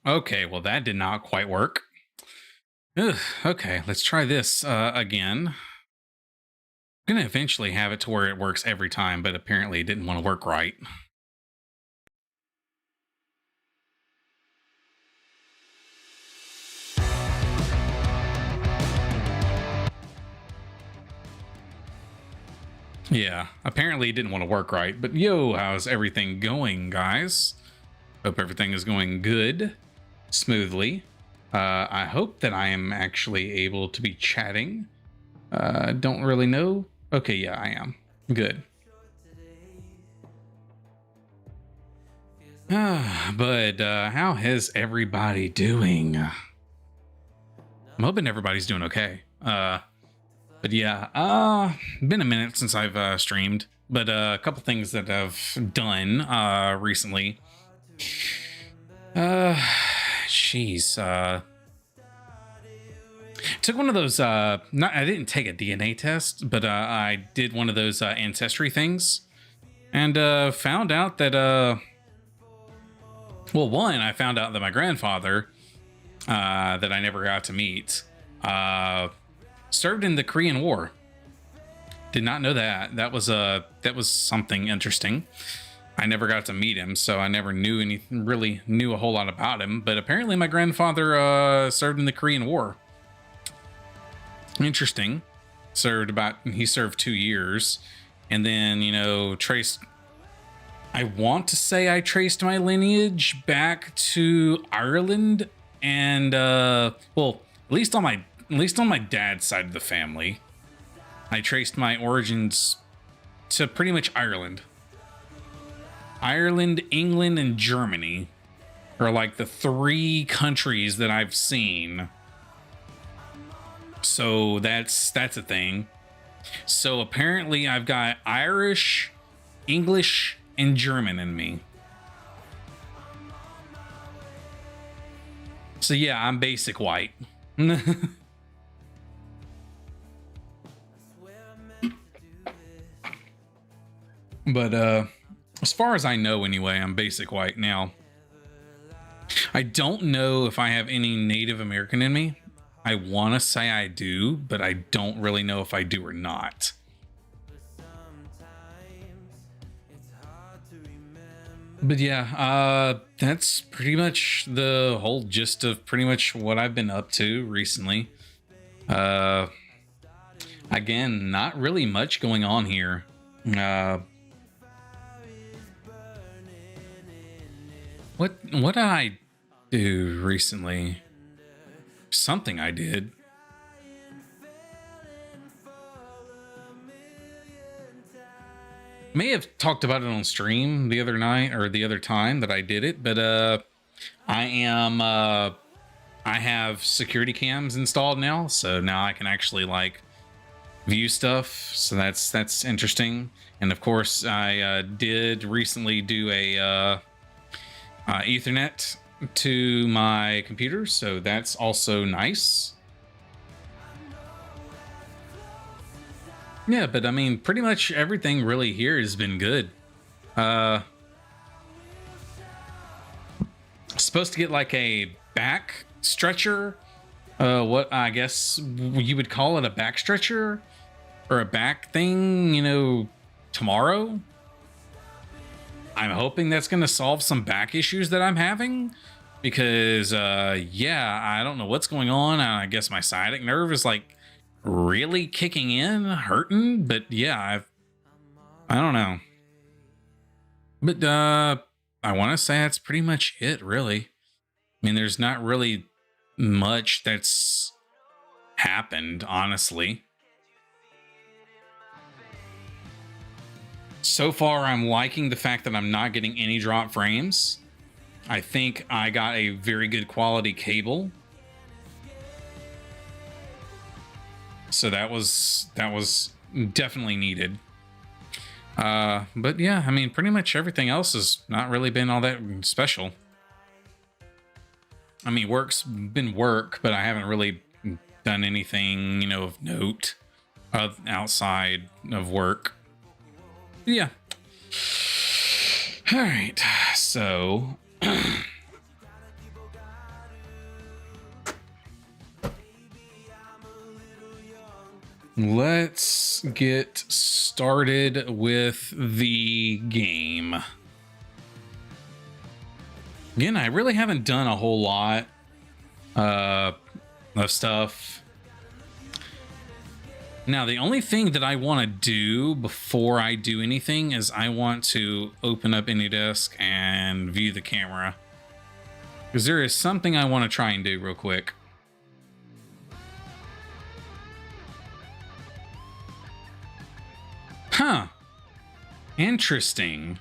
Okay, well that did not quite work. Ugh, okay, let's try this again. I'm gonna eventually have it to where it works every time, but apparently it didn't want to work right. Yeah, apparently it didn't want to work right. But yo, how's everything going, guys? Hope everything is going good, smoothly. I hope that I am actually able to be chatting. Don't really know. Okay, yeah, I am. Good. But how is everybody doing? I'm hoping everybody's doing okay. But yeah, been a minute since I've streamed, but a couple things that I've done recently. Jeez. Took one of those I didn't take a DNA test, but I did one of those ancestry things, and found out that well, one, I found out that my grandfather that I never got to meet served in the Korean War. Did not know that. That was something interesting. I never got to meet him, so I never really knew a whole lot about him. But apparently, my grandfather served in the Korean War. Interesting. He served 2 years, and then traced. I want to say I traced my lineage back to Ireland, and well, at least on my dad's side of the family, I traced my origins to pretty much Ireland. Ireland, England, and Germany are like the 3 countries that I've seen. So that's a thing. So apparently I've got Irish, English, and German in me. So yeah, I'm basic white. But as far as I know anyway, I'm basic white. Now, I don't know if I have any Native American in me. I want to say I do, but I don't really know if I do or not. But yeah, that's pretty much the whole gist of pretty much what I've been up to recently. Again, not really much going on here. What did I do recently? Something I did. May have talked about it on stream the other night or the other time that I did it, but I have security cams installed now, so now I can actually like view stuff. So that's interesting. And of course, I did recently do a Ethernet to my computer, so that's also nice. Yeah, but I mean, pretty much everything really here has been good. Supposed to get like a back stretcher. What I guess you would call it, a back stretcher or a back thing, tomorrow. I'm hoping that's going to solve some back issues that I'm having, because yeah, I don't know what's going on. I guess my sciatic nerve is like really kicking in, hurting, but yeah, I don't know. But I want to say that's pretty much it, really. I mean, there's not really much that's happened, honestly. So far, I'm liking the fact that I'm not getting any drop frames. I think I got a very good quality cable. So that was definitely needed. But yeah, I mean, pretty much everything else has not really been all that special. I mean, work's been work, but I haven't really done anything, of note outside of work. Yeah. All right. So let's get started with the game. Again, I really haven't done a whole lot of stuff. Now, the only thing that I want to do before I do anything is I want to open up AnyDesk and view the camera, because there is something I want to try and do real quick. Huh. Interesting.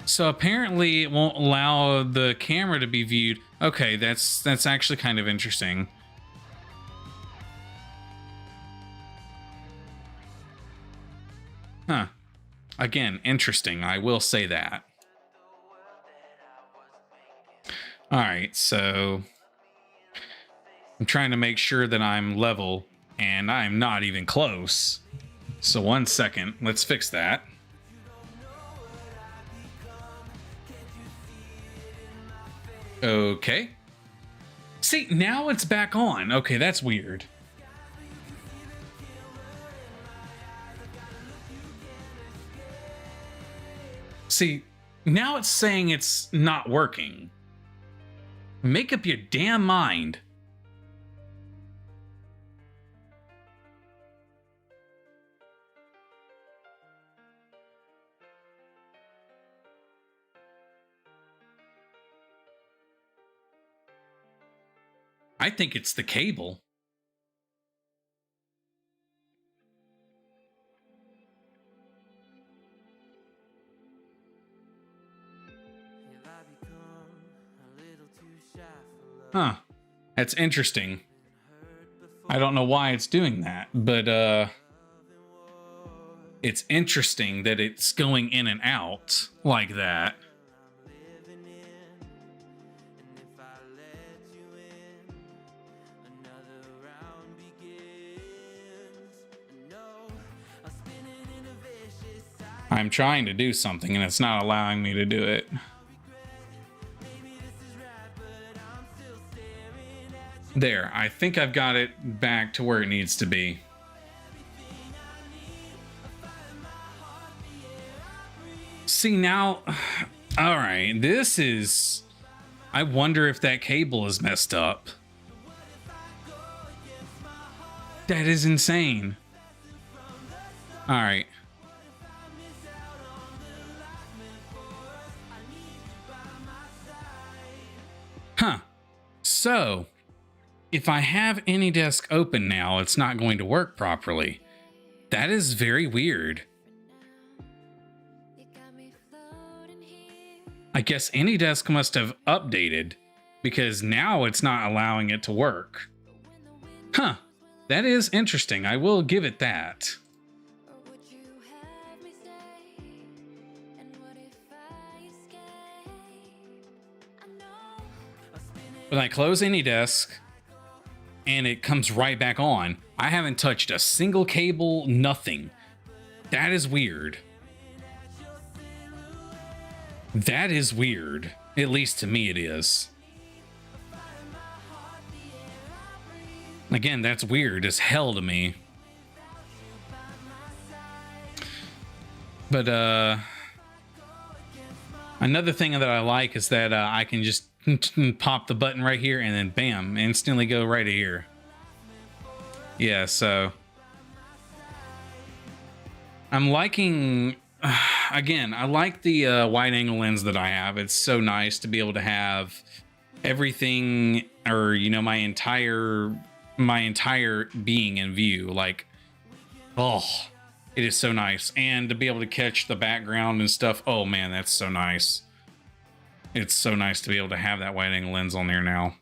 So apparently it won't allow the camera to be viewed. Okay, that's actually kind of interesting. Huh. Again, interesting. I will say that. All right, so I'm trying to make sure that I'm level, and I'm not even close. So 1 second, let's fix that. Okay. See, now it's back on. Okay, that's weird. See, now it's saying it's not working. Make up your damn mind. I think it's the cable. Huh. That's interesting. I don't know why it's doing that, but it's interesting that it's going in and out like that. I'm trying to do something and it's not allowing me to do it. There, I think I've got it back to where it needs to be. See now, all right, this is, I wonder if that cable is messed up. That is insane. All right. Huh. So, if I have AnyDesk open now, it's not going to work properly. That is very weird. I guess AnyDesk must have updated, because now it's not allowing it to work. Huh. That is interesting. I will give it that. When I close AnyDesk and it comes right back on, I haven't touched a single cable, nothing. That is weird. That is weird. At least to me it is. Again, that's weird as hell to me. But another thing that I like is that I can just pop the button right here and then bam, instantly go right here. Yeah, so I'm liking, again, I like the wide angle lens that I have. It's so nice to be able to have everything, or you know, my entire being in view. Like, oh, it is so nice. And to be able to catch the background and stuff, oh man, that's so nice. It's so nice to be able to have that wide angle lens on there now.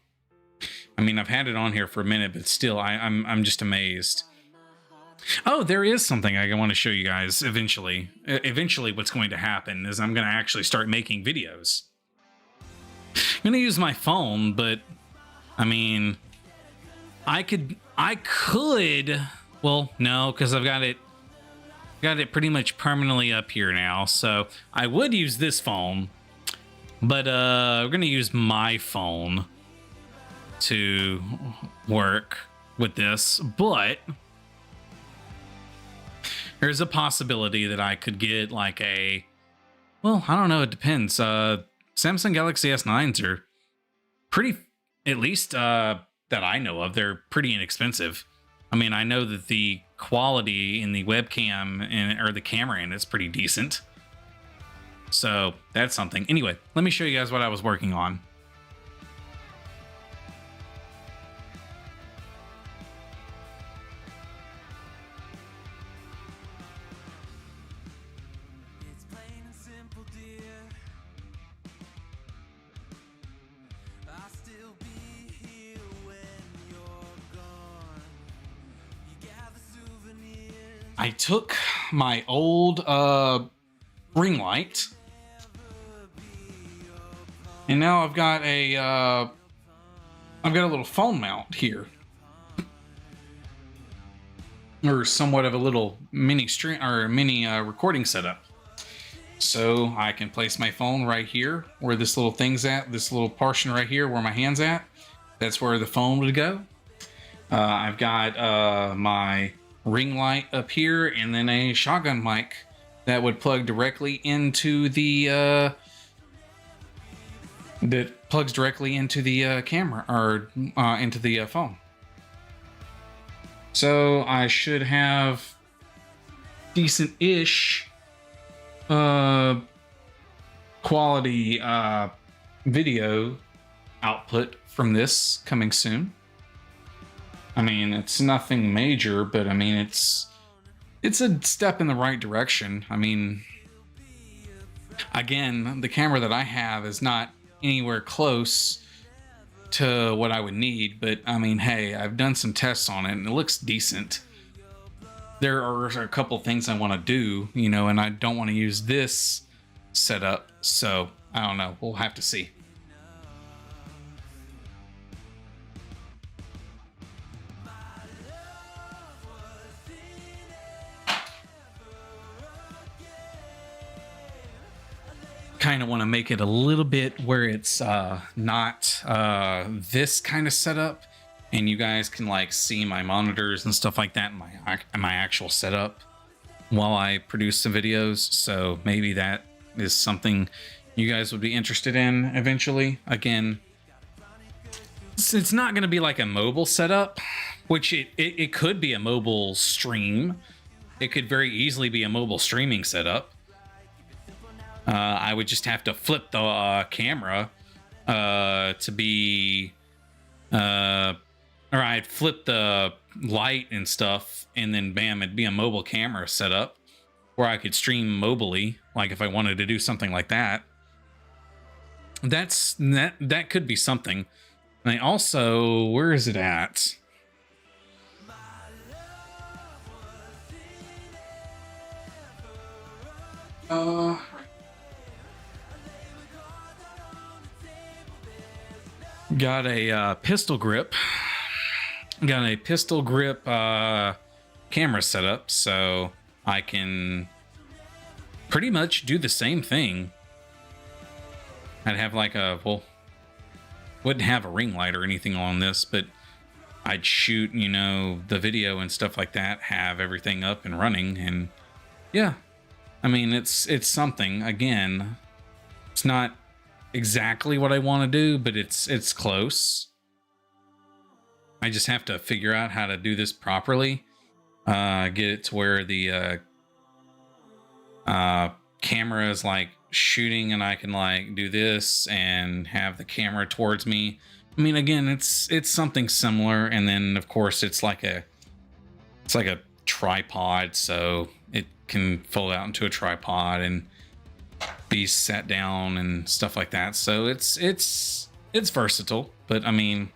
I mean, I've had it on here for a minute, but still, I'm just amazed. Oh, there is something I want to show you guys eventually. Eventually, what's going to happen is I'm going to actually start making videos. I'm going to use my phone, but I mean, I could, well, no, because I've got it pretty much permanently up here now. So I would use this phone. But we're gonna use my phone. to work with this, but there's a possibility that I could get like a, well, I don't know, it depends. Samsung Galaxy S9s are pretty, at least that I know of, they're pretty inexpensive. I mean, I know that the quality in the webcam and or the camera in it's pretty decent. So that's something. Anyway, let me show you guys what I was working on. I took my old ring light, and now I've got a little phone mount here, or somewhat of a little mini stream or mini recording setup. So I can place my phone right here where this little thing's at, this little portion right here where my hand's at. That's where the phone would go. I've got my ring light up here, and then a shotgun mic that would plug directly into the camera or into the phone. So I should have decent-ish quality video output from this coming soon. I mean, it's nothing major, but I mean, it's a step in the right direction. I mean, again, the camera that I have is not anywhere close to what I would need, but I mean, hey, I've done some tests on it and it looks decent. There are a couple things I want to do, you know, and I don't want to use this setup, so I don't know. We'll have to see. Kind of want to make it a little bit where it's not this kind of setup, and you guys can like see my monitors and stuff like that in my actual setup while I produce the videos. So maybe that is something you guys would be interested in eventually. Again, it's not going to be like a mobile setup, which it could be a mobile stream. It could very easily be a mobile streaming setup. I would just have to flip the camera to be, or I'd flip the light and stuff, and then bam, it'd be a mobile camera setup where I could stream mobily, like if I wanted to do something like that. That could be something. And I also, where is it at? Got a pistol grip. Got a pistol grip camera setup, so I can pretty much do the same thing. I'd have like a, well, wouldn't have a ring light or anything on this, but I'd shoot, you know, the video and stuff like that, have everything up and running, and yeah. I mean, it's something. Again, it's not exactly what I want to do, but it's close. I just have to figure out how to do this properly. Get it to where the camera is like shooting, and I can like do this and have the camera towards me. I mean, again, it's something similar, and then of course it's like a tripod, so it can fold out into a tripod and be set down and stuff like that. So it's versatile, but I mean,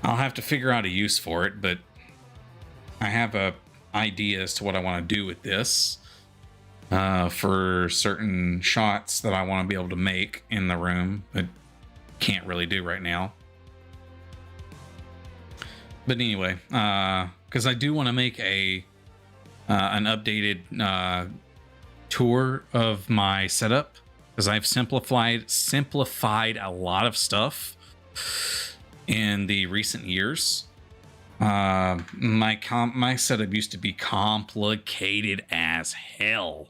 I'll have to figure out a use for it, but I have a idea as to what I want to do with this for certain shots that I want to be able to make in the room, but can't really do right now. But anyway, because I do want to make an updated tour of my setup, because I've simplified a lot of stuff. in the recent years. My setup used to be complicated as hell,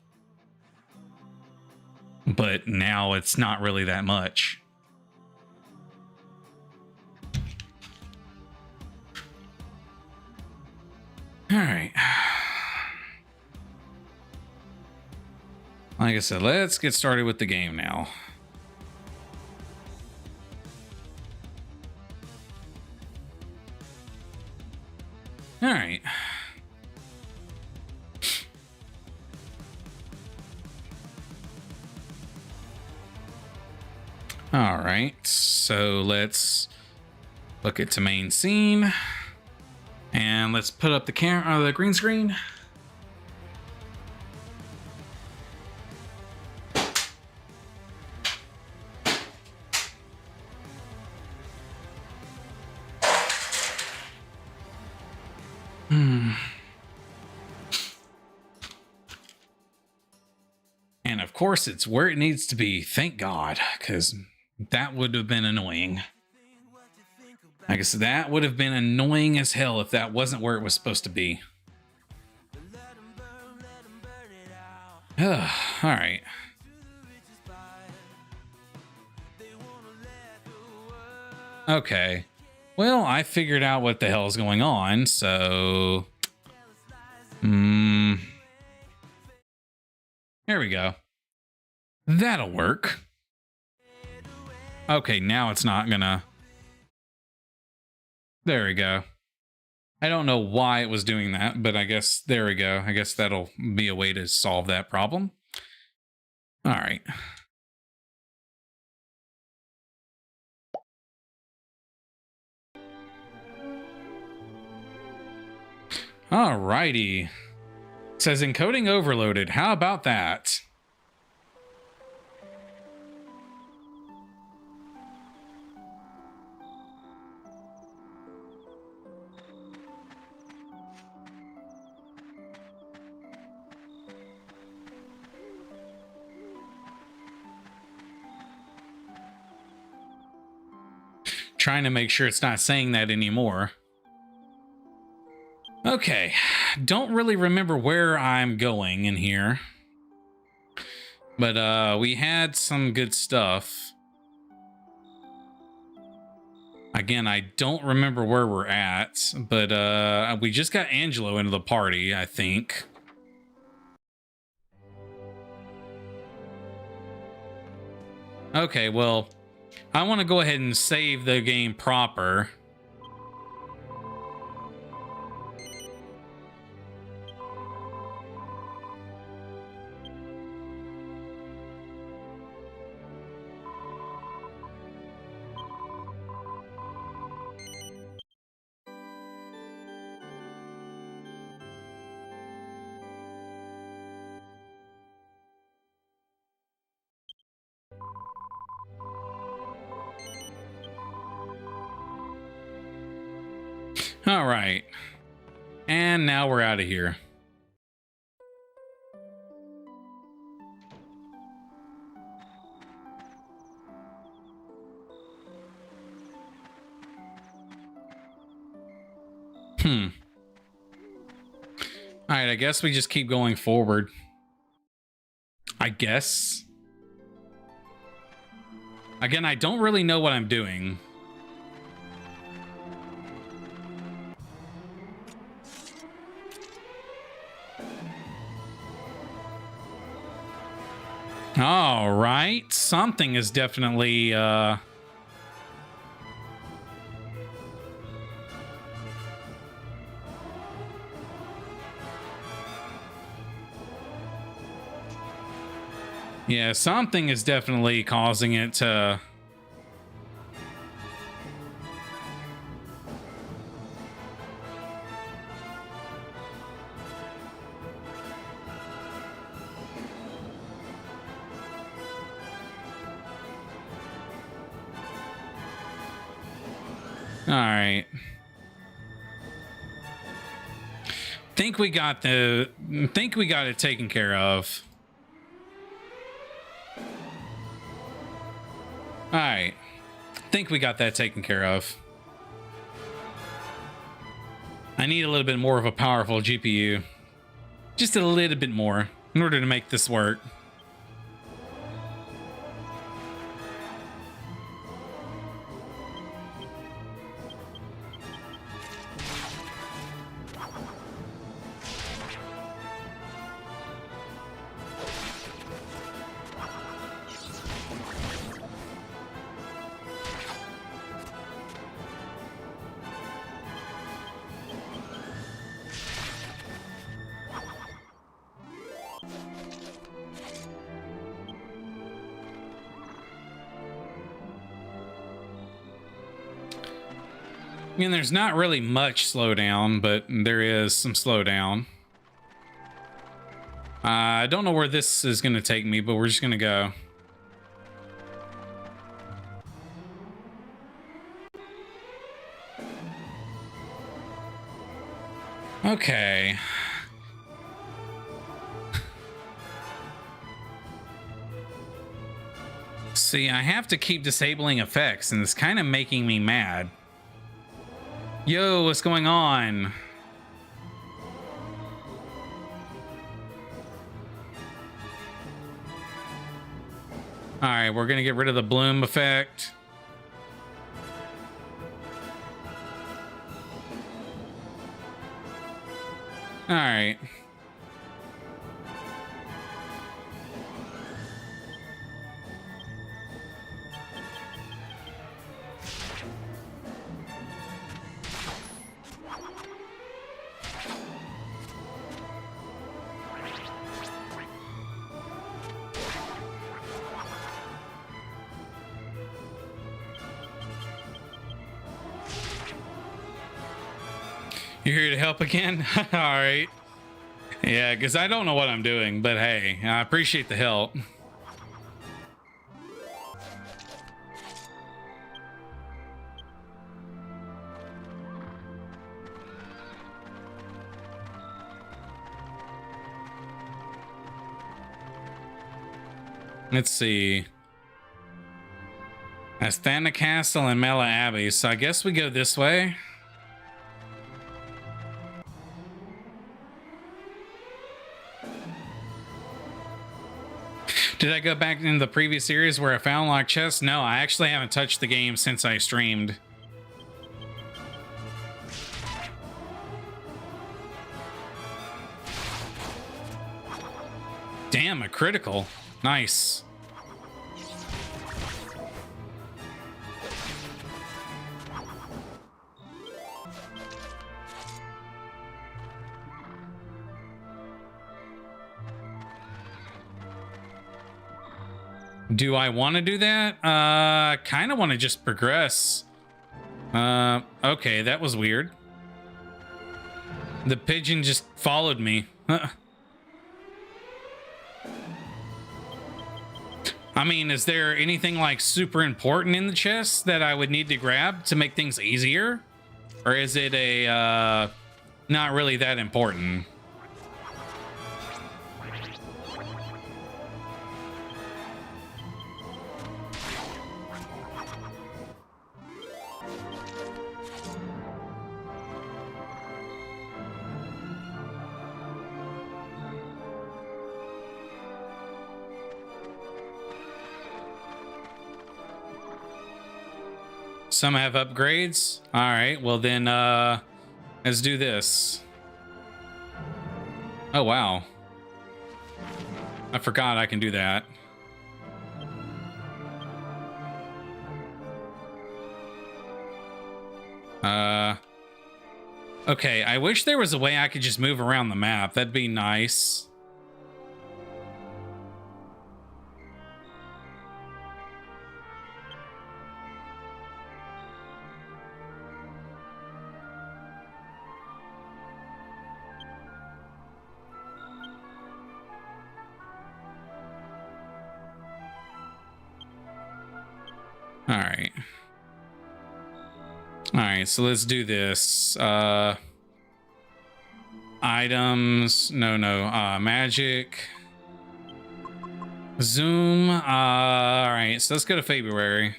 but now it's not really that much. All right. Like I said, let's get started with the game now. All right. All right. So let's look at the main scene. And let's put up the camera, the green screen. And of course, it's where it needs to be. Thank God, because that would have been annoying. I guess that would have been annoying as hell if that wasn't where it was supposed to be. All right. Okay. Well, I figured out what the hell is going on, so... There we go. That'll work. Okay, now it's not gonna... There we go. I don't know why it was doing that, but I guess there we go. I guess that'll be a way to solve that problem. All right. All righty. It says encoding overloaded. How about that? Trying to make sure it's not saying that anymore. Okay, don't really remember where I'm going in here. But we had some good stuff. Again, I don't remember where we're at, but we just got Angelo into the party, I think. Okay, well, I want to go ahead and save the game proper. All right. And now we're out of here. All right, I guess we just keep going forward. I guess. Again, I don't really know what I'm doing. All right, something is definitely yeah, something is definitely causing it to... All right. Think we got it taken care of. All right. Think we got that taken care of. I need a little bit more of a powerful GPU. Just a little bit more in order to make this work. I mean, there's not really much slowdown, but there is some slowdown. I don't know where this is going to take me, but we're just going to go. Okay. See, I have to keep disabling effects, and it's kind of making me mad. Yo, what's going on? All right, we're gonna get rid of the bloom effect. All right. You're here to help again? All right. Yeah, because I don't know what I'm doing, but hey, I appreciate the help. Let's see. Astana Castle and Mela Abbey, so I guess we go this way. Did I go back in the previous series where I found locked chests? No, I actually haven't touched the game since I streamed. Damn, a critical. Nice. Do I want to do that? Kind of want to just progress. Okay, that was weird. The pigeon just followed me. I mean, is there anything like super important in the chest that I would need to grab to make things easier? Or is it a, not really that important? Some have upgrades. All right, well then, let's do this. Oh, wow. I forgot I can do that. Okay, I wish there was a way I could just move around the map. That'd be nice. All right, so let's do this. Items, no, magic. Zoom, all right, so let's go to February.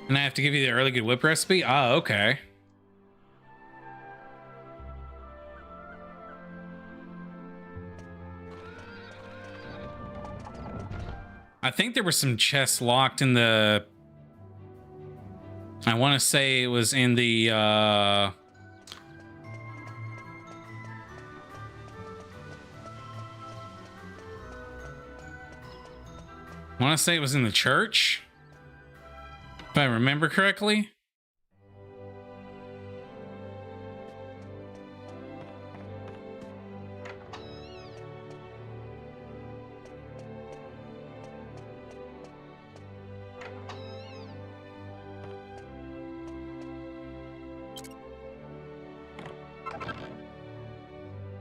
And I have to give you the early good whip recipe? Ah, okay. I think there were some chests locked in the... I want to say it was in the... I want to say it was in the church, if I remember correctly.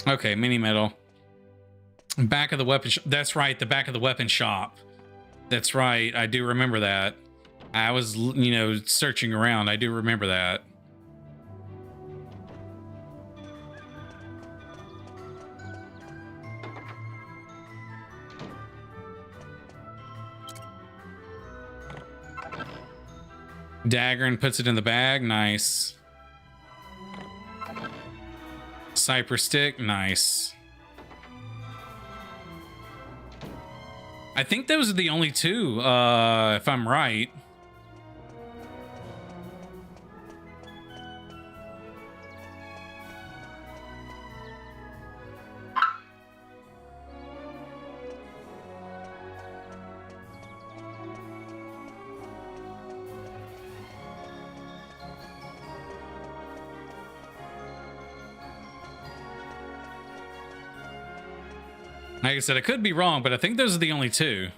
Okay, mini metal. Back of the weapon shop. That's right, the back of the weapon shop. That's right, I do remember that. I was, you know, searching around. I do remember that. Dagger and puts it in the bag. Nice. Cypress stick. Nice. I think those are the only two, if I'm right. Like I said, I could be wrong, but I think those are the only two.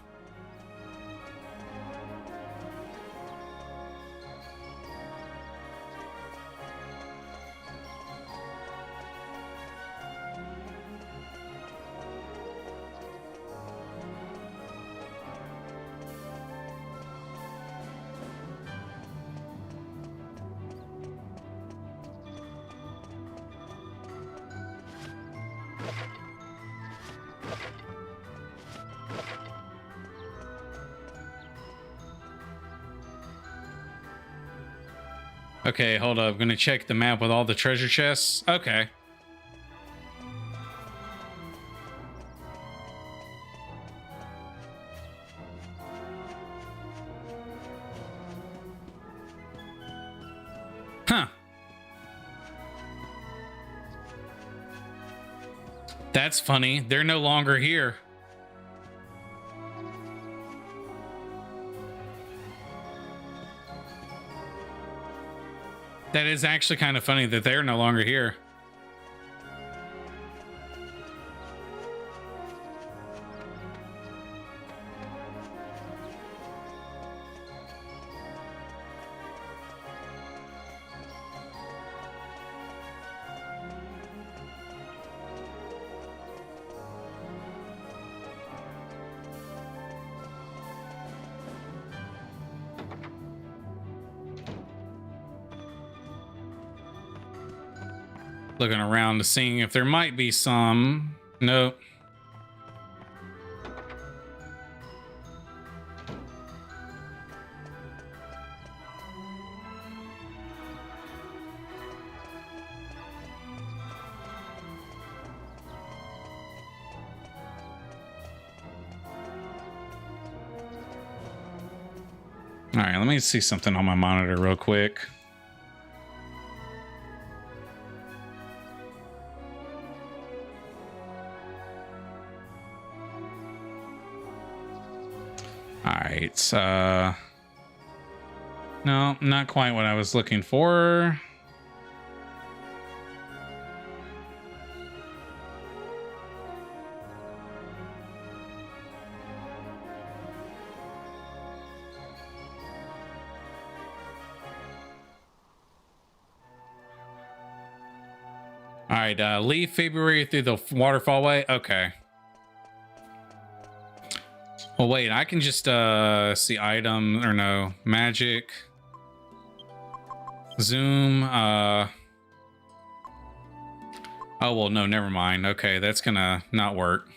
Okay, hold up. I'm gonna check the map with all the treasure chests. Okay. Huh. That's funny. They're no longer here. That is actually kind of funny that they're no longer here. Looking around to seeing if there might be some. Nope. All right, let me see something on my monitor real quick. No, not quite what I was looking for. All right, leave February through the waterfall way. Okay. Well, wait, I can just see item or no magic. Zoom. Oh, well, no, never mind. Okay, that's gonna not work.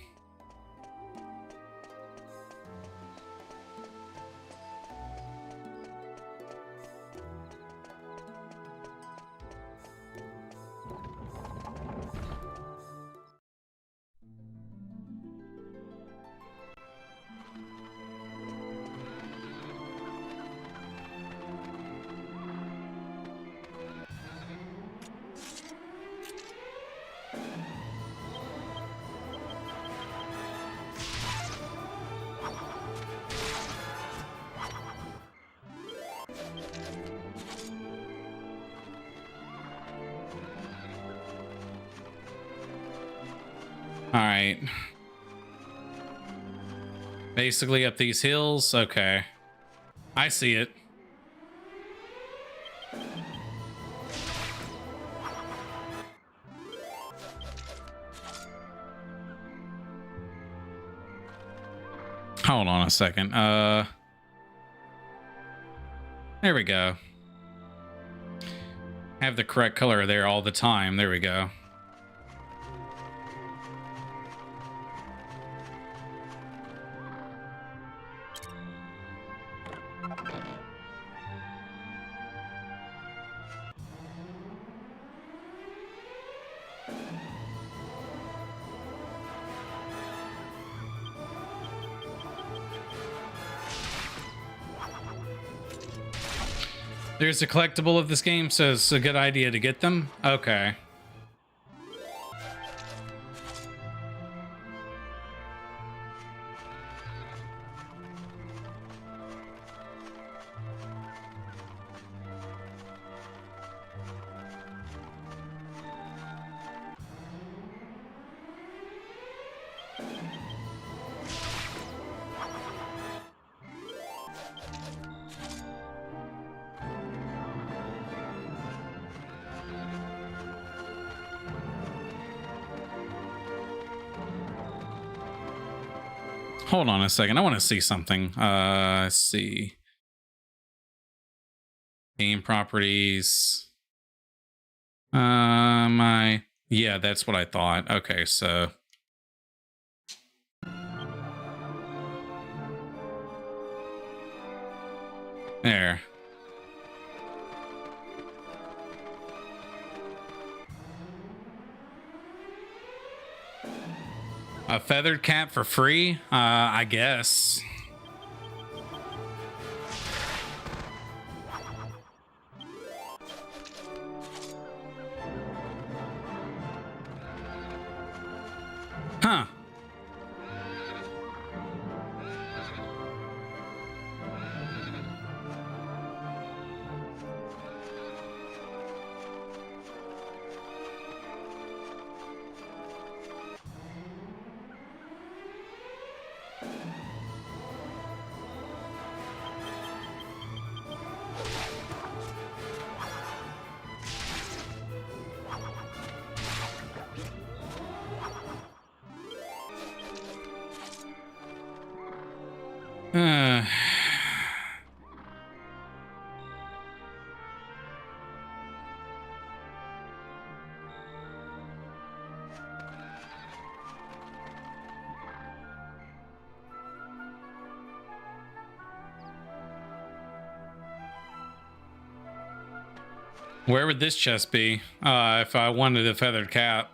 All right. Basically up these hills. Okay. I see it. Hold on a second. There we go. Have the correct color there all the time. There we go. There's a collectible of this game, so it's a good idea to get them. Okay. Hold on a second. I want to see something. Let's see. Game properties. Yeah, that's what I thought. Okay, so there. A feathered cap for free? I guess. Huh. Where would this chest be if I wanted a feathered cap?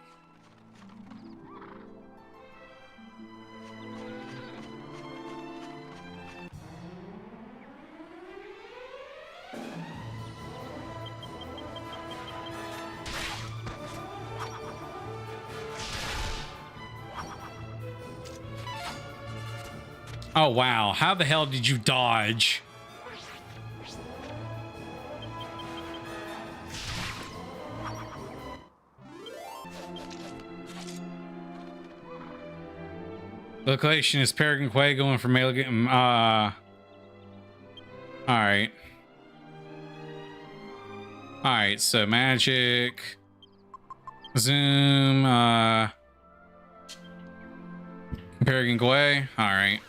Oh, wow. How the hell did you dodge? Location is Peregrine Quay going for mail. All right. All right, so magic. Zoom. Peregrine Quay. All right.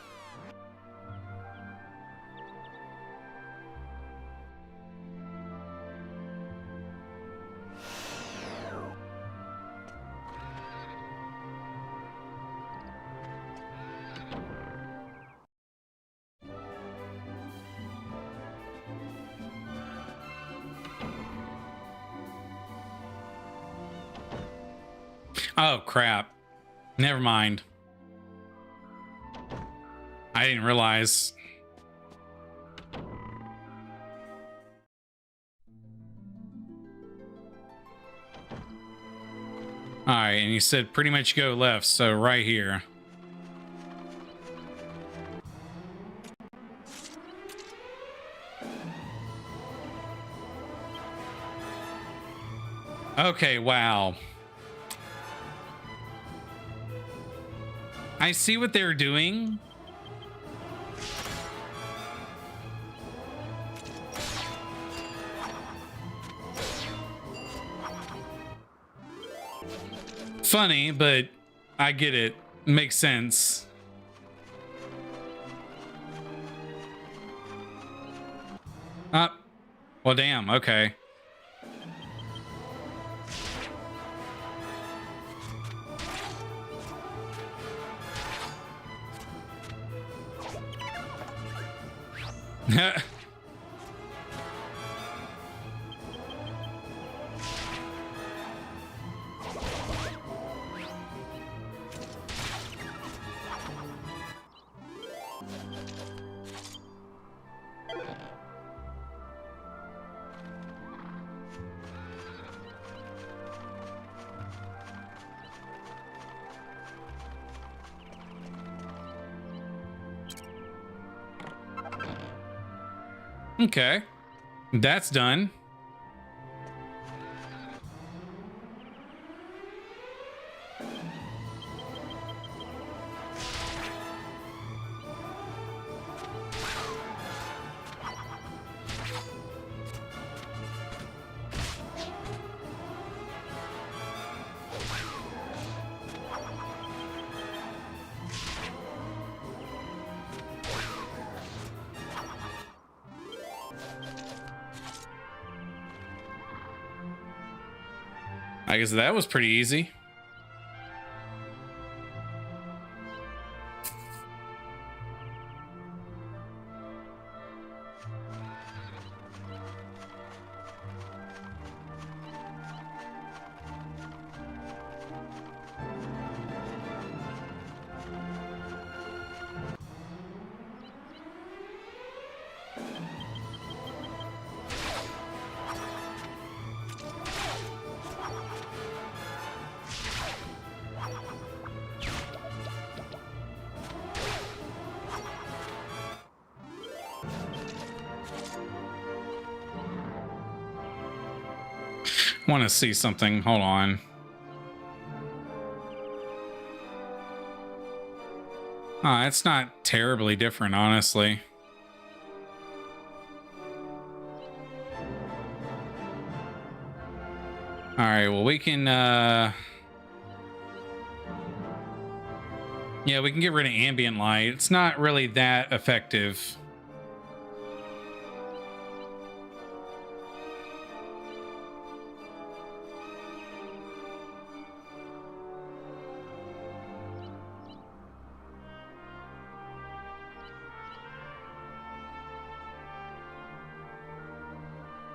Oh, crap. Never mind. I didn't realize. All right, and you said pretty much go left, so right here. Okay, wow. I see what they're doing. Funny, but I get it. Makes sense. Well, damn. Okay. Okay, that's done. I guess that was pretty easy. Want to see something. Hold on. It's not terribly different, honestly. All right, well, we can yeah, we can get rid of ambient light. It's not really that effective.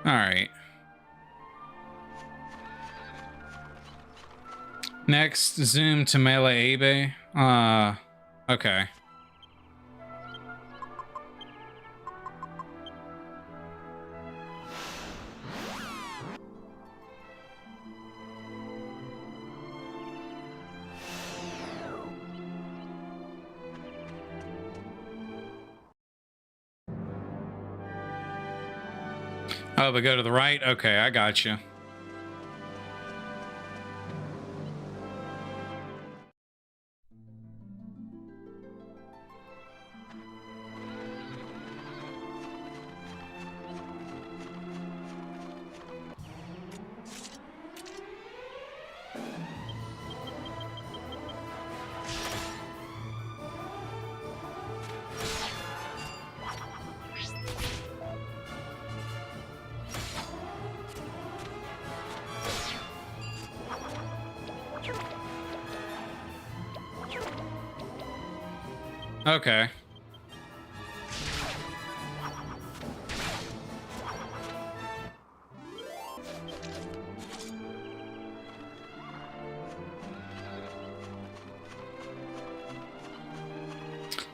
All right. Next, zoom to melee Abe. Okay. Oh, but go to the right? Okay, I got you. Okay.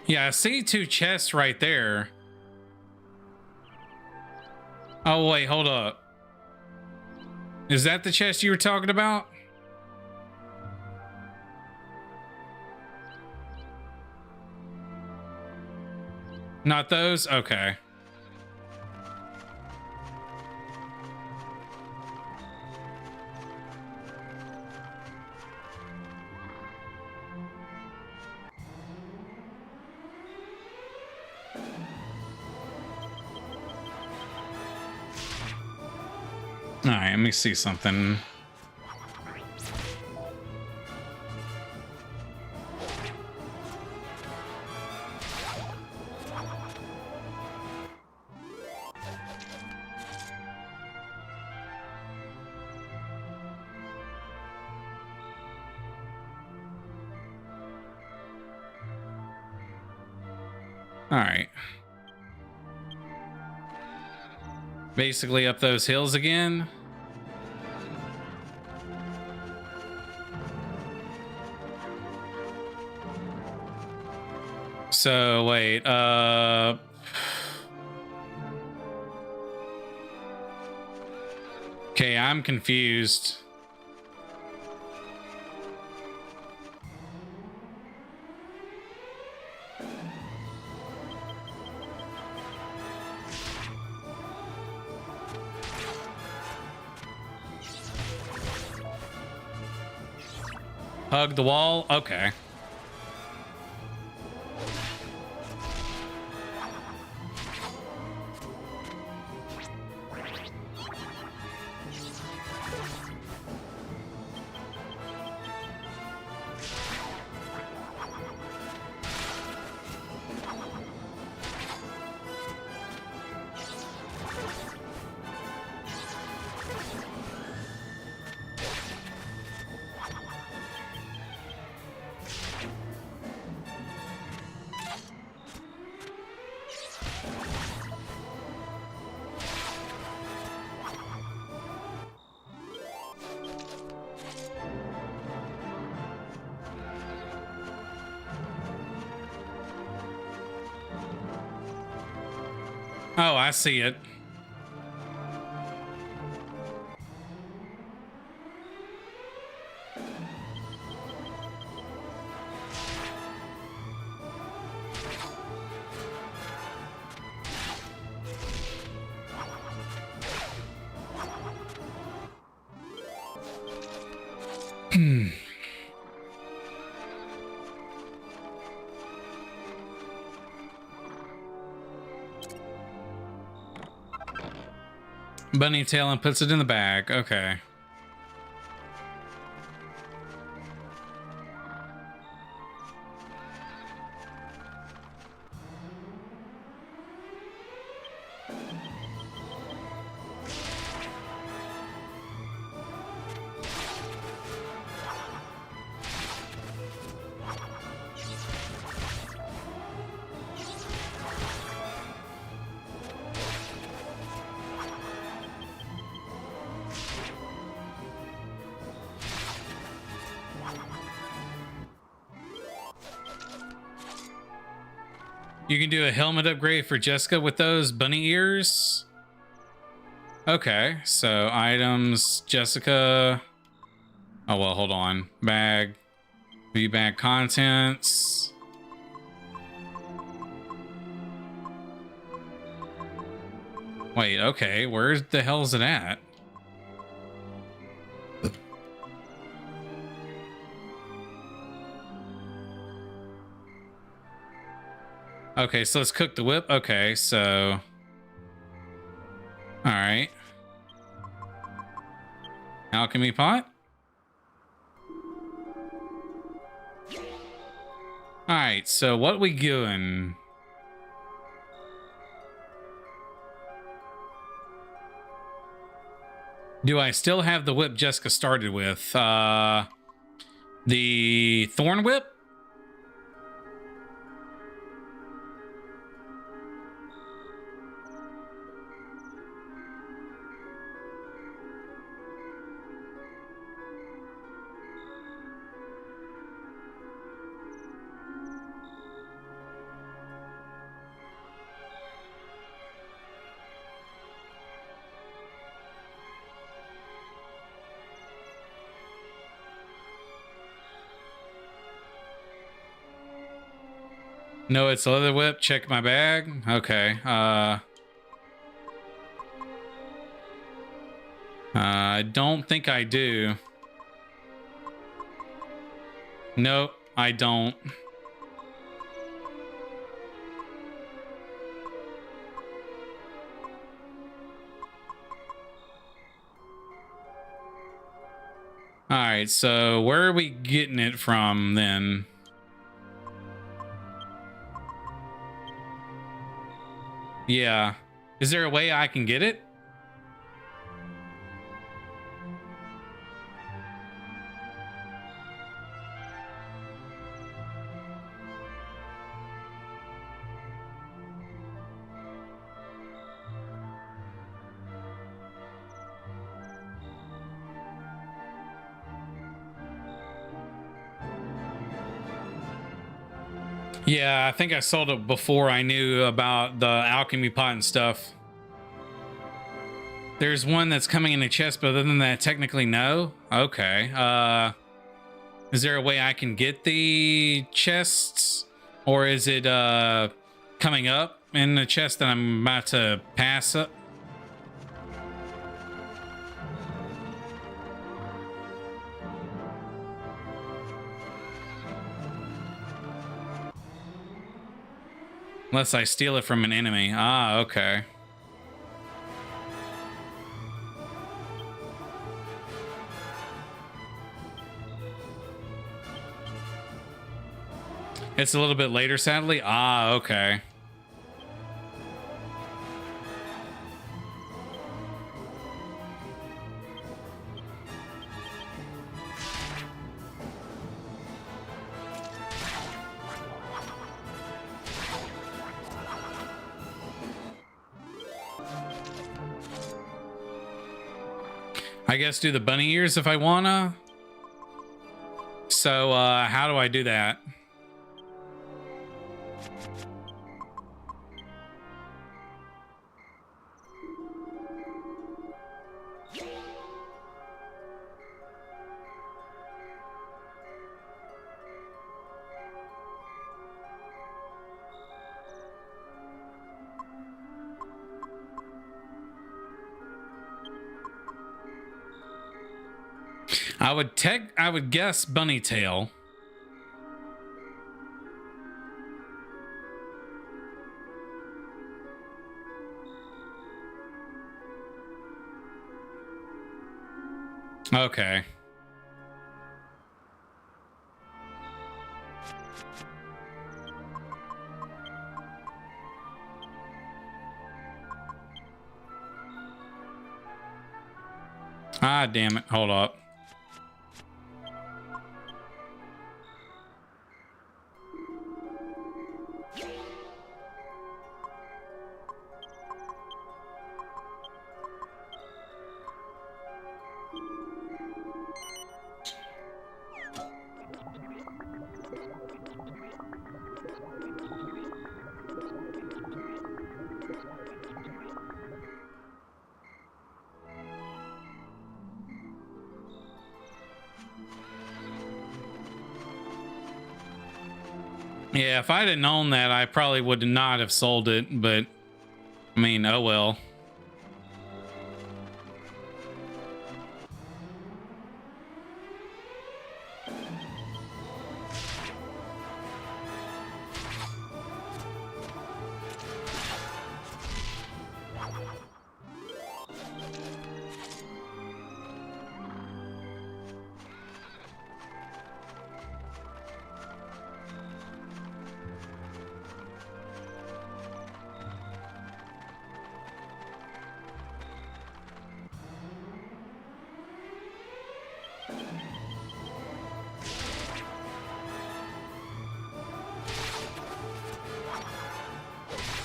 Yeah, I see two chests right there. Oh, wait, hold up. Is that the chest you were talking about? Not those? Okay. All right, let me see something. All right. Basically up those hills again. So wait, okay, I'm confused. Hug the wall. Okay. Oh, I see it. Bunny tail and puts it in the bag. Okay. You can do a helmet upgrade for Jessica with those bunny ears. Okay, so items, Jessica. Oh, well, hold on. Bag, view bag contents. Wait, okay, where the hell is it at? Okay, so let's cook the whip. Okay, so... Alright. Alchemy pot. Alright, so what we doing? Do I still have the whip Jessica started with? The thorn whip? No, it's a leather whip. Check my bag. Okay. I don't think I do. Nope, I don't. All right, so where are we getting it from then? Yeah. Is there a way I can get it? Yeah, I think I sold it before I knew about the alchemy pot and stuff. There's one that's coming in a chest, but other than that, technically no. Okay. Is there a way I can get the chests? Or is it coming up in the chest that I'm about to pass up? Unless I steal it from an enemy. Ah, okay. It's a little bit later, sadly. Ah, okay. I guess do the bunny ears if I wanna. So, how do I do that? I would guess bunny tail. Okay. Ah, damn it. Hold up. Yeah, if I'd have known that, I probably would not have sold it, but I mean, oh well.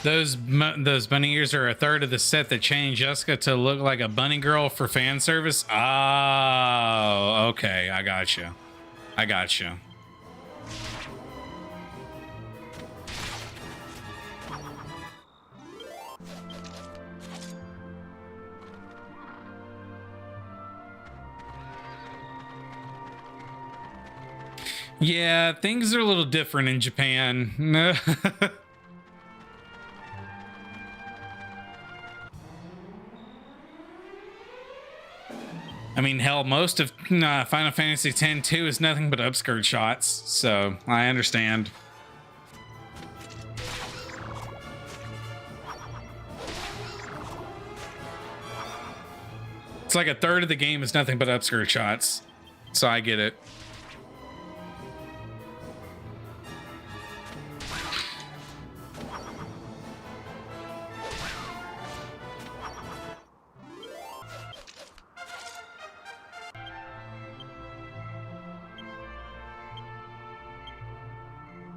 Those bunny ears are a third of the set that changed Jessica to look like a bunny girl for fan service. Oh, okay. I got you. I got you. Yeah, things are a little different in Japan. I mean, hell, most of Final Fantasy X-2 is nothing but upskirt shots, so I understand. It's like a third of the game is nothing but upskirt shots. So I get it.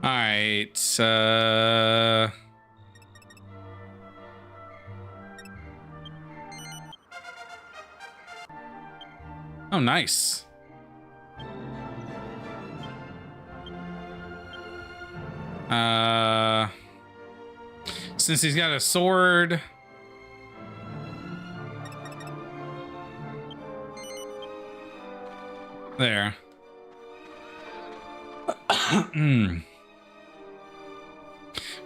All right. Oh, nice. Since he's got a sword, there. I'm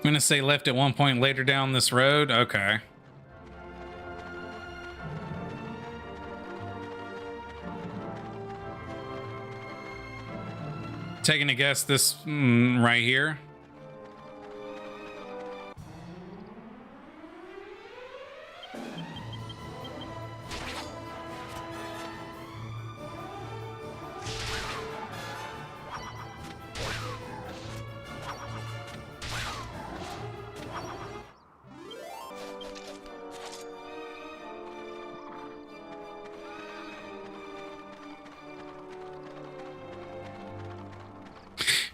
gonna say left at one point later down this road. Okay. Taking a guess, this right here.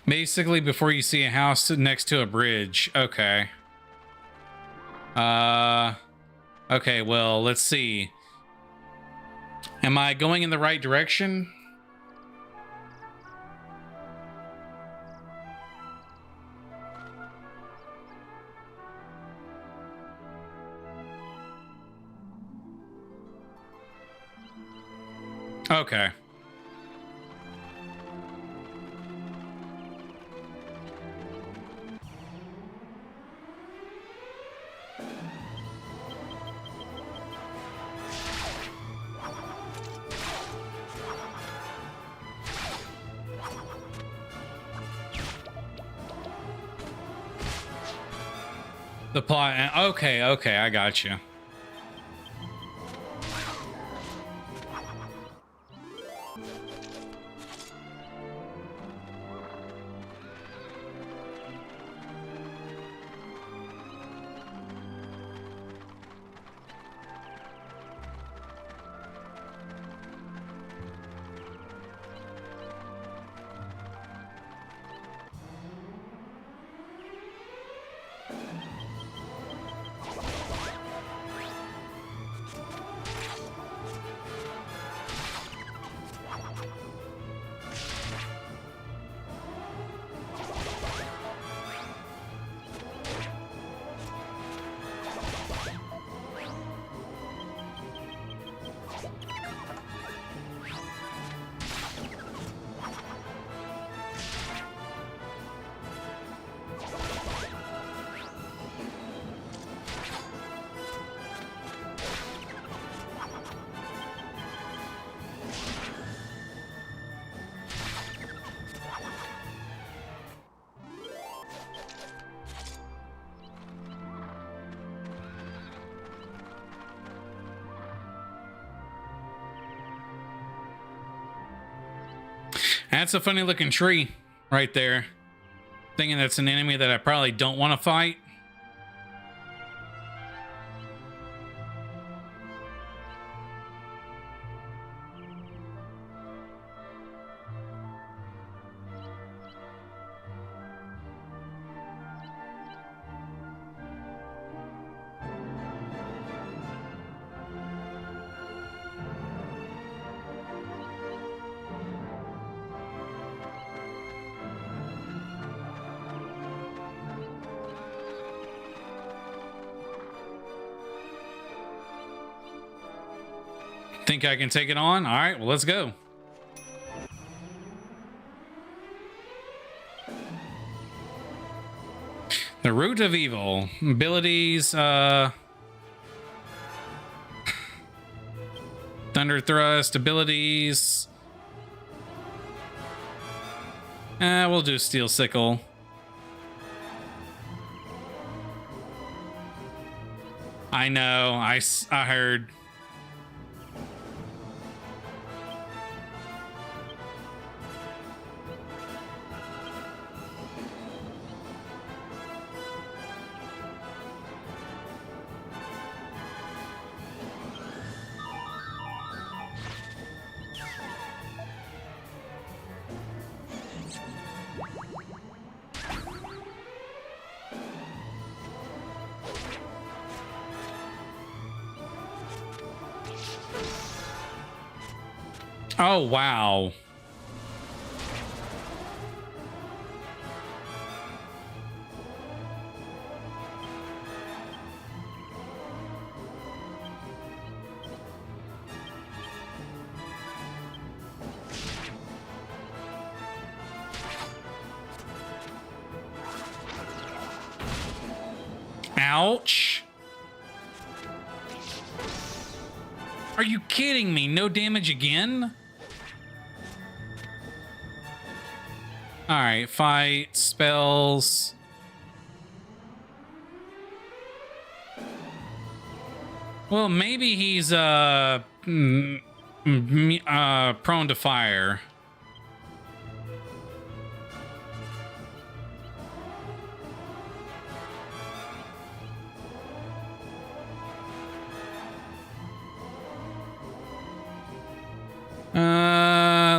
Basically, before you see a house next to a bridge. Okay. Okay, well, let's see. Am I going in the right direction? Okay. The plot. Okay, okay, I got you. That's a funny looking tree right there. Thinking that's an enemy that I probably don't want to fight. Think I can take it on? All right, well, let's go. The root of evil. Abilities, thunder thrust, abilities. We'll do steel sickle. I know, I heard. Oh, wow. Ouch. Are you kidding me? No damage again? All right, fight, spells. Well, maybe he's prone to fire.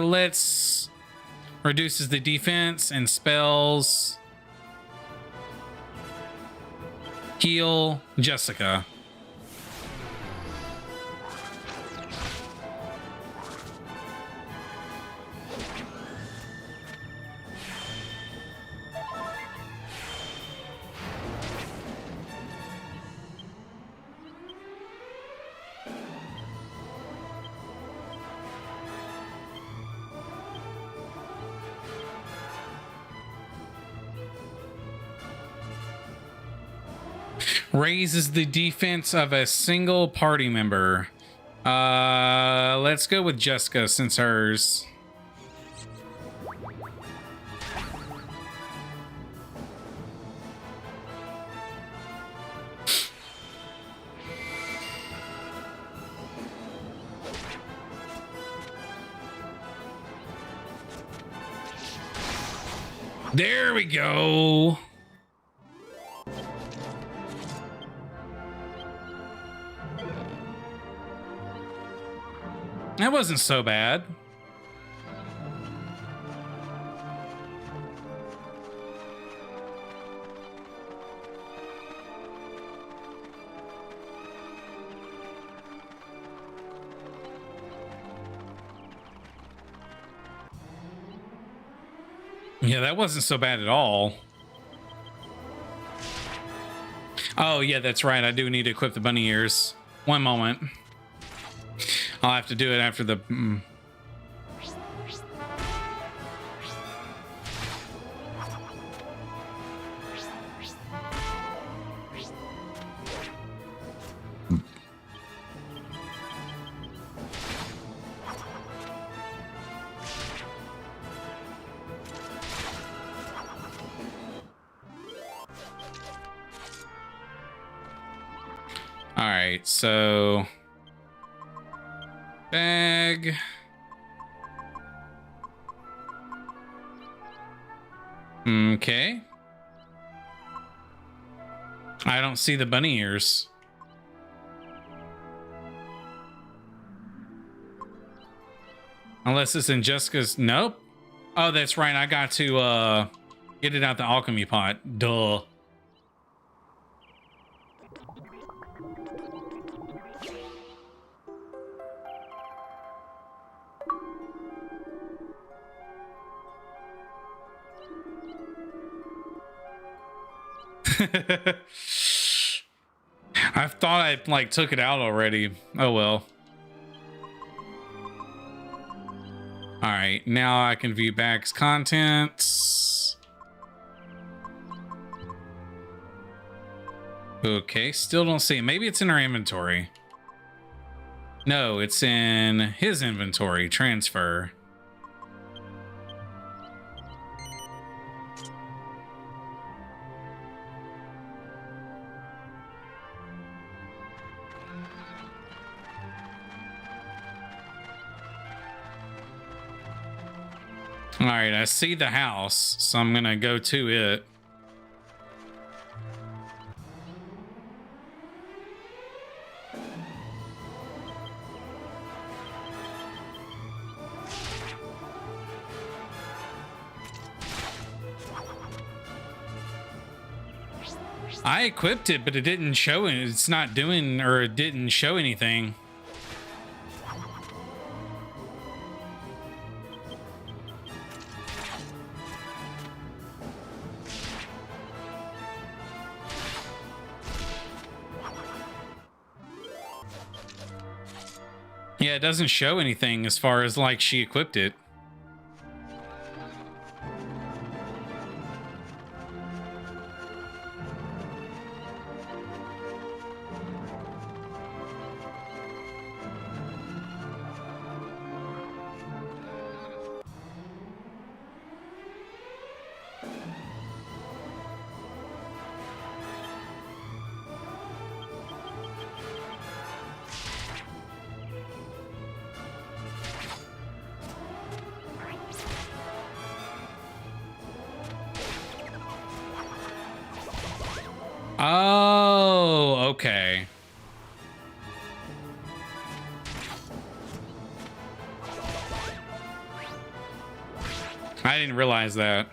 Let's reduces the defense and spells. Heal Jessica. Raises the defense of a single party member. Let's go with Jessica since hers. There we go. That wasn't so bad. Yeah, that wasn't so bad at all. Oh, yeah, that's right. I do need to equip the bunny ears. One moment. I'll have to do it after the... All right, so... Bag. Okay. I don't see the bunny ears. Unless it's in Jessica's... Nope. Oh, that's right. I got to get it out the alchemy pot. Duh. I thought I like took it out already. Oh well. All right, now I can view bag's contents. Okay, still don't see it. Maybe it's in our inventory. No, it's in his inventory. Transfer. All right, I see the house, so I'm gonna go to it. I equipped it, but it didn't show it. It's not doing, or it didn't show anything. Yeah, it doesn't show anything as far as like she equipped it. Oh, okay. I didn't realize that.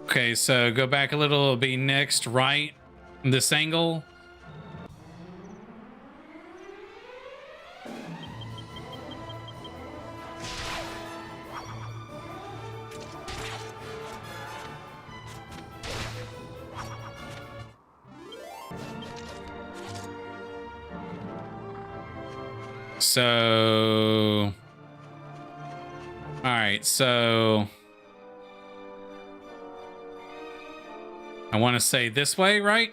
Okay, so go back a little, it'll be next right, this angle. So, all right, so I want to say this way, right?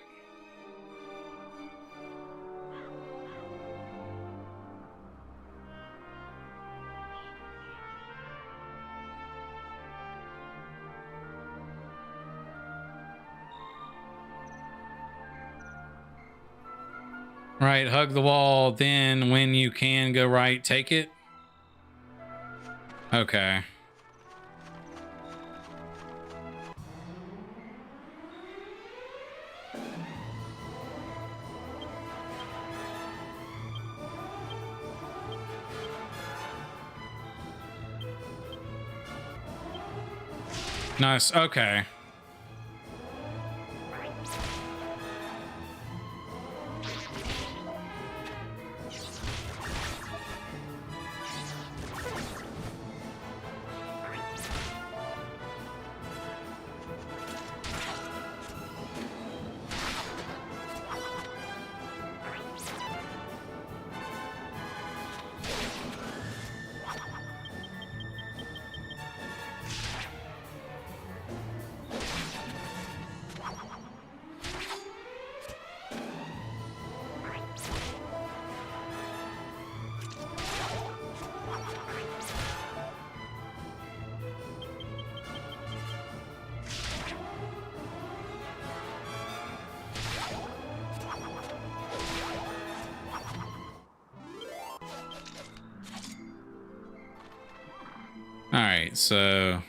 Right, hug the wall, then when you can go right, take it. Okay. Nice, okay. All right, so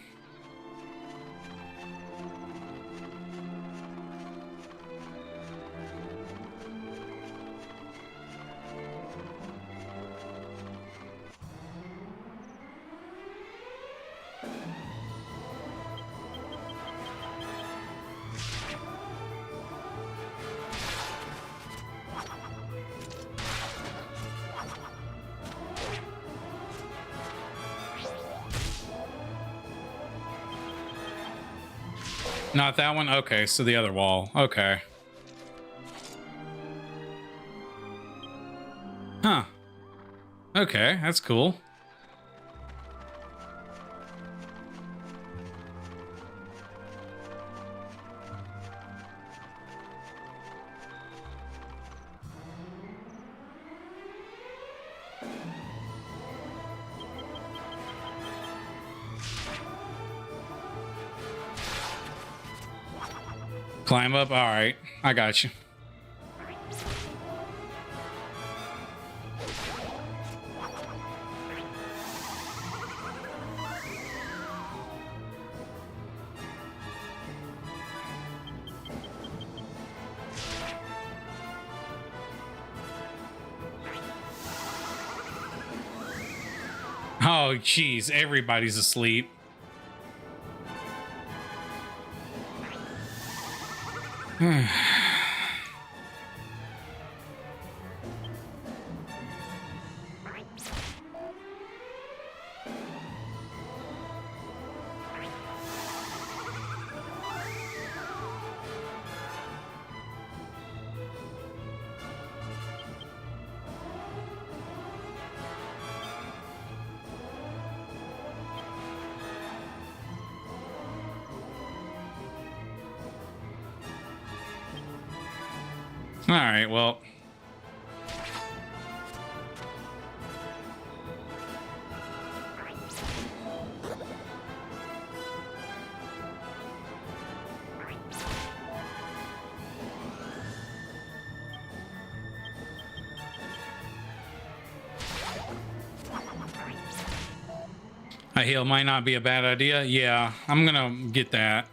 not that one? Okay, so the other wall. Okay. Huh. Okay, that's cool. Climb up? All right, I got you. Oh, jeez, everybody's asleep. All right, well. A heal might not be a bad idea. Yeah, I'm gonna get that.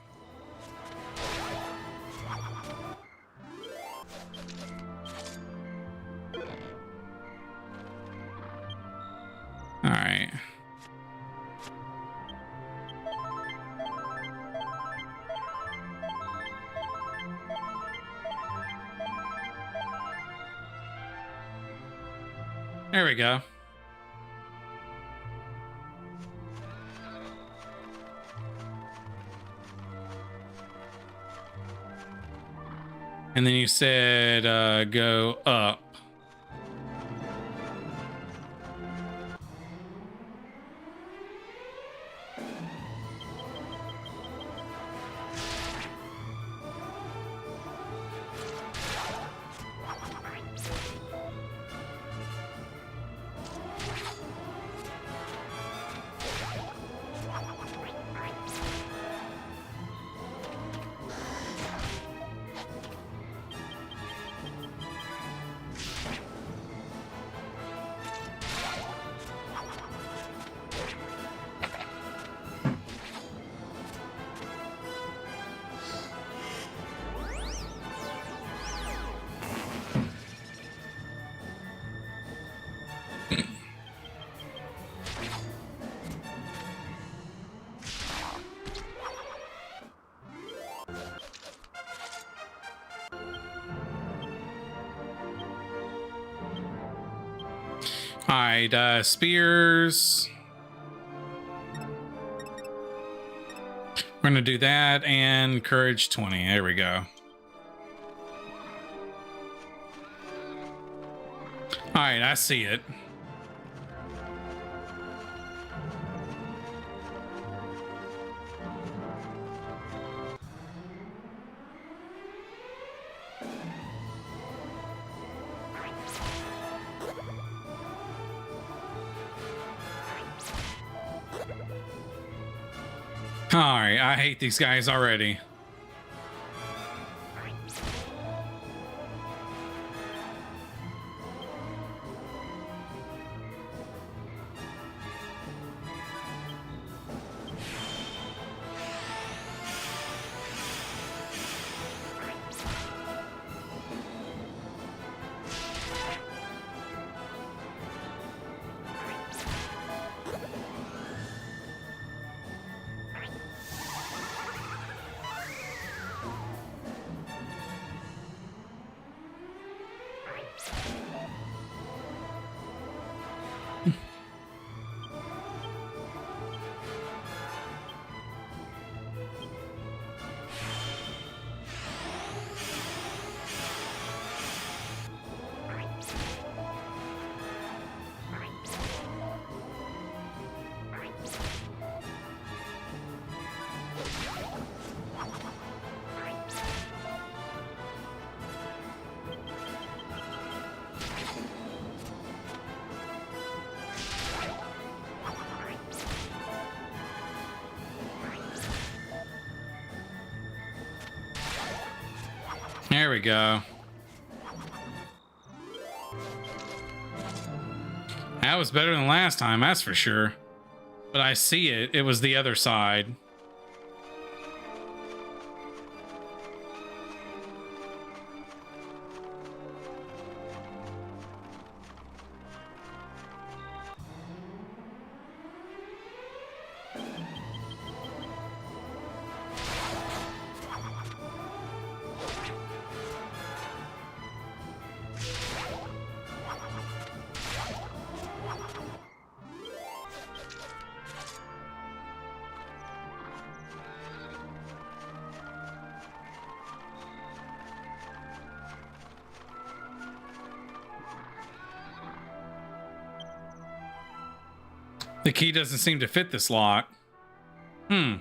All right. There we go. And then you said go up. All right, spears. We're gonna do that and courage 20. There we go. All right, I see it. All right, I hate these guys already. There we go. That was better than last time, that's for sure. But I see it. It was the other side. The key doesn't seem to fit this lock. Hmm.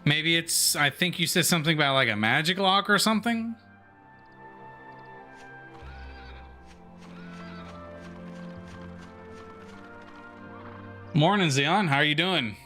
Maybe it's, I think you said something about like a magic lock or something. Morning, Zeon. How are you doing?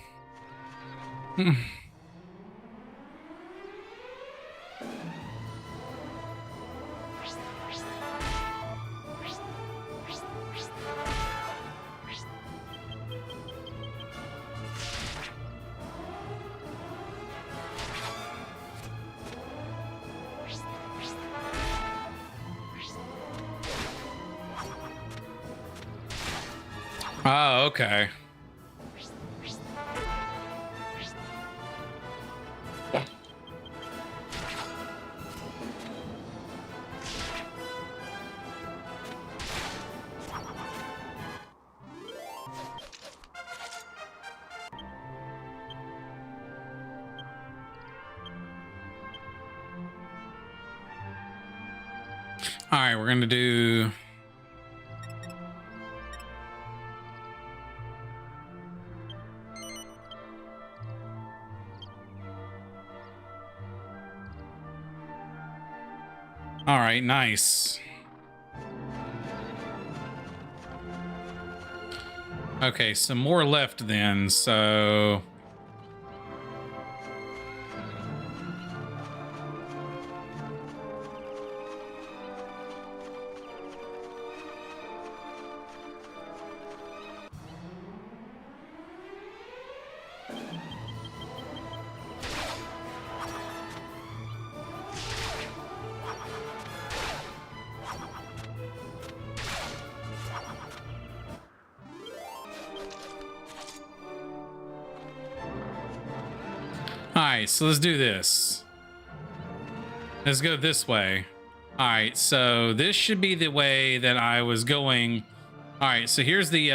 Oh, okay. All right, we're gonna do. All right, nice. Okay, some more left then, so... Alright, so let's do this. Let's go this way. Alright, so this should be the way that I was going. Alright, so here's the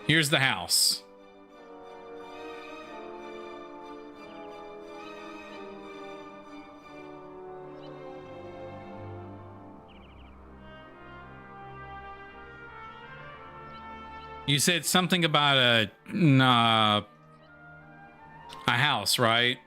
house. You said something about a house, right?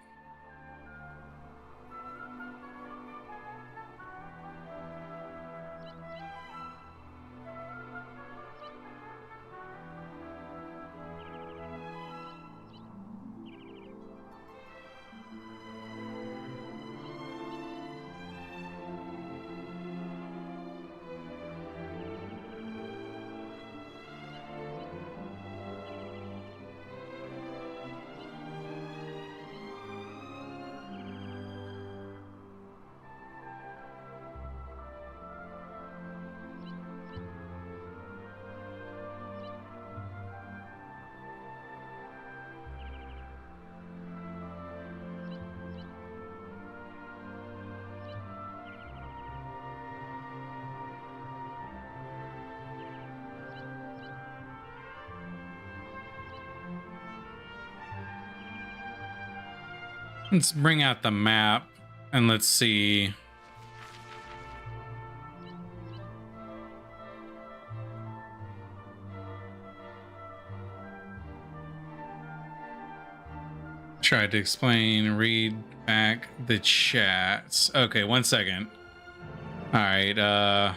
Let's bring out the map and let's see. Tried to explain, read back the chats. Okay, 1 second. All right,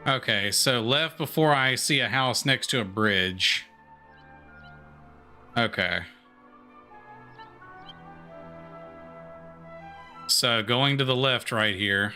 Okay, so left before I see a house next to a bridge. Okay. So going to the left right here.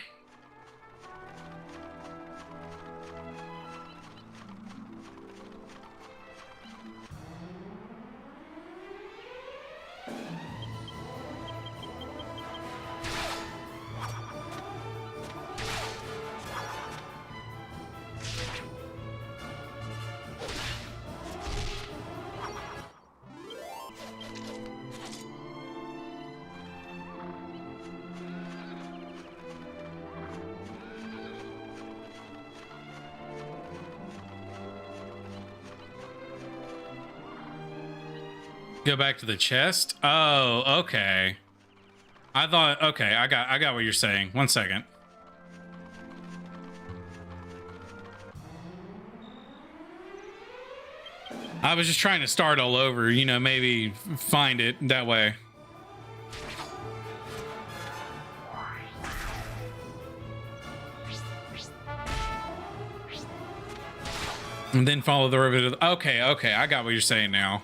Go back to the chest? Oh, okay. I thought, okay, I got what you're saying. 1 second. I was just trying to start all over, you know, maybe find it that way. And then follow the river. Okay, I got what you're saying now.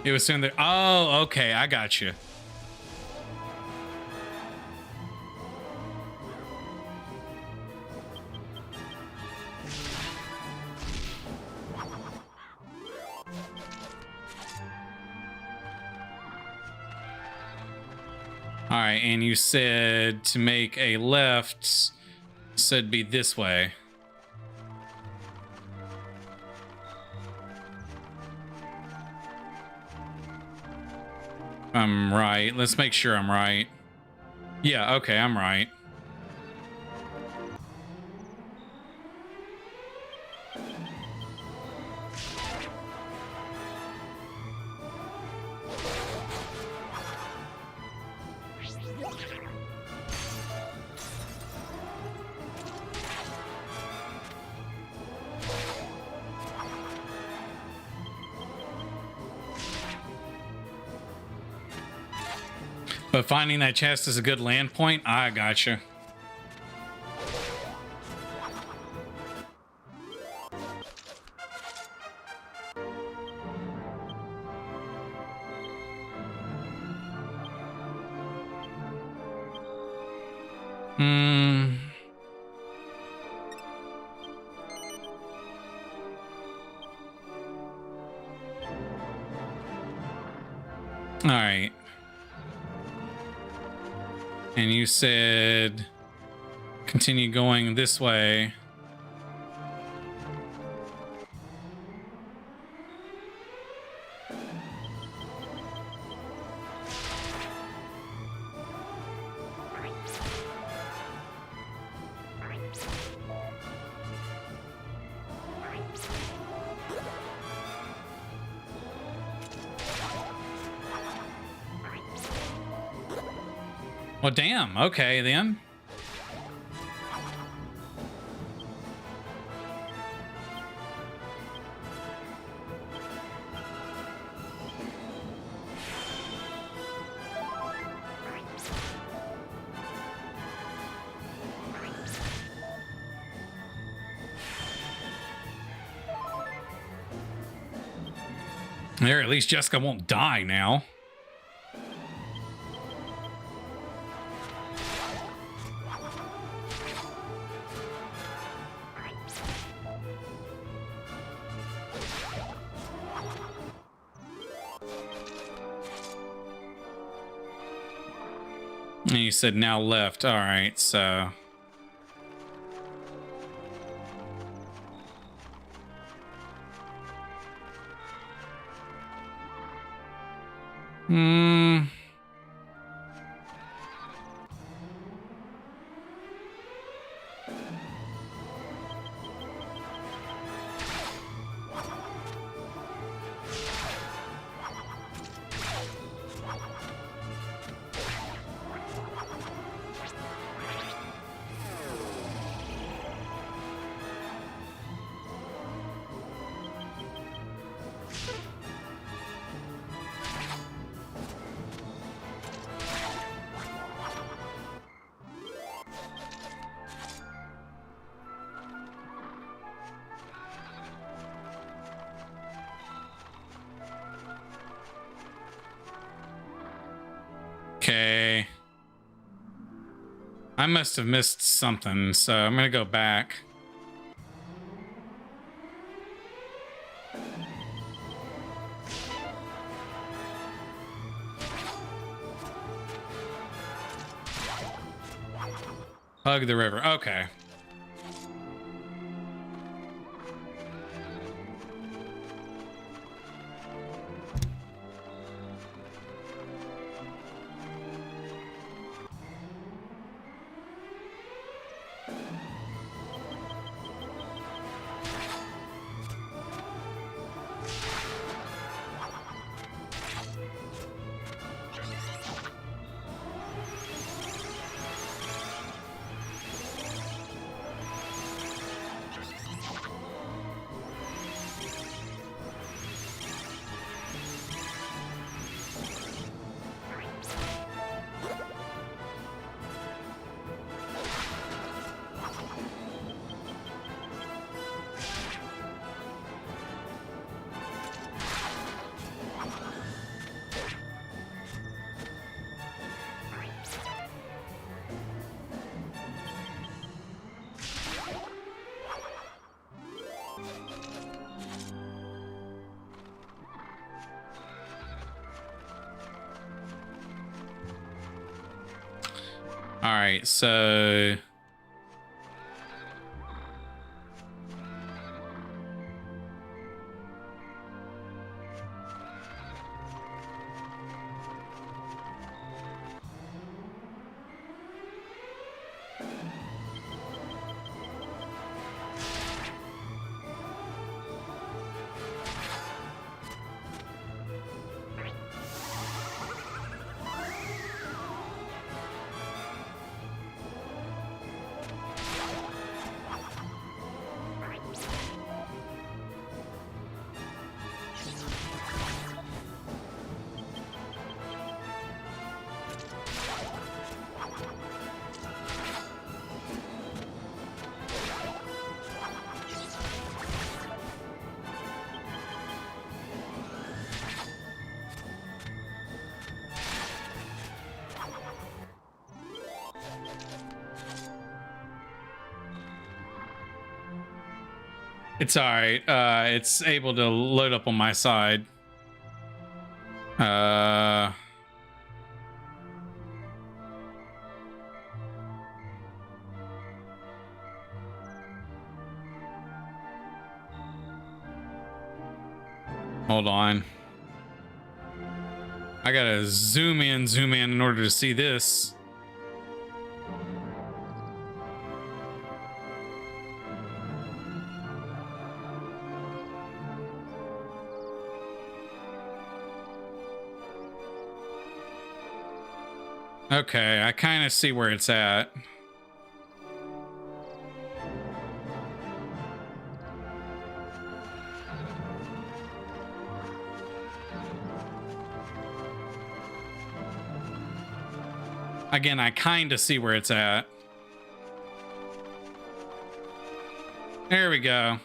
It was soon there. Oh, okay, I got you. All right, and you said to make a left, said be this way. I'm right. Let's make sure I'm right. Yeah, okay, I'm right. But finding that chest is a good land point. I gotcha. All right. And you said continue going this way. Well, damn. Okay, then. There, at least Jessica won't die now. And you said now left. All right, so. Okay. I must have missed something, so I'm gonna go back. Hug the river. Okay. All right, so it's all right. It's able to load up on my side. Hold on. I gotta zoom in order to see this. Okay, I kind of see where it's at. Again, I kind of see where it's at. There we go.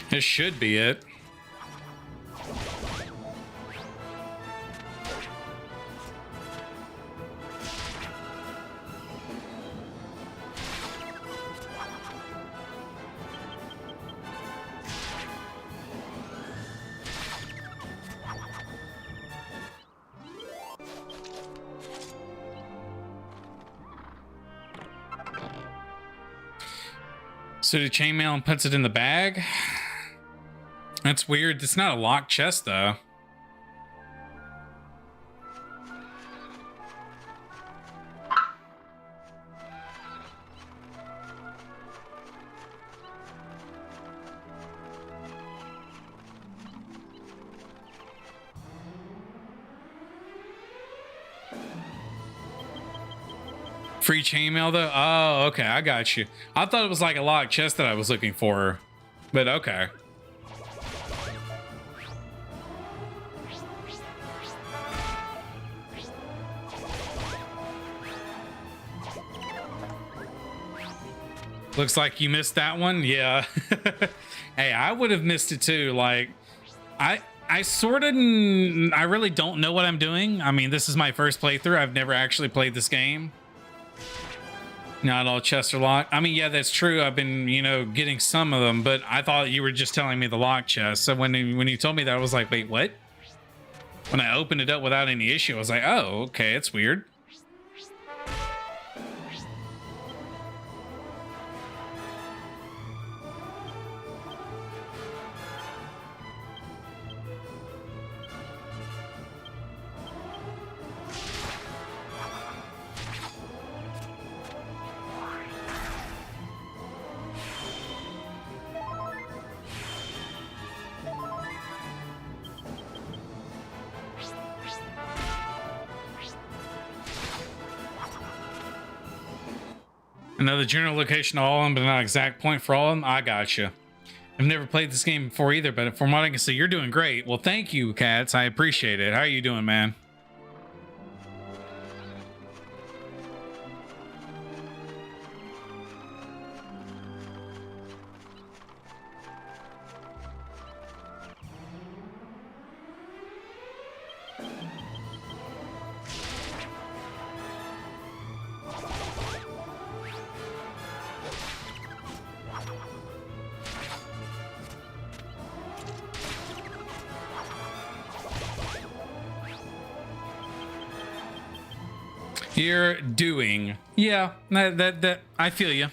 This should be it. So the chainmail and puts it in the bag. That's weird. It's not a locked chest though. Free chainmail though? Oh, okay, I got you. I thought it was like a locked chest that I was looking for, but okay. Looks like you missed that one. Yeah. Hey, I would have missed it too. Like, I sort of, I really don't know what I'm doing. I mean, this is my first playthrough. I've never actually played this game. Not all chests are locked. I mean, yeah, that's true. I've been, you know, getting some of them, but I thought you were just telling me the locked chest. So when you told me that, I was like, wait, what? When I opened it up without any issue, I was like, oh, okay, it's weird. Another general location to all of them, but not exact point for all of them. I gotcha. I've never played this game before either, but from what I can see, you're doing great. Well, thank you, Cats. I appreciate it. How are you doing, man? You're doing. Yeah, that I feel you.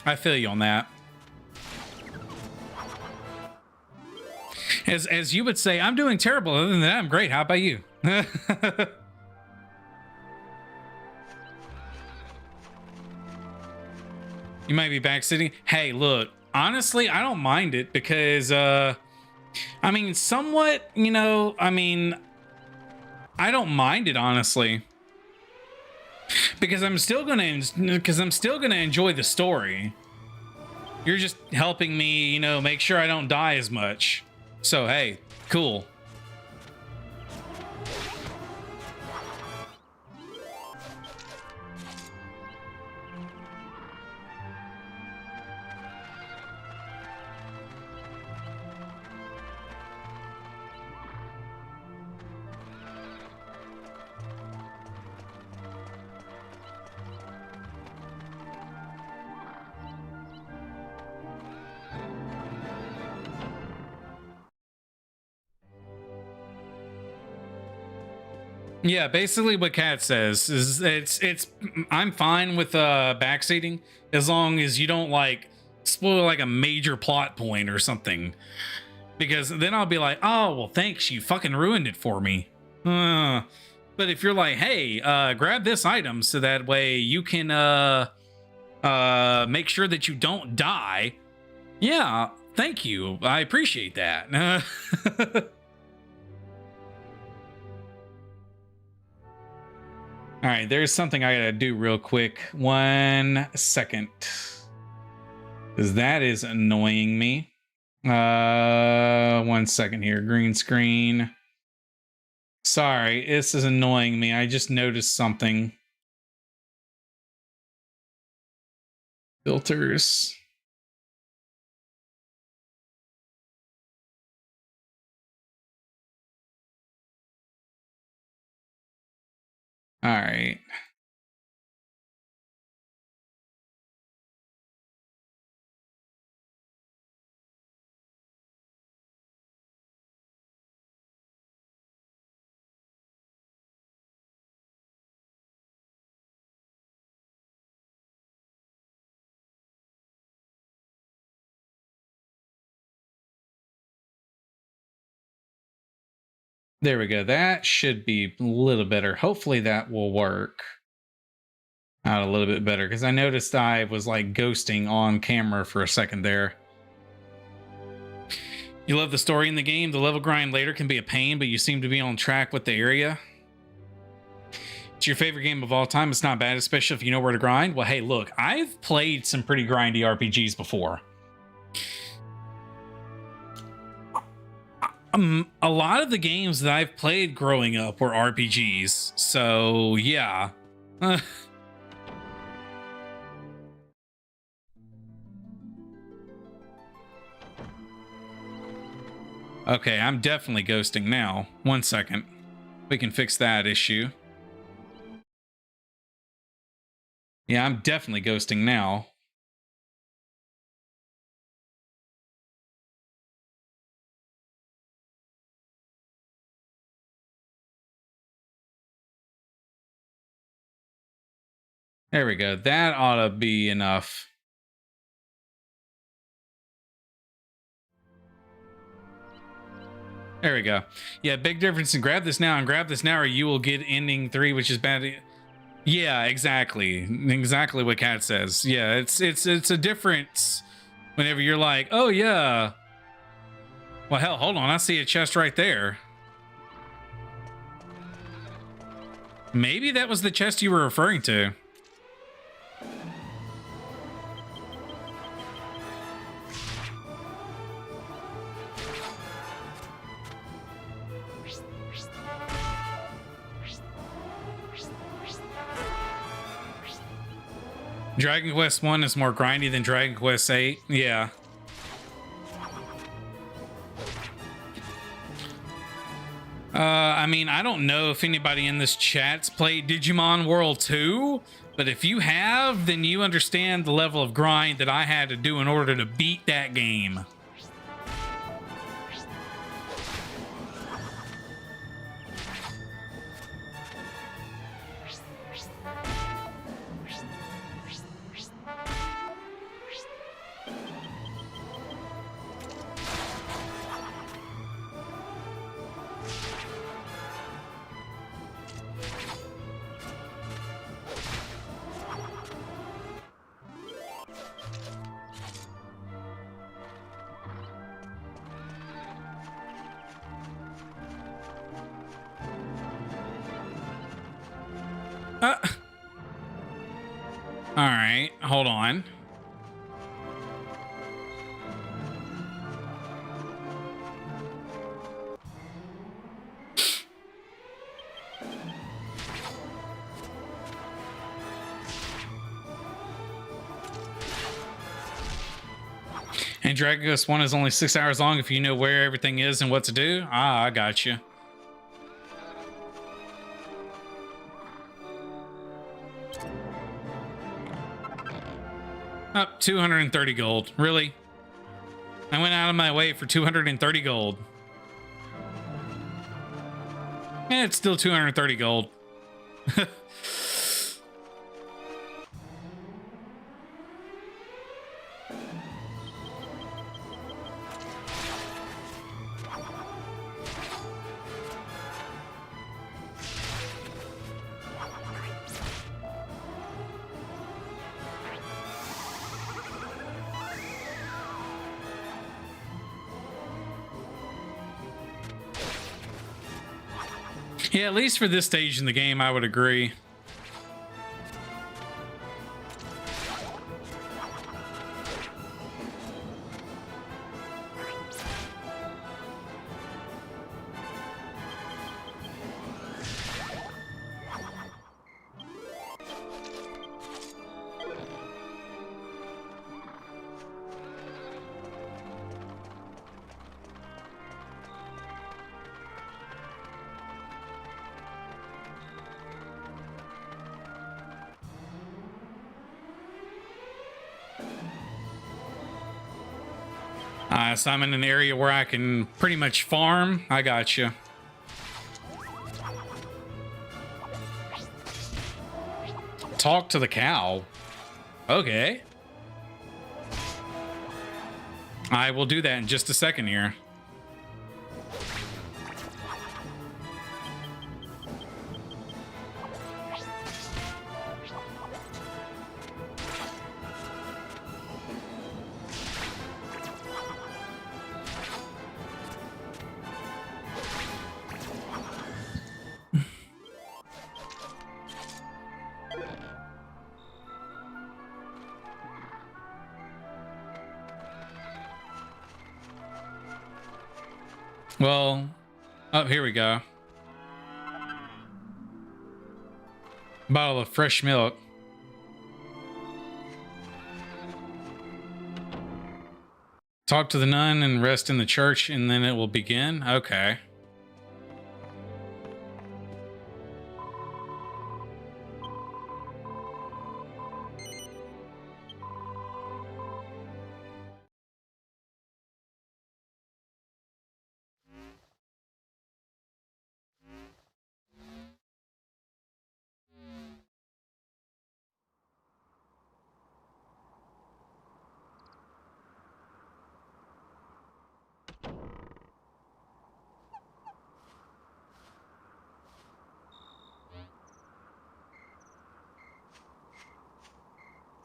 I feel you on that. As you would say, I'm doing terrible. Other than that, I'm great. How about you? You might be backseating. Hey, look, honestly, I don't mind it because I mean, somewhat, you know, I mean, I don't mind it honestly. Because I'm still gonna enjoy the story. You're just helping me, you know, make sure I don't die as much. So hey, cool. Yeah, basically what Kat says is it's I'm fine with backseating as long as you don't like spoil like a major plot point or something. Because then I'll be like, oh well thanks, you fucking ruined it for me. But if you're like, hey, grab this item so that way you can make sure that you don't die. Yeah, thank you. I appreciate that. All right, there's something I gotta do real quick. 1 second. Because that is annoying me. 1 second here. Green screen. Sorry, this is annoying me. I just noticed something. Filters. All right. There we go. That should be a little better. Hopefully that will work out a little bit better, because I noticed I was like ghosting on camera for a second there. You love the story in the game. The level grind later can be a pain, but you seem to be on track with the area. It's your favorite game of all time. It's not bad, especially if you know where to grind. Well, hey, look, I've played some pretty grindy RPGs before. A lot of the games that I've played growing up were RPGs, so yeah. Okay, I'm definitely ghosting now. 1 second. We can fix that issue. Yeah, I'm definitely ghosting now. There we go. That ought to be enough. There we go. Yeah, big difference in grab this now and grab this now, or you will get ending 3, which is bad. Yeah, exactly. Exactly what Kat says. Yeah, it's a difference whenever you're like, oh yeah. Well, hell, hold on. I see a chest right there. Maybe that was the chest you were referring to. Dragon Quest I is more grindy than Dragon Quest VIII. Yeah. I mean, I don't know if anybody in this chat's played Digimon World 2, but if you have, then you understand the level of grind that I had to do in order to beat that game. All right, hold on. And Dragon Quest I is only 6 hours long if you know where everything is and what to do. Ah, I got you. Up 230 gold. Really? I went out of my way for 230 gold. Yeah, it's still 230 gold. Yeah, at least for this stage in the game, I would agree. So I'm in an area where I can pretty much farm. I got you. Talk to the cow. Okay. I will do that in just a second here. Well, oh, here we go. Bottle of fresh milk. Talk to the nun and rest in the church, and then it will begin. Okay.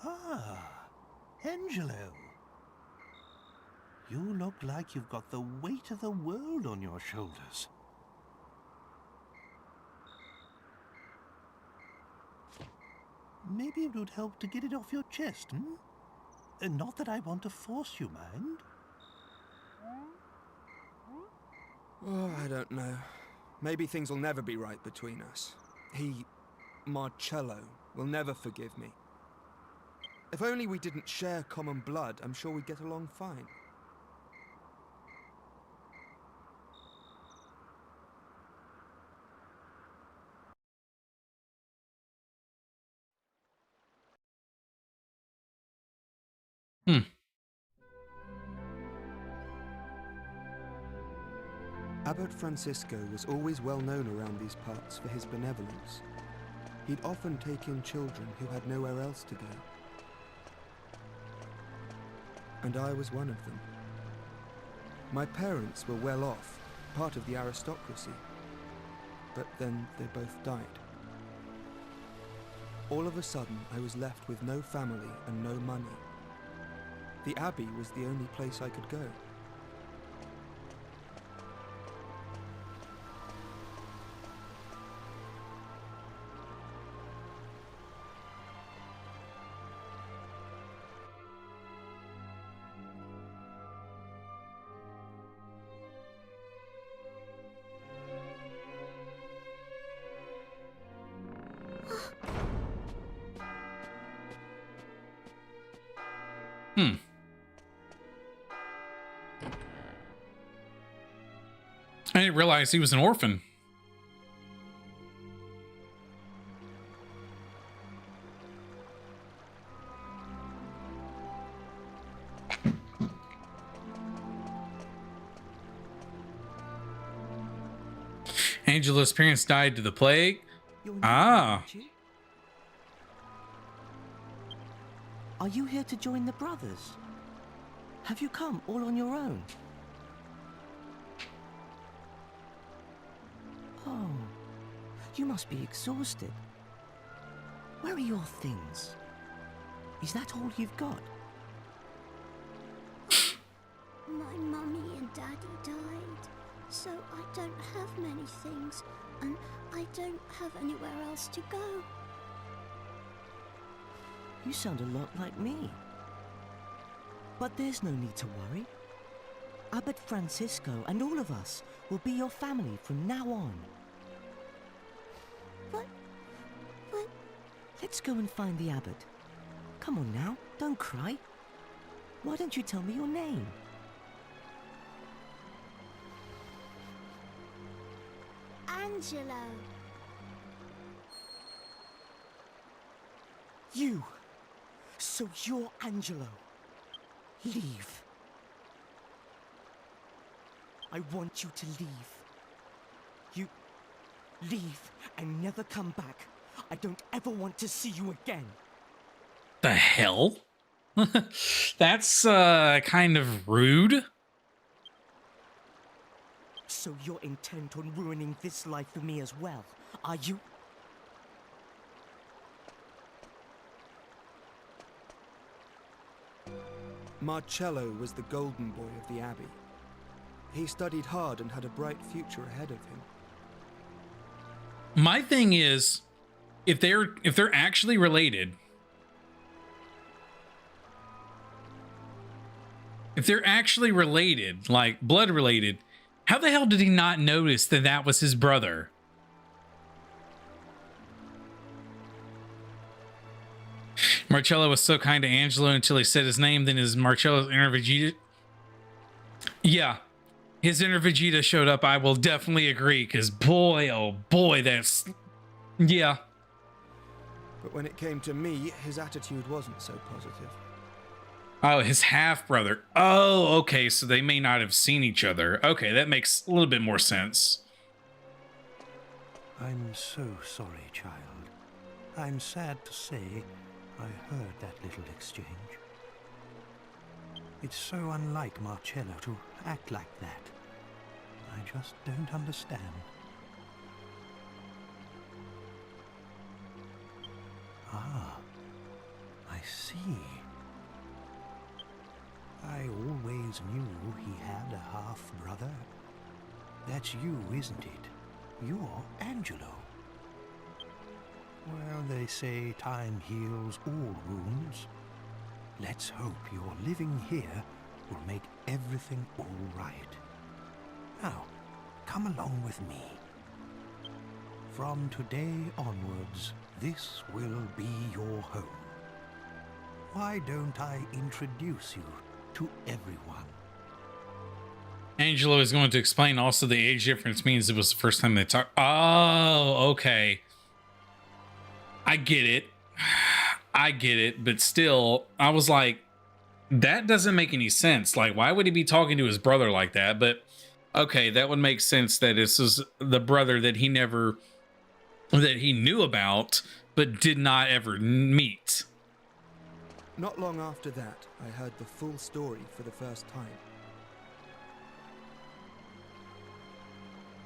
Ah, Angelo. You look like you've got the weight of the world on your shoulders. Maybe it would help to get it off your chest, hmm? Not that I want to force you, mind. Oh, I don't know. Maybe things will never be right between us. Marcello, will never forgive me. If only we didn't share common blood, I'm sure we'd get along fine. Hmm. Abbot Francisco was always well known around these parts for his benevolence. He'd often take in children who had nowhere else to go. And I was one of them. My parents were well off, part of the aristocracy. But then they both died. All of a sudden, I was left with no family and no money. The Abbey was the only place I could go. I didn't realize he was an orphan. Angelo's parents died to the plague. Ah. Are you here to join the brothers? Have you come all on your own? Oh, you must be exhausted. Where are your things? Is that all you've got? My mummy and daddy died, so I don't have many things, and I don't have anywhere else to go. You sound a lot like me. But there's no need to worry. Abbot Francisco and all of us will be your family from now on. But... Let's go and find the abbot. Come on now, don't cry. Why don't you tell me your name? Angelo. You! So you're Angelo. Leave. I want you to leave. You leave and never come back. I don't ever want to see you again. The hell? That's kind of rude. So you're intent on ruining this life for me as well, are you? Marcello was the golden boy of the Abbey. He studied hard and had a bright future ahead of him. My thing is, if they're actually related, like blood related, How the hell did he not notice that that was his brother? Marcello was so kind to Angelo until he said his name, then his Marcello's inner Vegeta. Yeah, his inner Vegeta showed up. I will definitely agree, because boy, oh boy, that's... Yeah. But when it came to me, his attitude wasn't so positive. Oh, his half-brother. Oh, okay, so they may not have seen each other. Okay, that makes a little bit more sense. I'm so sorry, child. I'm sad to say I heard that little exchange. It's so unlike Marcello to act like that. I just don't understand. Ah, I see. I always knew he had a half-brother. That's you, isn't it? You're Angelo. Well, they say time heals all wounds. Let's hope your living here will make everything all right. Now, come along with me. From today onwards, this will be your home. Why don't I introduce you to everyone? Angelo is going to explain also the age difference means it was the first time they talked. Oh, okay. I get it. I get it. But still, I was like, that doesn't make any sense. Like, why would he be talking to his brother like that? But okay, that would make sense that this is the brother that he knew about, but did not ever meet. Not long after that, I heard the full story for the first time.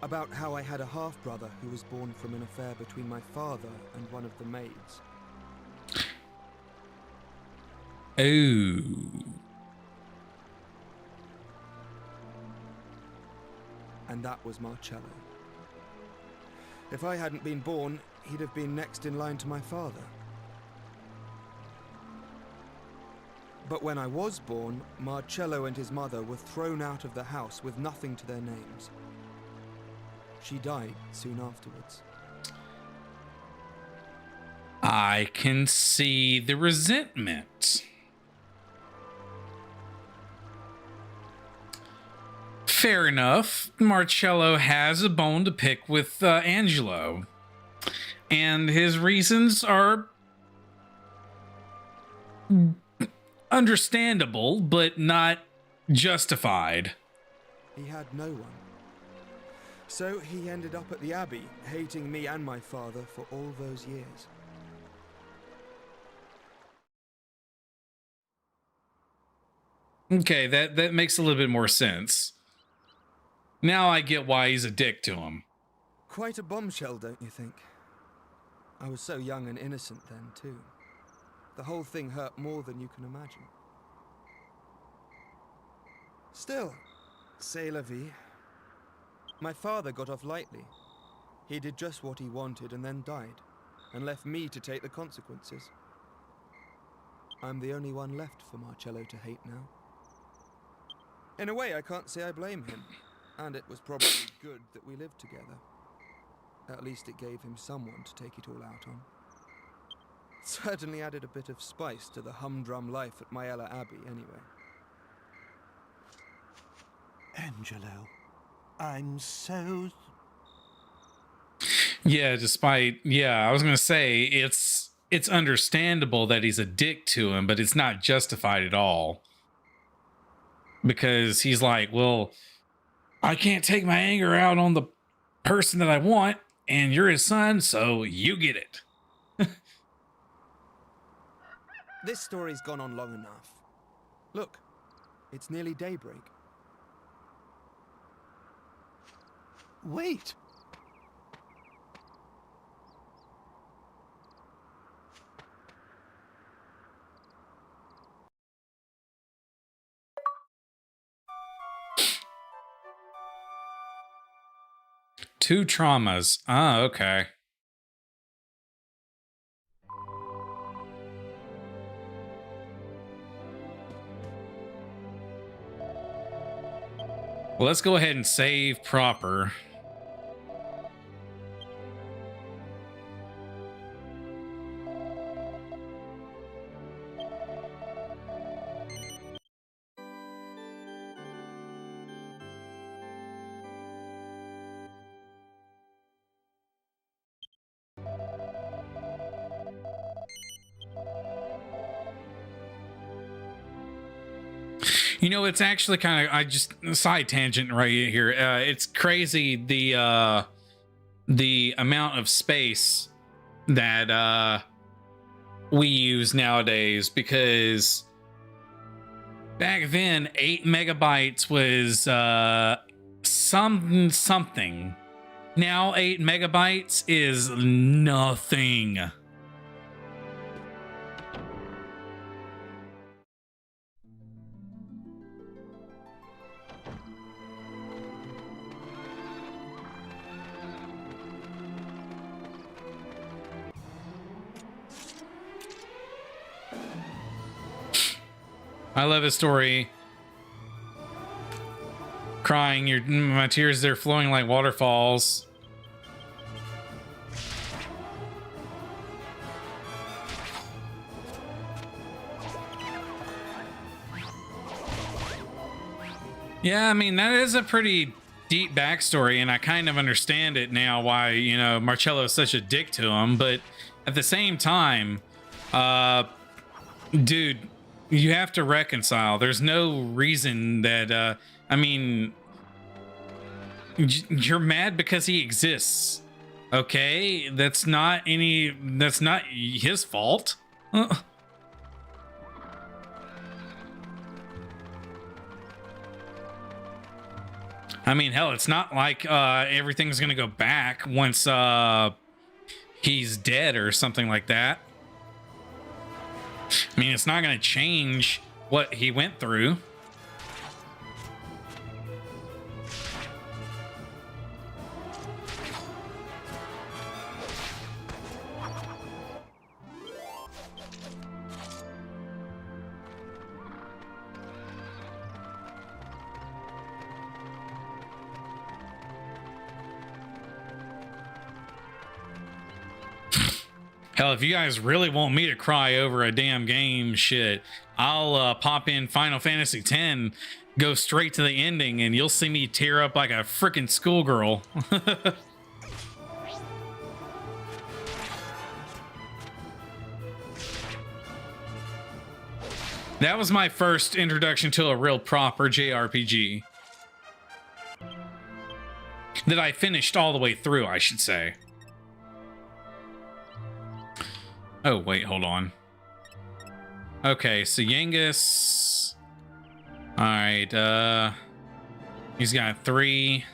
About how I had a half-brother who was born from an affair between my father and one of the maids. Oh. And that was Marcello. If I hadn't been born, he'd have been next in line to my father. But when I was born, Marcello and his mother were thrown out of the house with nothing to their names. She died soon afterwards. I can see the resentment. Fair enough. Marcello has a bone to pick with Angelo. And his reasons are understandable, but not justified. He had no one. So he ended up at the Abbey, hating me and my father for all those years. Okay, that makes a little bit more sense. Now I get why he's a dick to him. Quite a bombshell, don't you think? I was so young and innocent then, too. The whole thing hurt more than you can imagine. Still, c'est la vie. My father got off lightly. He did just what he wanted and then died, and left me to take the consequences. I'm the only one left for Marcello to hate now. In a way, I can't say I blame him, and it was probably good that we lived together. At least it gave him someone to take it all out on. Certainly added a bit of spice to the humdrum life at Myella Abbey, anyway. Angelo, I'm so... Yeah, I was gonna say it's understandable that he's a dick to him, but it's not justified at all. Because he's like, well, I can't take my anger out on the person that I want, and you're his son, so you get it. This story's gone on long enough. Look, it's nearly daybreak. Wait! Two traumas. Ah, okay. Well, let's go ahead and save proper. You know, it's actually kind of, I just side tangent right here. It's crazy the amount of space that we use nowadays, because back then 8 megabytes was something. Now 8 megabytes is nothing. I love his story. Crying, my tears, they're flowing like waterfalls. Yeah, I mean, that is a pretty deep backstory, and I kind of understand it now why, you know, Marcello is such a dick to him, but at the same time, dude, you have to reconcile. There's no reason that, I mean, you're mad because he exists. Okay? That's not his fault. I mean, hell, it's not like everything's gonna go back once he's dead or something like that. I mean, it's not going to change what he went through. Hell, if you guys really want me to cry over a damn game, shit, I'll pop in Final Fantasy X, go straight to the ending, and you'll see me tear up like a freaking schoolgirl. That was my first introduction to a real proper JRPG. That I finished all the way through, I should say. Oh, wait, hold on. Okay, so Yangus. Alright, he's got 3.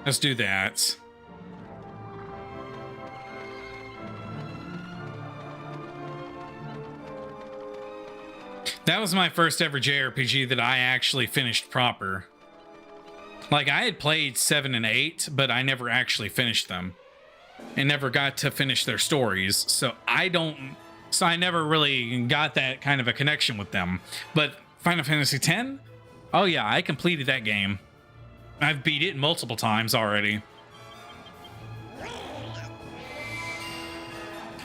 Let's do that. That was my first ever JRPG that I actually finished proper. Like, I had played 7 and 8, but I never actually finished them. And never got to finish their stories, so I never really got that kind of a connection with them. But Final Fantasy X, oh yeah, I completed that game. I've beat it multiple times already.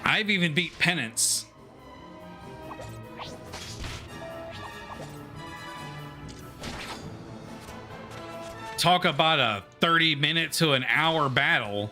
I've even beat Penance. Talk about a 30-minute to an hour battle.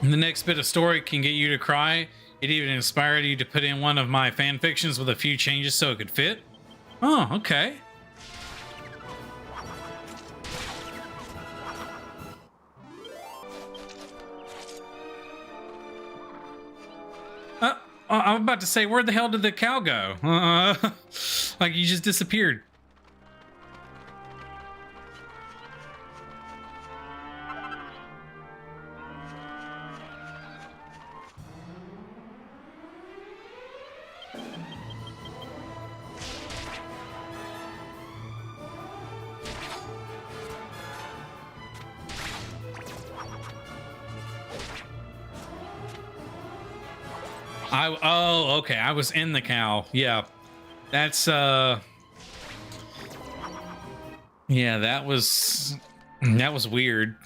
The next bit of story can get you to cry. It even inspired you to put in one of my fan fictions with a few changes so it could fit. Oh, okay. I'm about to say, where the hell did the cow go? Like, you just disappeared. Oh, okay. I was in the cow. Yeah. That's yeah, that was weird.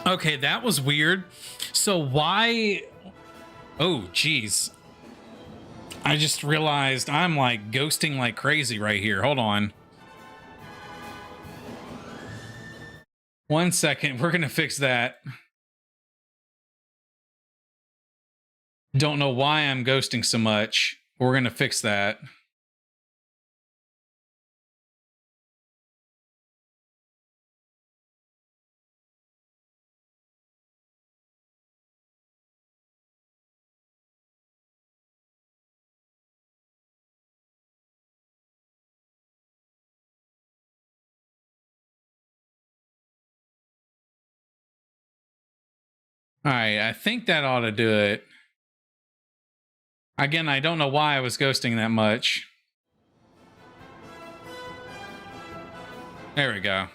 Okay, that was weird. So why? Oh, geez. I just realized I'm like ghosting like crazy right here. Hold on. 1 second. We're going to fix that. Don't know why I'm ghosting so much. We're going to fix that. All right, I think that ought to do it. Again, I don't know why I was ghosting that much. There we go.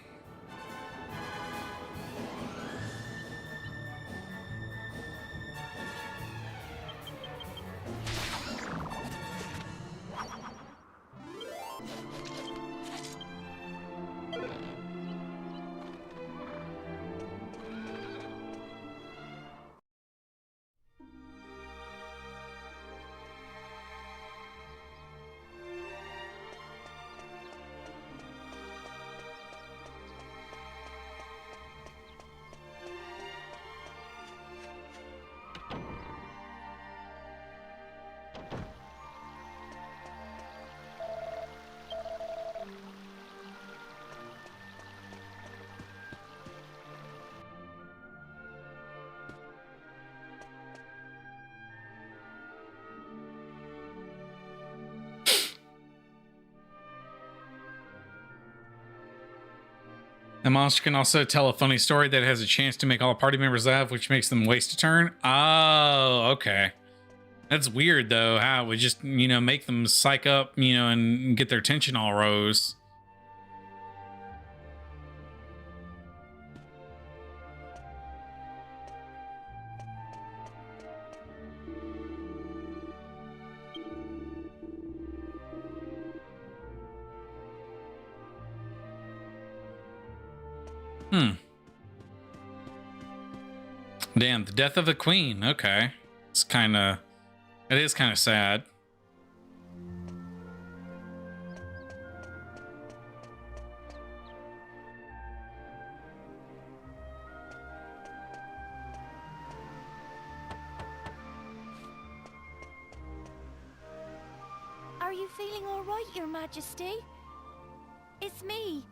The monster can also tell a funny story that has a chance to make all party members laugh, which makes them waste a turn. Oh, okay. That's weird, though, how it would just, you know, make them psych up, you know, and get their tension all rose. Damn, the death of the queen. Okay. It's kind of... It is kind of sad. Are you feeling all right, Your Majesty? It's me,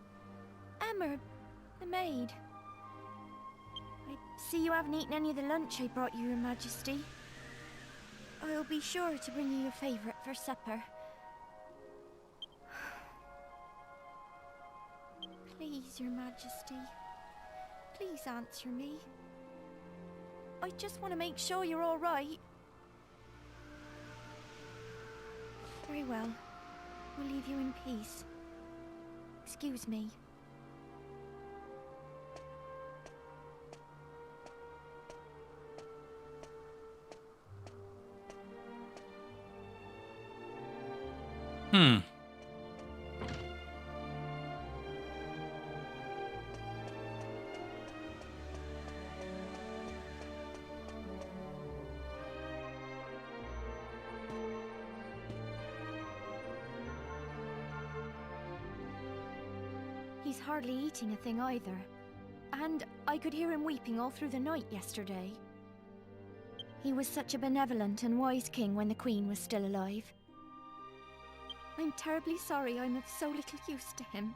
Emma, the maid. I see you haven't eaten any of the lunch I brought you, Your Majesty. I'll be sure to bring you your favorite for supper. Please, Your Majesty. Please answer me. I just want to make sure you're all right. Very well. We'll leave you in peace. Excuse me. He's hardly eating a thing either. And I could hear him weeping all through the night yesterday. He was such a benevolent and wise king when the Queen was still alive. I'm terribly sorry I'm of so little use to him.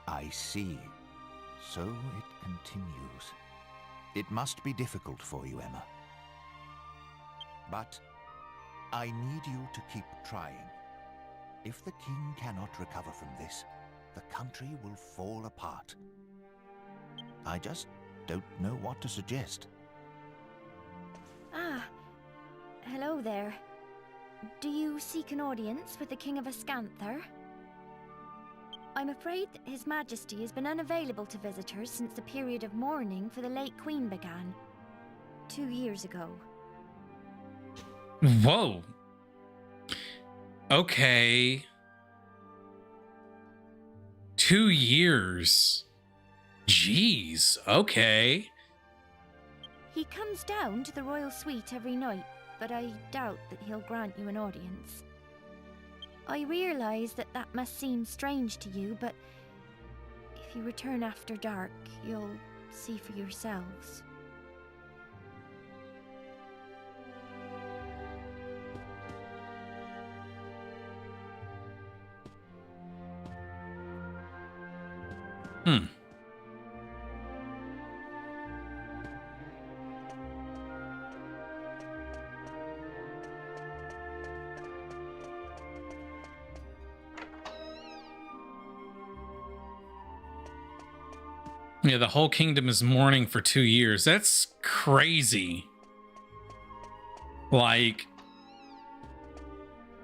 I see. So it continues. It must be difficult for you, Emma. But I need you to keep trying. If the king cannot recover from this, the country will fall apart. I just don't know what to suggest. Ah, hello there. Do you seek an audience with the King of Ascanther? I'm afraid that His Majesty has been unavailable to visitors since the period of mourning for the late Queen began 2 years ago. Whoa. Okay. 2 years. Jeez. Okay. He comes down to the royal suite every night, but I doubt that he'll grant you an audience. I realize that that must seem strange to you, but if you return after dark, you'll see for yourselves. Yeah, the whole kingdom is mourning for 2 years. That's crazy. Like,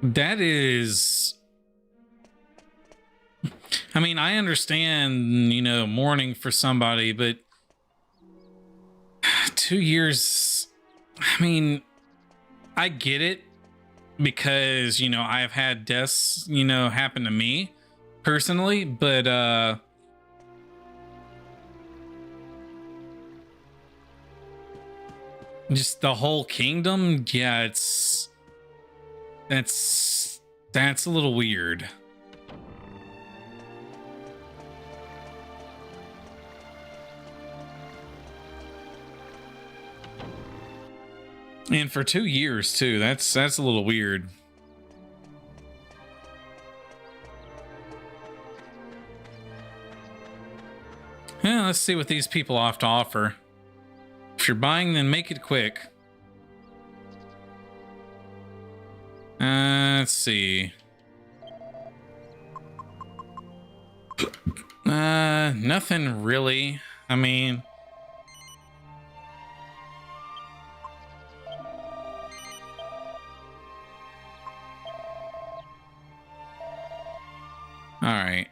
that is... I mean, I understand, you know, mourning for somebody, but 2 years... I mean, I get it because, you know, I've had deaths, you know, happen to me personally, but, just the whole kingdom, yeah, that's a little weird. And for 2 years too, that's a little weird. Yeah, let's see what these people have to offer. If you're buying, then make it quick. Let's see. Nothing really. I mean... All right.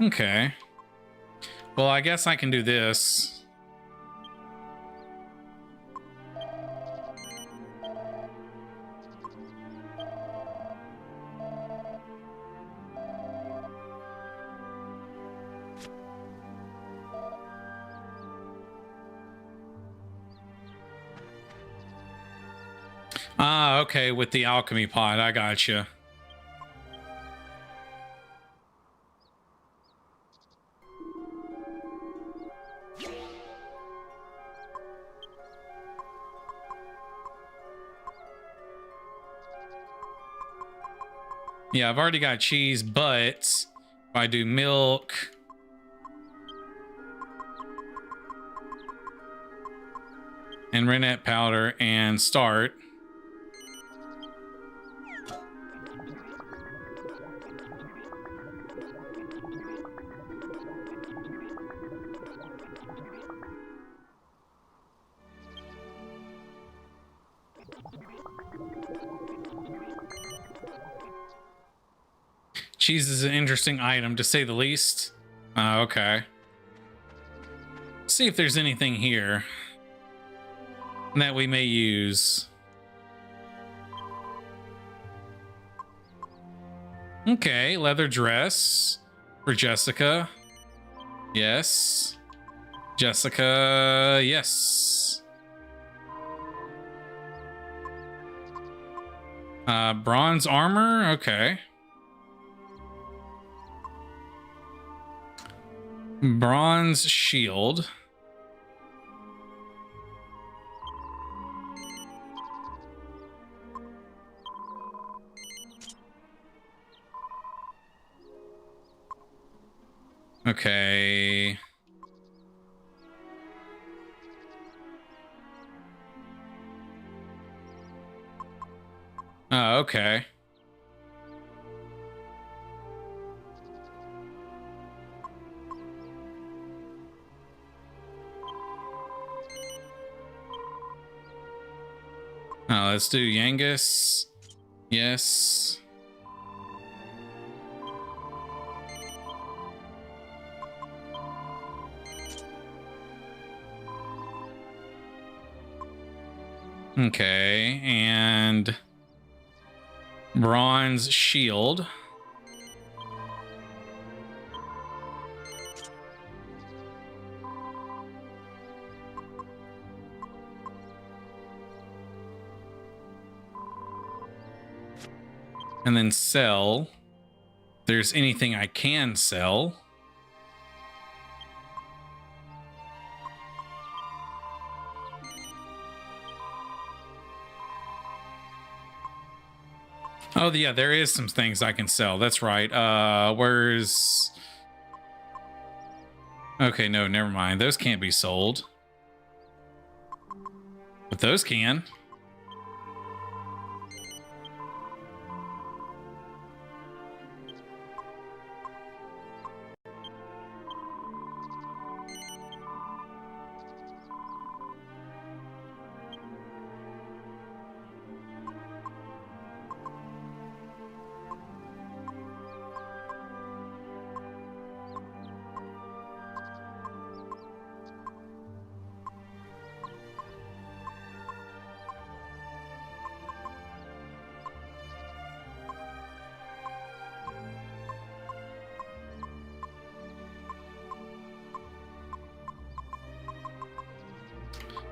Okay. Well, I guess I can do this. Ah, okay, with the alchemy pot, I gotcha. Yeah, I've already got cheese, but if I do milk... and rennet powder and start... Cheese is an interesting item, to say the least. Okay. See if there's anything here that we may use. Okay, leather dress for Jessica. Yes. Jessica, yes. Bronze armor, okay. Bronze shield. Okay. Oh, okay. Let's do Yangus. Yes. Okay, and bronze shield. And then sell. If there's anything I can sell. Oh, yeah, there is some things I can sell. That's right. Where's... Okay, no, never mind. Those can't be sold. But those can.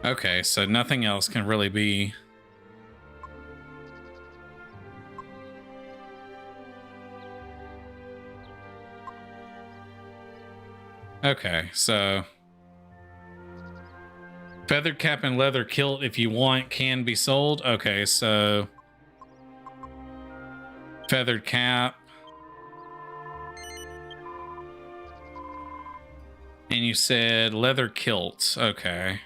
Okay, so nothing else can really be... Okay, so... Feathered cap and leather kilt, if you want, can be sold. Okay, so... Feathered cap. And you said leather kilt. Okay.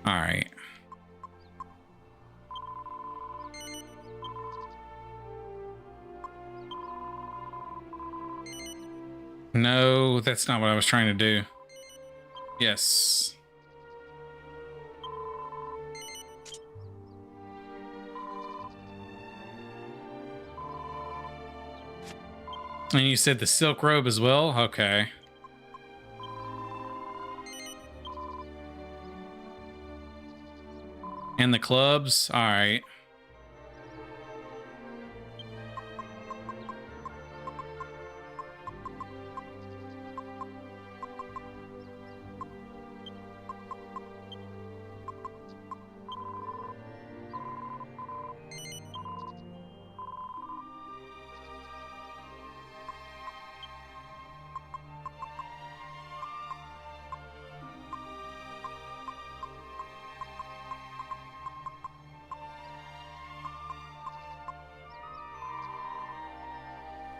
All right. No, that's not what I was trying to do. Yes. And you said the silk robe as well? Okay. And the clubs? All right.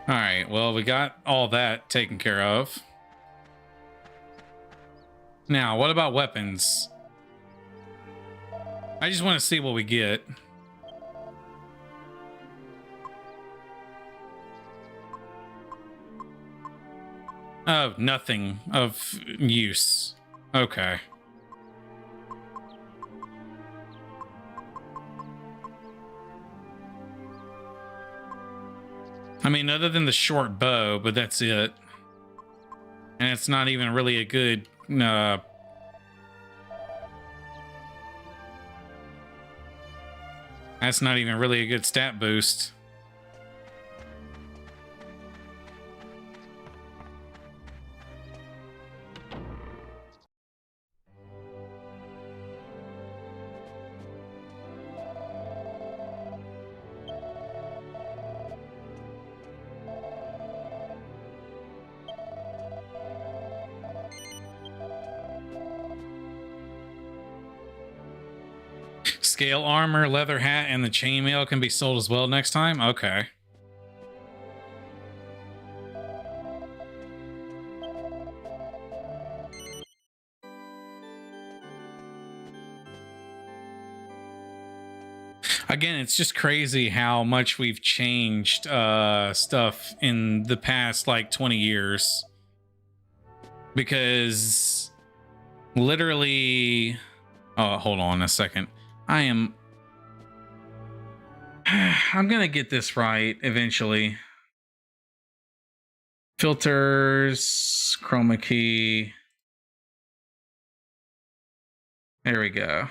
All right, well, we got all that taken care of. Now, what about weapons? I just want to see what we get. Oh, nothing of use. Okay. I mean, other than the short bow, but that's it. And it's not even really a good... that's not even really a good stat boost. Scale armor, leather hat, and the chainmail can be sold as well next time? Okay. Again, it's just crazy how much we've changed stuff in the past, like, 20 years. Because literally... Oh, hold on a second. I'm gonna get this right eventually. Filters, chroma key. There we go.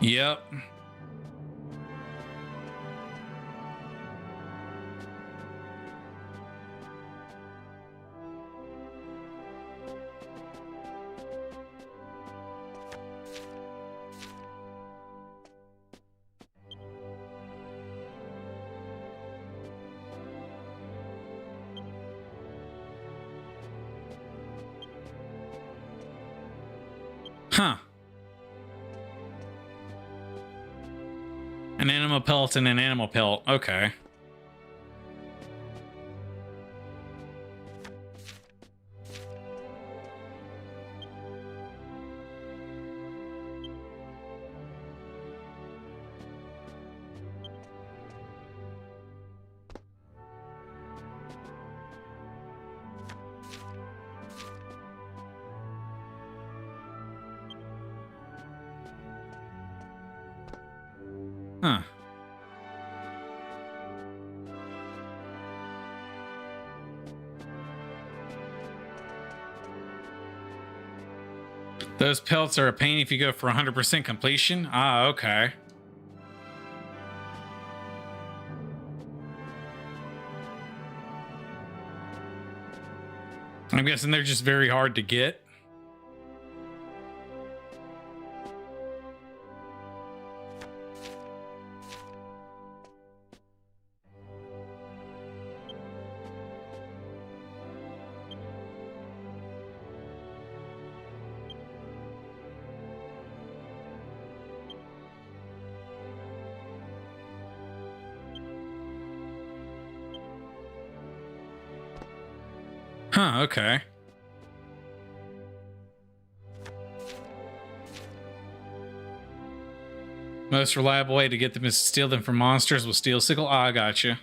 Yep. Huh. An animal pelt and an animal pelt. Okay. Huh. Those pelts are a pain if you go for 100% completion? Ah, okay. I'm guessing they're just very hard to get. Huh, okay. Most reliable way to get them is to steal them from monsters with steel sickle. Ah, I gotcha.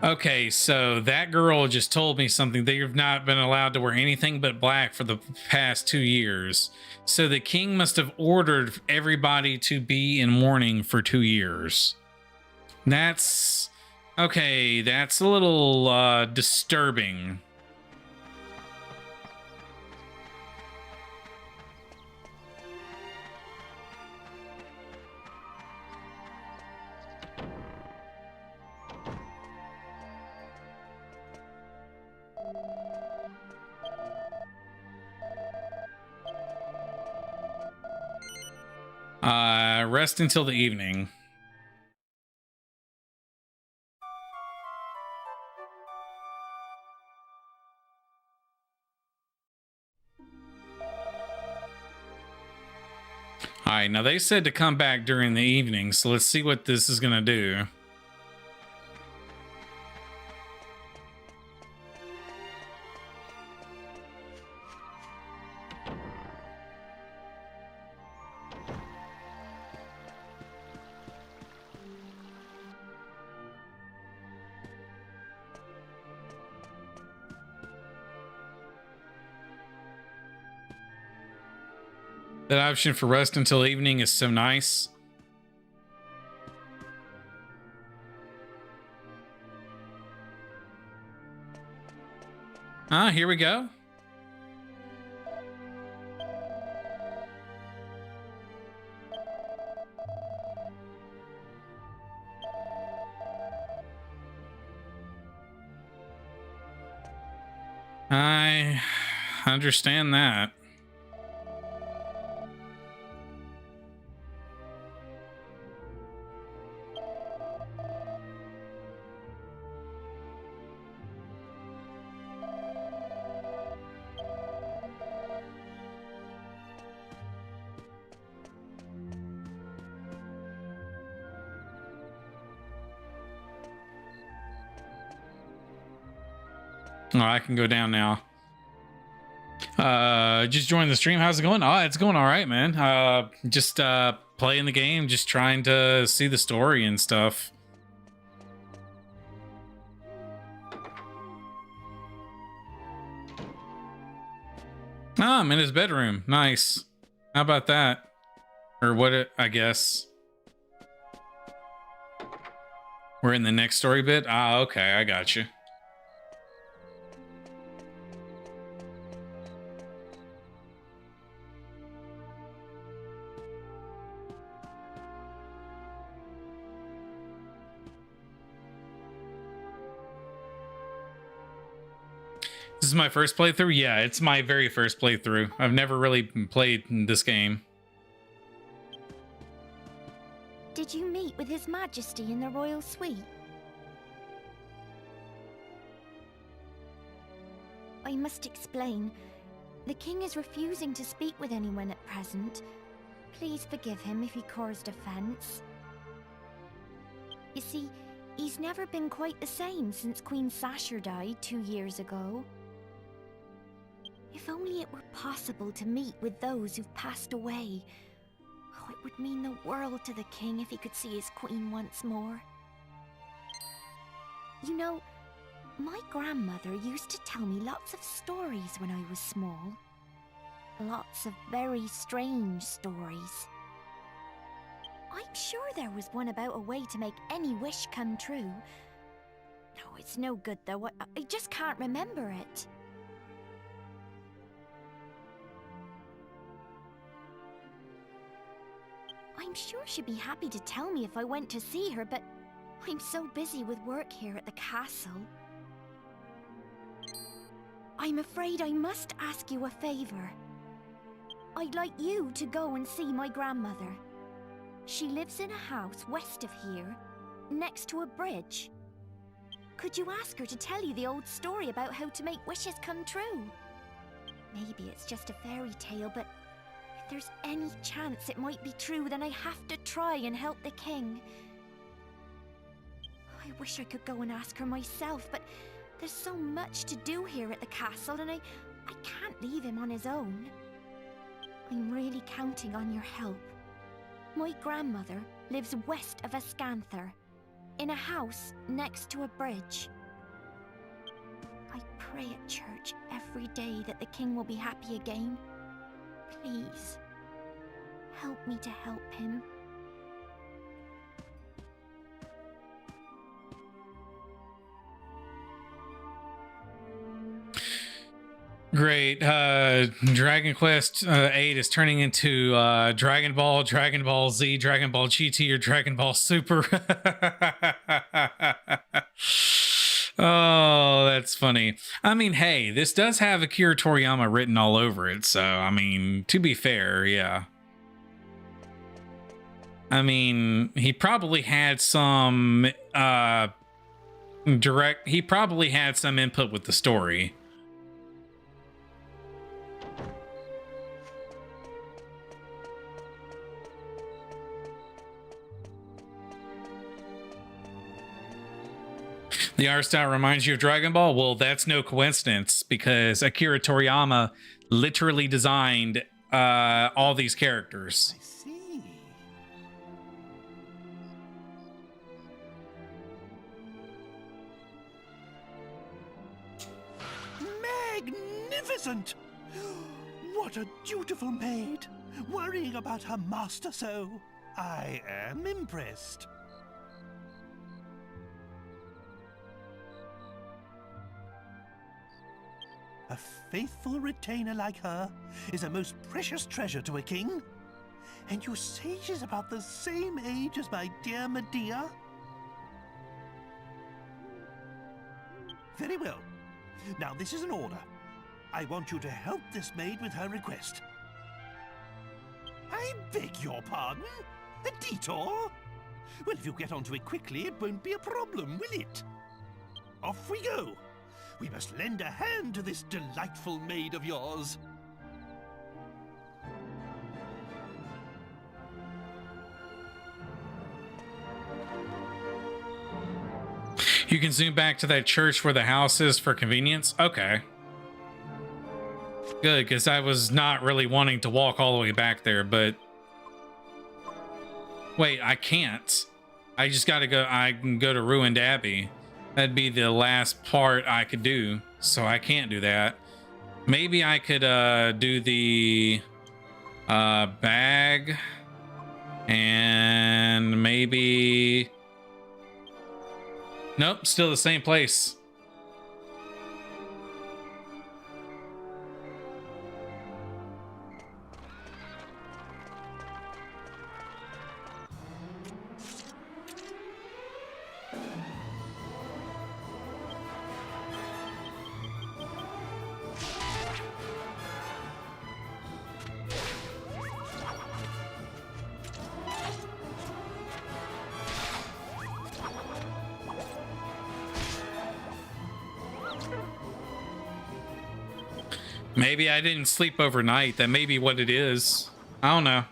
Okay, so that girl just told me something. They've not been allowed to wear anything but black for the past 2 years. So the king must have ordered everybody to be in mourning for 2 years. That's... okay, that's a little disturbing. Rest until the evening. All right, now they said to come back during the evening, so let's see what this is gonna do. That option for rest until evening is so nice. Ah, here we go. I understand that. Oh, I can go down now. Just joined the stream. How's it going? Oh, it's going all right, man. Just playing the game, just trying to see the story and stuff. Ah, I'm in his bedroom. Nice. How about that? Or what? I guess we're in the next story bit. Ah, okay, I got you. This is my first playthrough? Yeah, it's my very first playthrough. I've never really played this game. Did you meet with His Majesty in the royal suite? I must explain. The king is refusing to speak with anyone at present. Please forgive him if he caused offense. You see, he's never been quite the same since Queen Sasha died 2 years ago. If only it were possible to meet with those who've passed away. Oh, it would mean the world to the king if he could see his queen once more. You know, my grandmother used to tell me lots of stories when I was small. Lots of very strange stories. I'm sure there was one about a way to make any wish come true. No, it's no good though. I just can't remember it. I'm sure she'd be happy to tell me if I went to see her, but I'm so busy with work here at the castle. I'm afraid I must ask you a favor. I'd like you to go and see my grandmother. She lives in a house west of here, next to a bridge. Could you ask her to tell you the old story about how to make wishes come true? Maybe it's just a fairy tale, but if there's any chance it might be true, then I have to try and help the king. I wish I could go and ask her myself, but there's so much to do here at the castle, and I can't leave him on his own. I'm really counting on your help. My grandmother lives west of Ascanther, in a house next to a bridge. I pray at church every day that the king will be happy again. Please, help me to help him. Great. Dragon Quest VIII is turning into Dragon Ball, Dragon Ball Z, Dragon Ball GT, or Dragon Ball Super. Oh, That's funny. I mean, hey, this does have Akira Toriyama written all over it, so I mean, to be fair, yeah. I mean, he probably had some he probably had some input with the story. The art style reminds you of Dragon Ball? Well, that's no coincidence because Akira Toriyama literally designed all these characters. I see. Magnificent! What a dutiful maid! Worrying about her master so. I am impressed. A faithful retainer like her is a most precious treasure to a king. And you say she's about the same age as my dear Medea? Very well. Now this is an order. I want you to help this maid with her request. I beg your pardon? A detour? Well, if you get onto it quickly, it won't be a problem, will it? Off we go. We must lend a hand to this delightful maid of yours. You can zoom back to that church where the house is for convenience? Okay. Good, because I was not really wanting to walk all the way back there, but... Wait, I can't. I just gotta go... I can go to Ruined Abbey. That'd be the last part I could do, so I can't do that. Maybe I could do the bag, and maybe... Nope, still the same place. Maybe I didn't sleep overnight. That may be what it is. I don't know.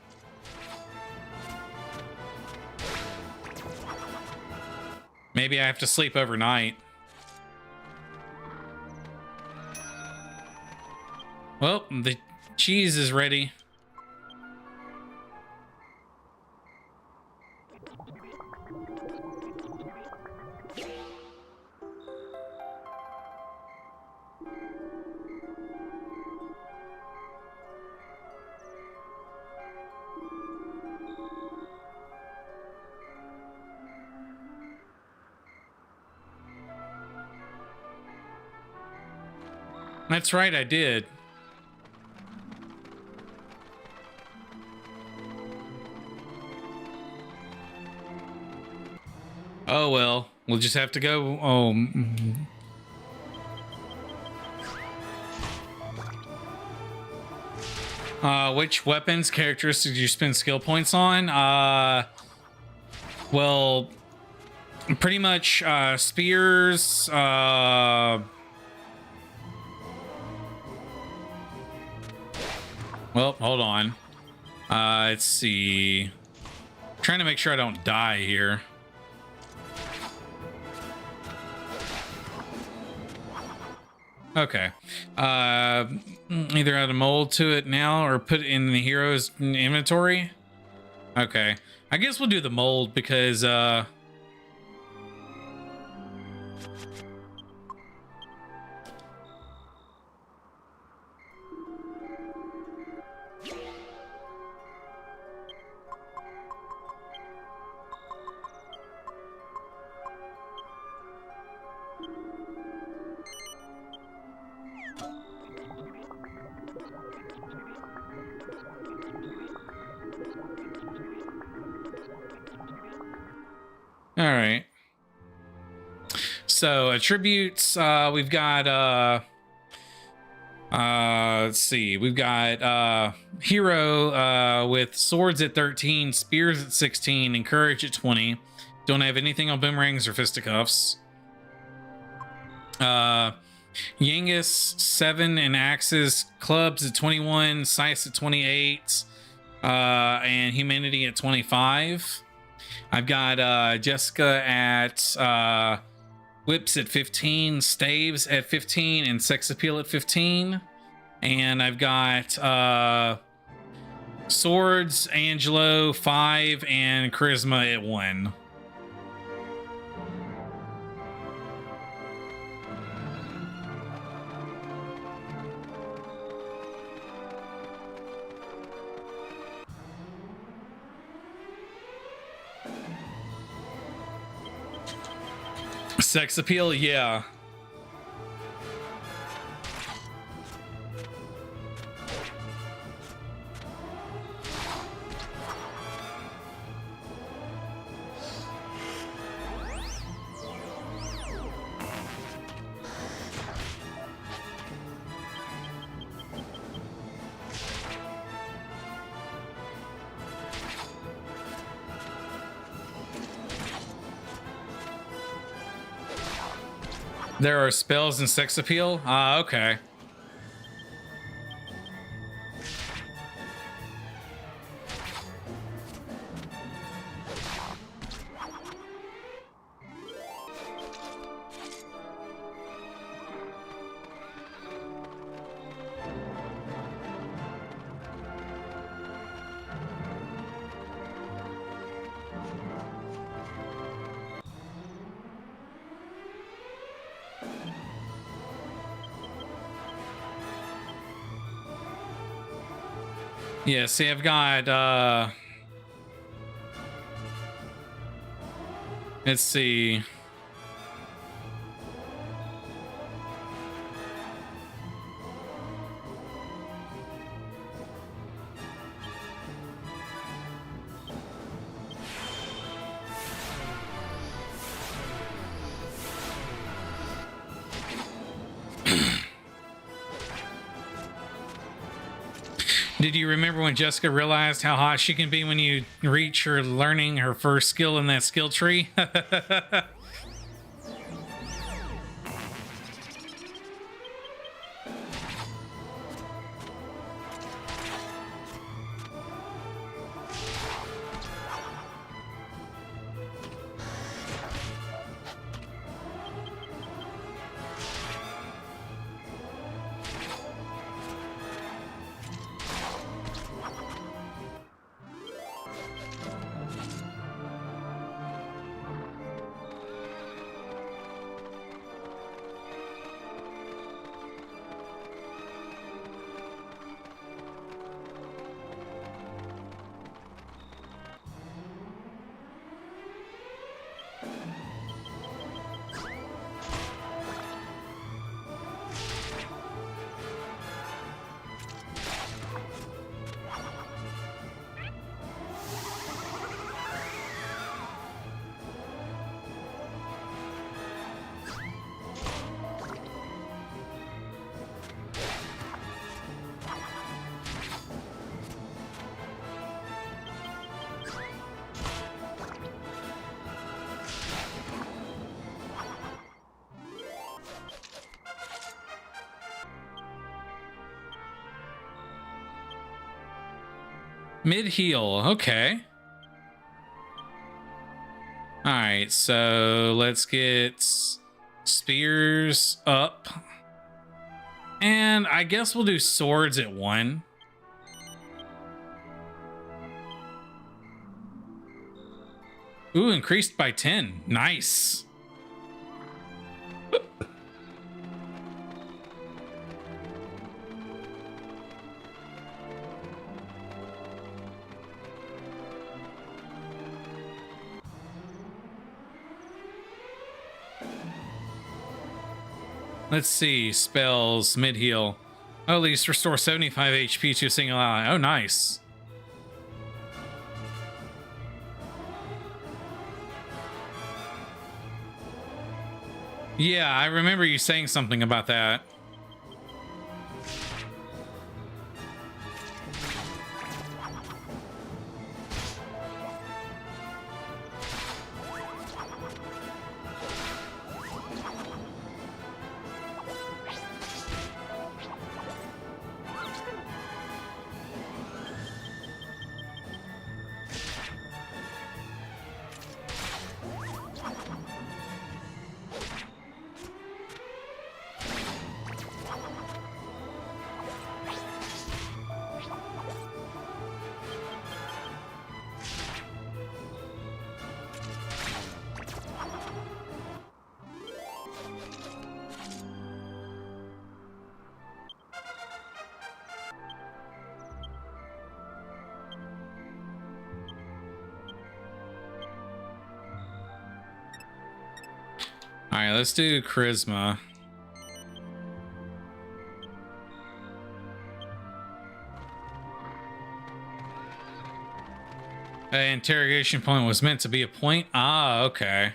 Maybe I have to sleep overnight. Well, the cheese is ready. That's right, I did. Oh well, we'll just have to go. Oh. Which weapons characteristics did you spend skill points on? Well, pretty much spears. Well, hold on. Let's see. Trying to make sure I don't die here. Okay. Either add a mold to it now or put it in the hero's inventory. Okay. I guess we'll do the mold because So attributes, we've got let's see, we've got hero with swords at 13, spears at 16, and courage at 20. Don't have anything on boomerangs or fisticuffs. Yangus 7 and axes, clubs at 21, scythes at 28, and humanity at 25. I've got Jessica at whips at 15, staves at 15, and sex appeal at 15. And I've got swords, Angelo 5, and charisma at 1. Sex appeal, yeah. There are spells and sex appeal? Okay. Yeah, see, I've got, let's see. Did you remember when Jessica realized how hot she can be when you reach her learning her first skill in that skill tree? Mid heal, okay. All right, so let's get spears up. And I guess we'll do swords at 1. Ooh, increased by 10. Nice. Let's see, spells, mid heal. Oh, at least restore 75 HP to a single ally. Oh, nice. Yeah, I remember you saying something about that. All right, let's do charisma. An interrogation point was meant to be a point. Ah, okay.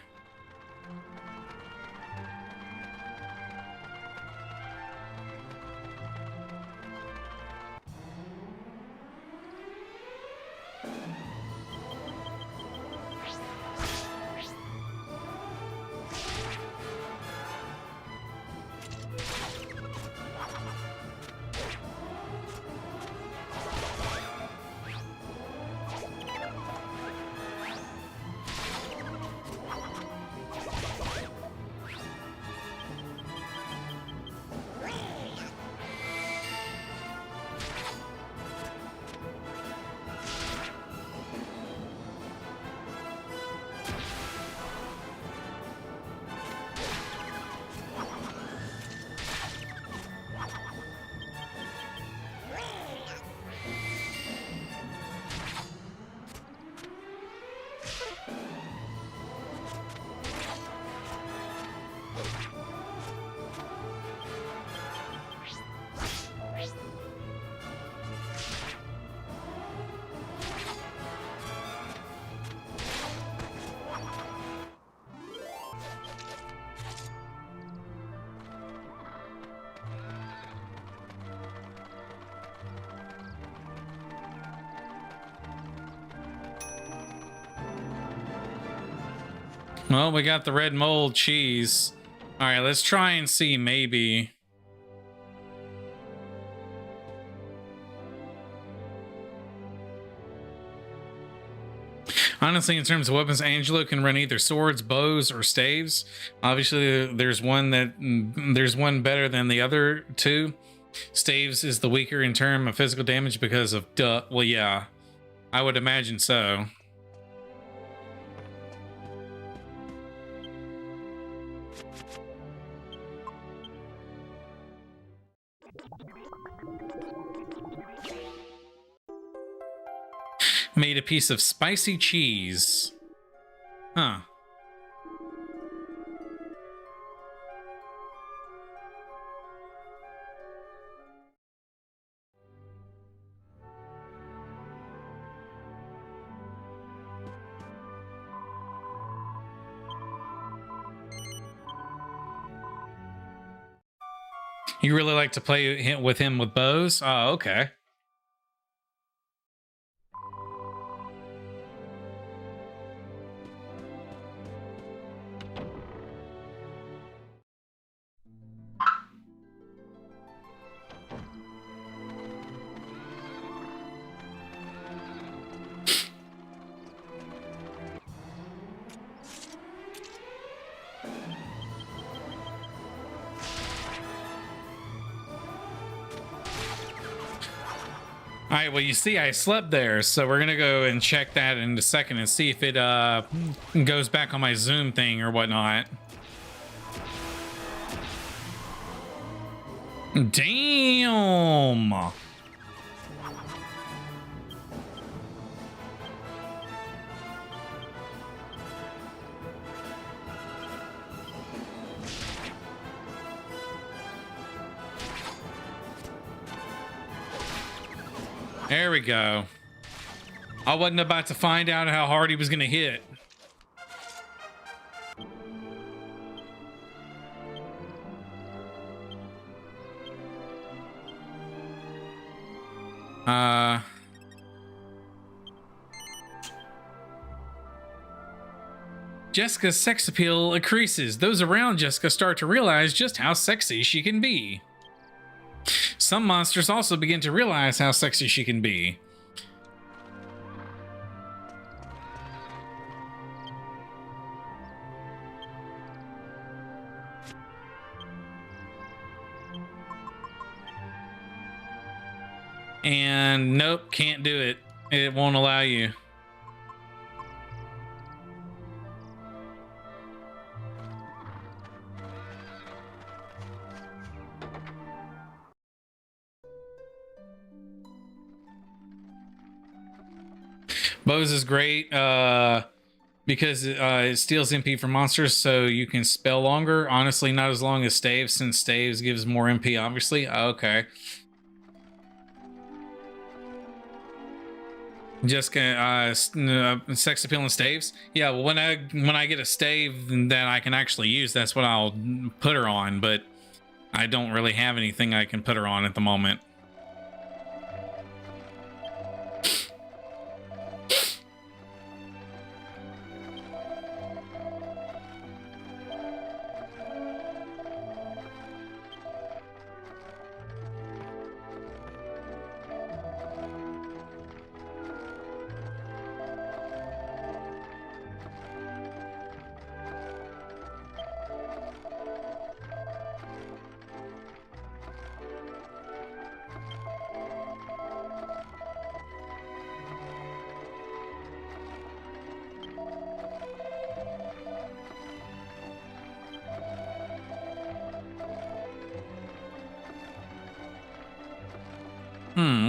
Well, we got the red mold cheese. All right, let's try and see maybe. Honestly, in terms of weapons, Angelo can run either swords, bows, or staves. Obviously, there's one better than the other two. Staves is the weaker in terms of physical damage because of well, yeah, I would imagine so. Made a piece of spicy cheese. Huh. You really like to play with him with bows? Oh, okay. All right, well, you see, I slept there, so we're gonna go and check that in a second and see if it goes back on my Zoom thing or whatnot. Damn. There we go. I wasn't about to find out how hard he was going to hit. Jessica's sex appeal increases. Those around Jessica start to realize just how sexy she can be. Some monsters also begin to realize how sexy she can be. And nope, can't do it. It won't allow you. Bows is great because it steals MP from monsters, so you can spell longer. Honestly, not as long as Staves, since Staves gives more MP, obviously. Okay. Just sex appeal and staves. Yeah, well, when I get a stave that I can actually use, that's what I'll put her on. But I don't really have anything I can put her on at the moment.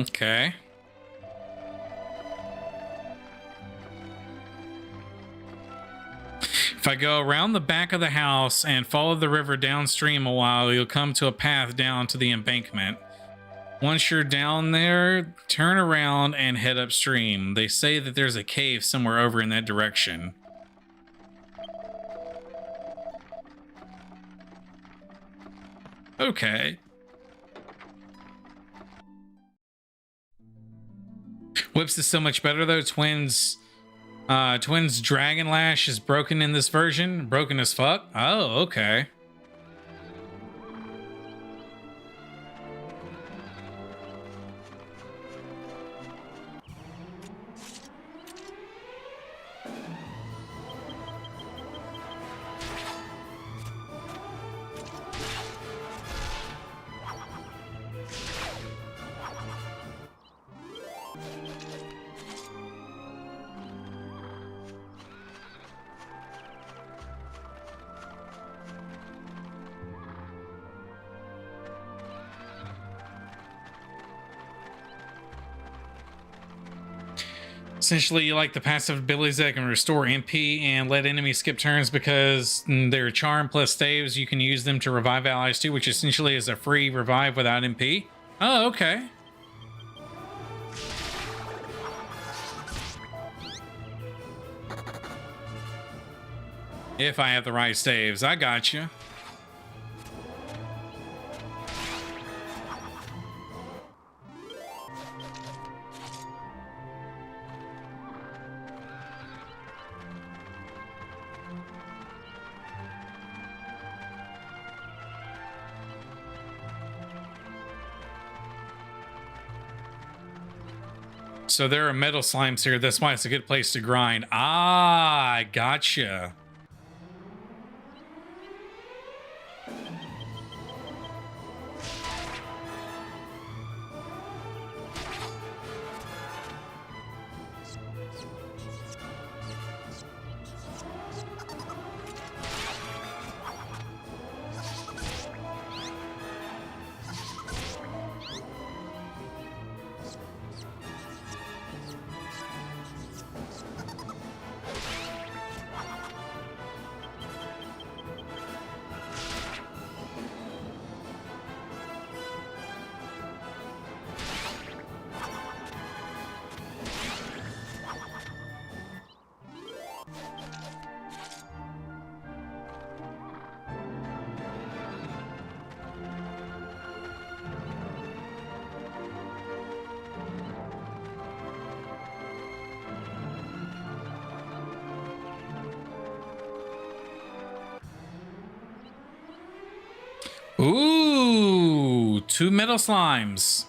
Okay. If I go around the back of the house and follow the river downstream a while, you'll come to a path down to the embankment. Once you're down there, turn around and head upstream. They say that there's a cave somewhere over in that direction. Okay. Whips is so much better though. Twins Dragon Lash is broken in this version. Broken as fuck. Oh, okay. Essentially, you like the passive abilities that can restore MP and let enemies skip turns because they're charm plus staves. You can use them to revive allies too, which essentially is a free revive without MP. Oh, okay. If I have the right staves, I got you. So there are metal slimes here. That's why it's a good place to grind. Ah, I gotcha. Ooh, 2 metal slimes.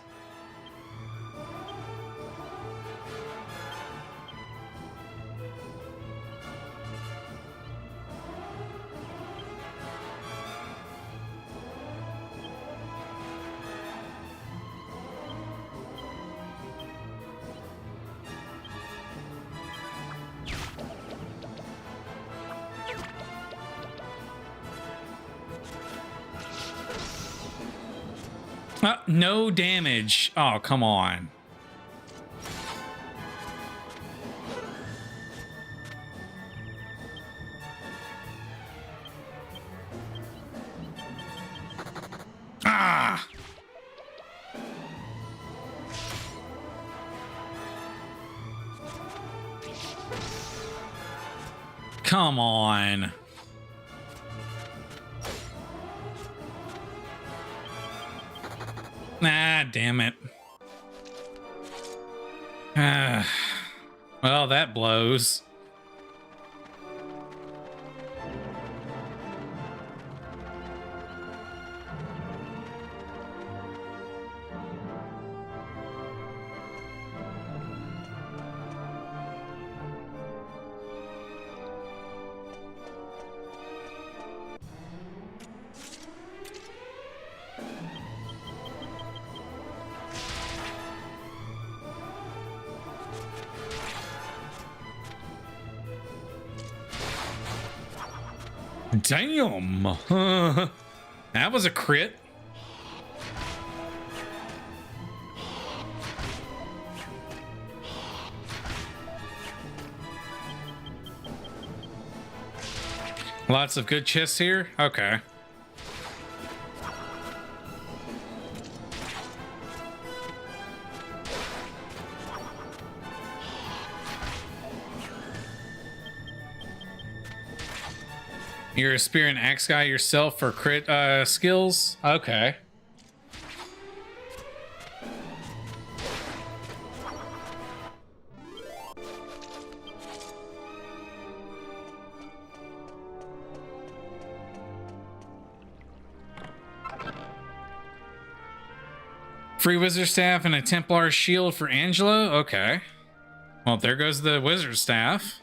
No damage. Oh, come on. Ah! Come on. Ah, damn it. Well, that blows. Damn. That was a crit. Lots of good chests here. Okay. You're a spear and axe guy yourself for crit skills? Okay. Free wizard staff and a Templar shield for Angelo? Okay. Well, there goes the wizard staff.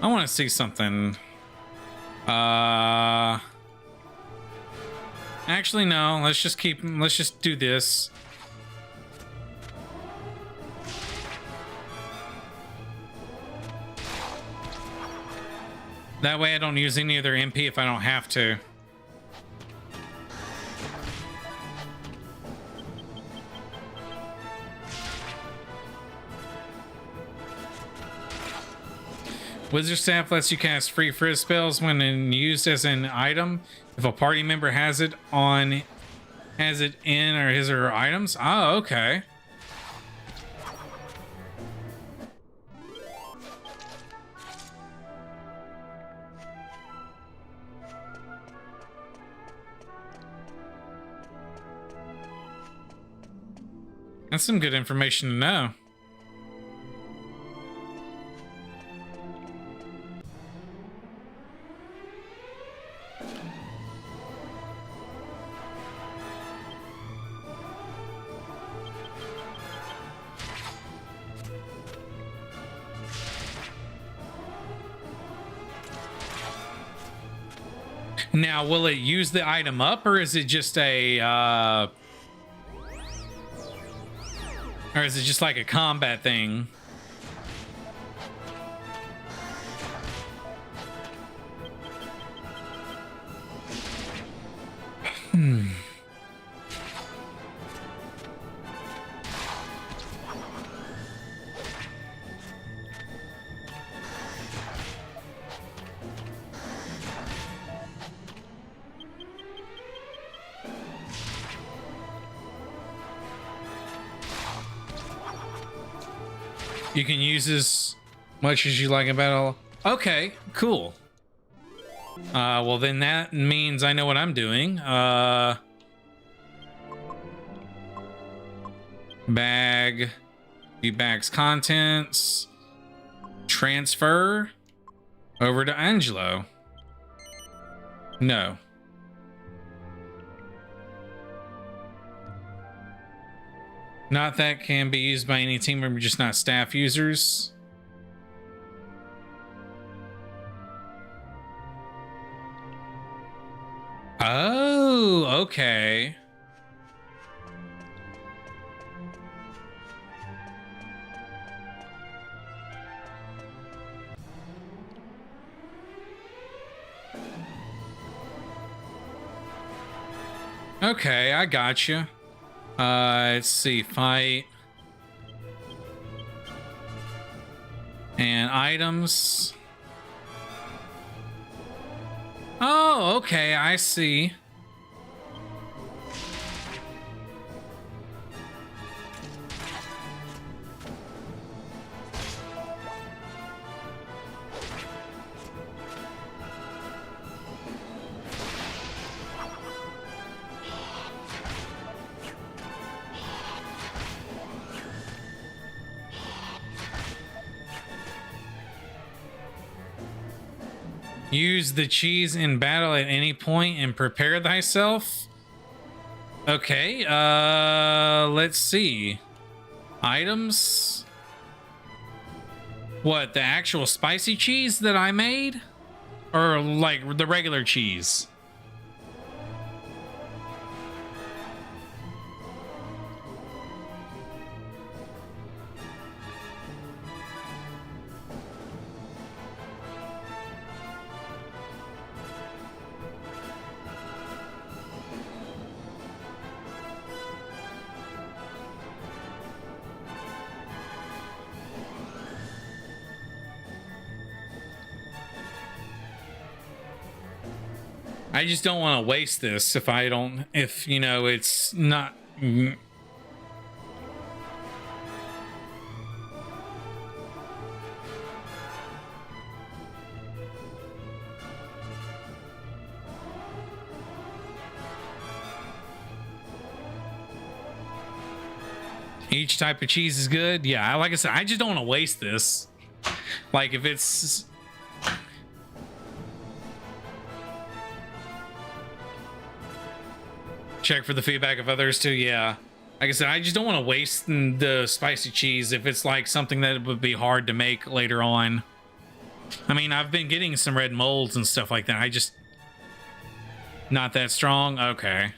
I want to see something. Actually, no. Let's just do this. That way I don't use any of their MP if I don't have to. Wizard Staff lets you cast free frizz spells when used as an item. If a party member has it in or his or her items. Oh, okay. That's some good information to know. Now, will it use the item up, or is it just a, or is it just like a combat thing? You can use as much as you like in battle. Okay, cool. Well then that means I know what I'm doing. Bag, view bag's contents, transfer over to Angelo. No. Not that can be used by any team member, just not staff users. Oh, okay. Okay, I got you. Let's see, fight and items. Oh, okay, I see. Use the cheese in battle at any point and prepare thyself. Okay, let's see. Items. What, the actual spicy cheese that I made? Or like the regular cheese? I just don't want to waste this if you know, it's not. Each type of cheese is good. Yeah, like I said, I just don't want to waste this. Like if it's. Check for the feedback of others too. Yeah, like I said, I just don't want to waste the spicy cheese if it's like something that would be hard to make later on. I mean, I've been getting some red molds and stuff like that. I just not that strong. Okay.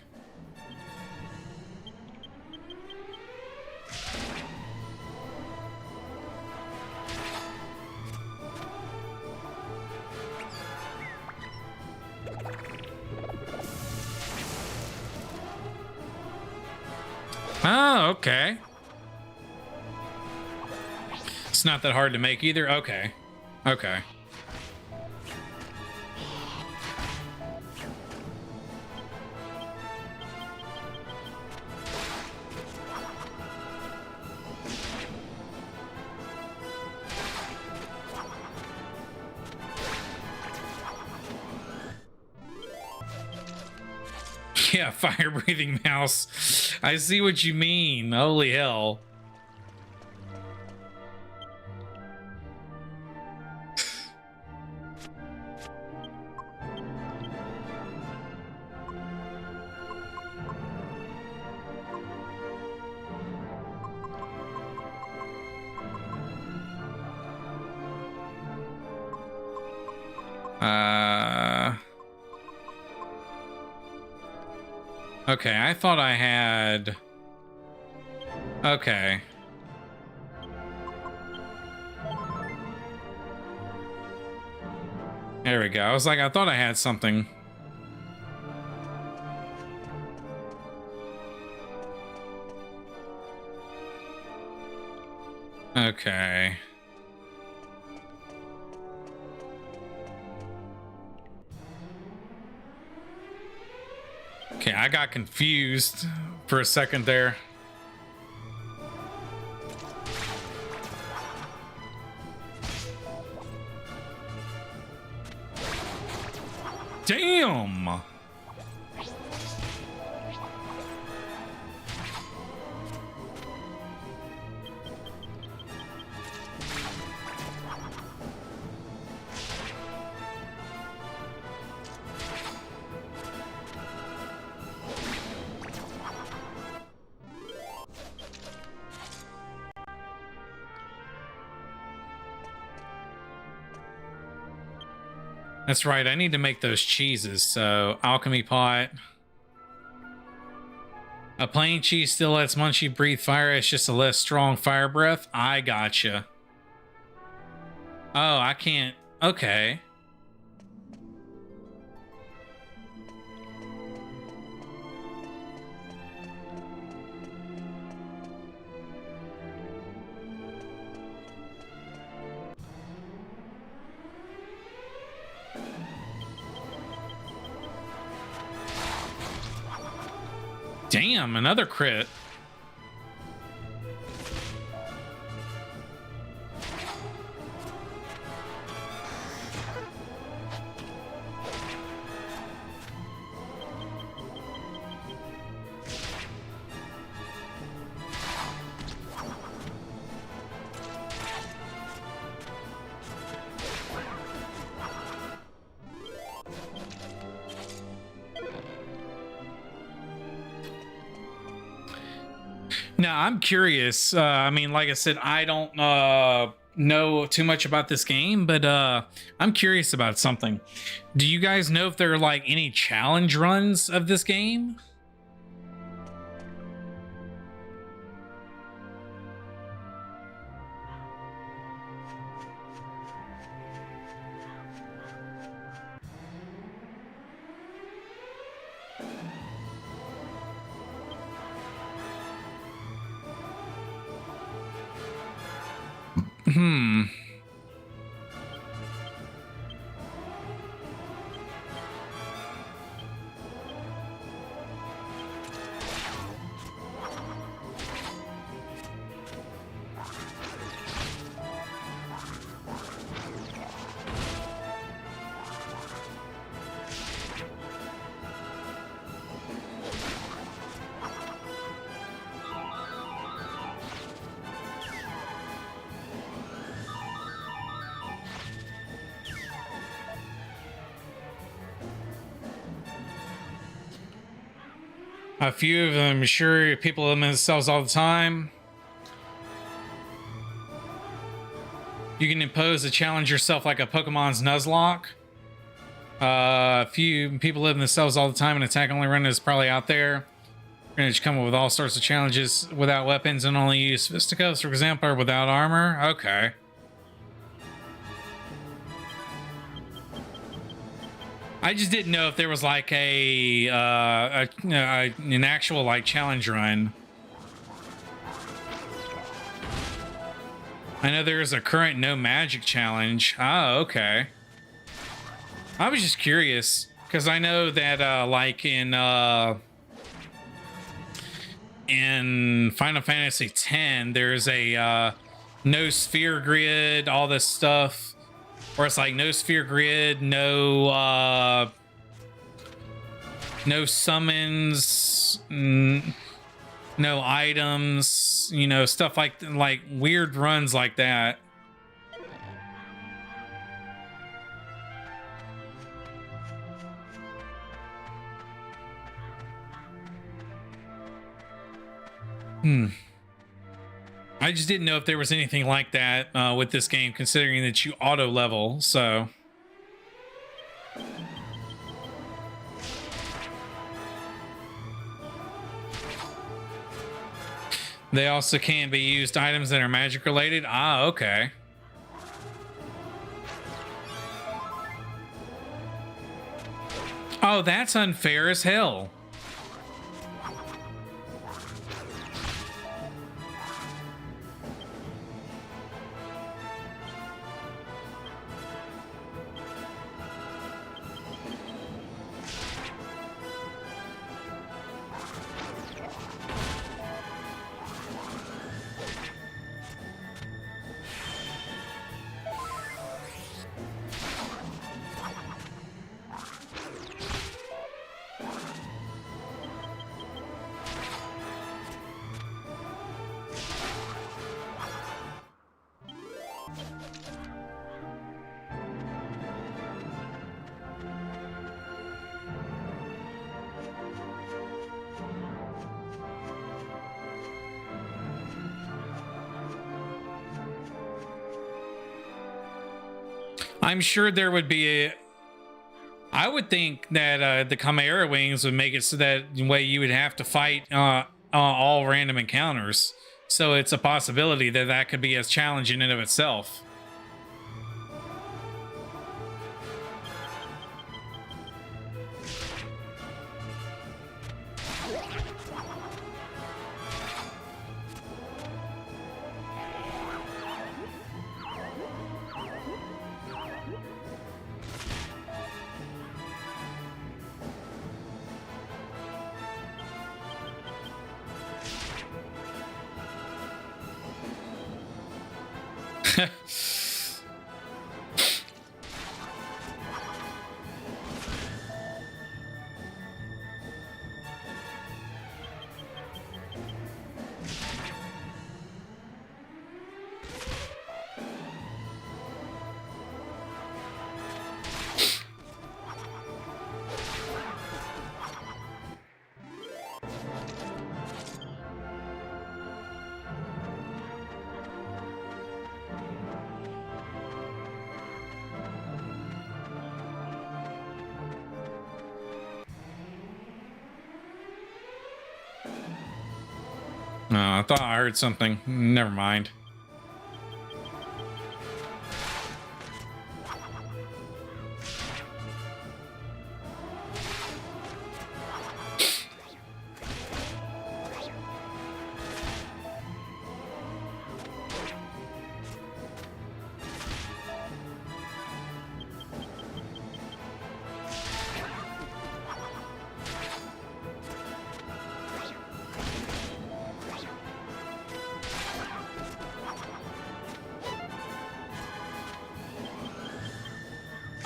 Oh, okay. It's not that hard to make either. Okay. Okay. Yeah, fire-breathing mouse. I see what you mean. Holy hell. Okay, I thought I had... Okay. There we go. I was like, I thought I had something. Okay. Okay, I got confused for a second there. Damn! That's right, I need to make those cheeses, so alchemy pot. A plain cheese still lets Munchie breathe fire, it's just a less strong fire breath. I gotcha. Oh, I can't. Okay. Damn, another crit. Now, I'm curious. I mean, like I said, I don't know too much about this game, but I'm curious about something. Do you guys know if there are like any challenge runs of this game? A few of them, sure, people limit themselves all the time. You can impose a challenge yourself like a Pokemon's Nuzlocke. A few people live themselves all the time, and attack only run is probably out there. You're gonna come up with all sorts of challenges without weapons and only use fisticuffs, for example, or without armor. Okay. I just didn't know if there was like an actual like challenge run. I know there's a current no magic challenge. Oh, okay. I was just curious because I know that like in Final Fantasy X, there's a no sphere grid, all this stuff. Or it's like no sphere grid, no summons, no items, you know, stuff like weird runs like that. I just didn't know if there was anything like that with this game, considering that you auto level, so. They also can be used items that are magic related. Ah, okay. Oh, that's unfair as hell. I'm sure there would be a. I would think that the Chimera Wings would make it so that way you would have to fight all random encounters. So it's a possibility that that could be as challenging in of itself. No, I thought I heard something. Never mind.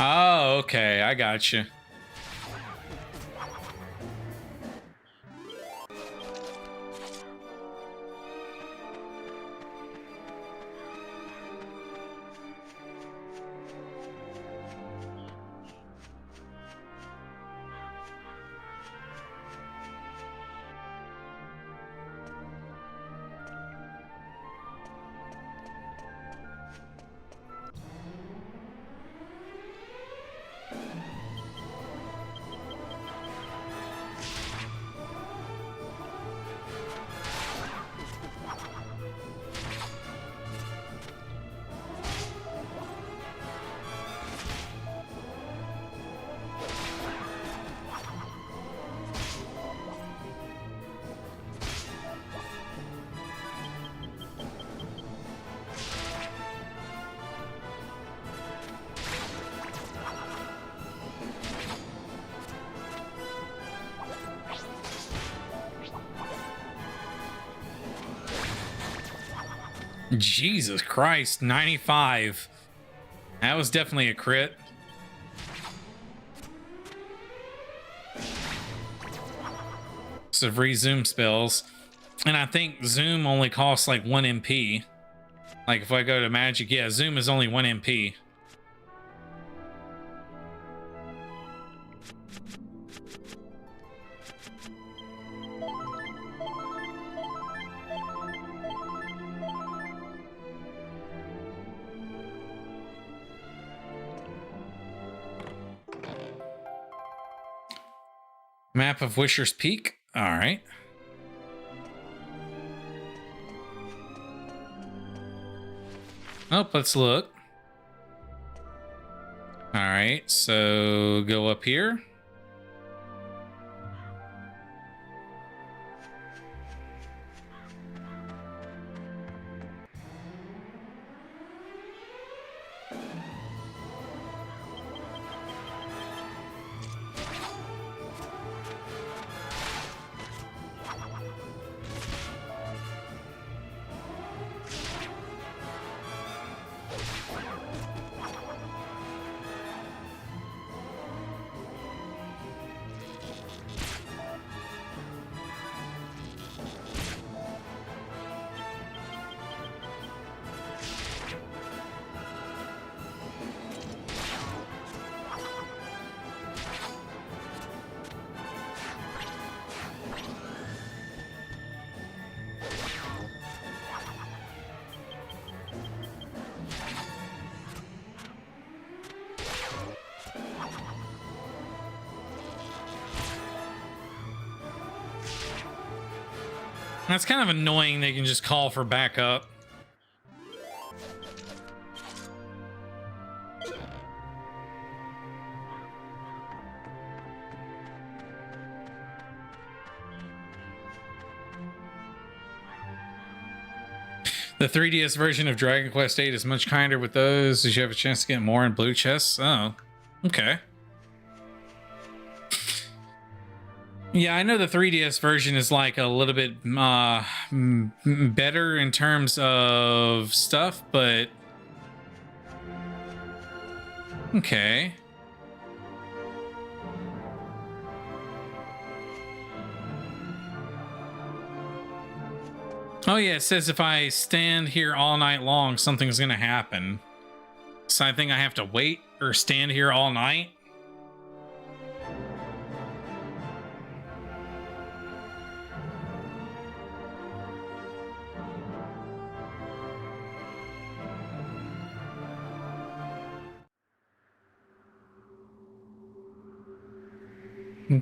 Oh, okay. I got you. Jesus Christ, 95. That was definitely a crit. So free zoom spells. And I think zoom only costs like 1 MP. Like if I go to magic, yeah, zoom is only 1 MP. Map of Wisher's Peak. All right. Oh, let's look. All right, so go up here. That's kind of annoying. They can just call for backup. The 3DS version of Dragon Quest VIII is much kinder with those, as you have a chance to get more in blue chests. Oh, okay. Yeah, I know the 3DS version is like a little bit better in terms of stuff, but okay. Oh yeah, it says if I stand here all night long, something's gonna happen. So I think I have to wait or stand here all night.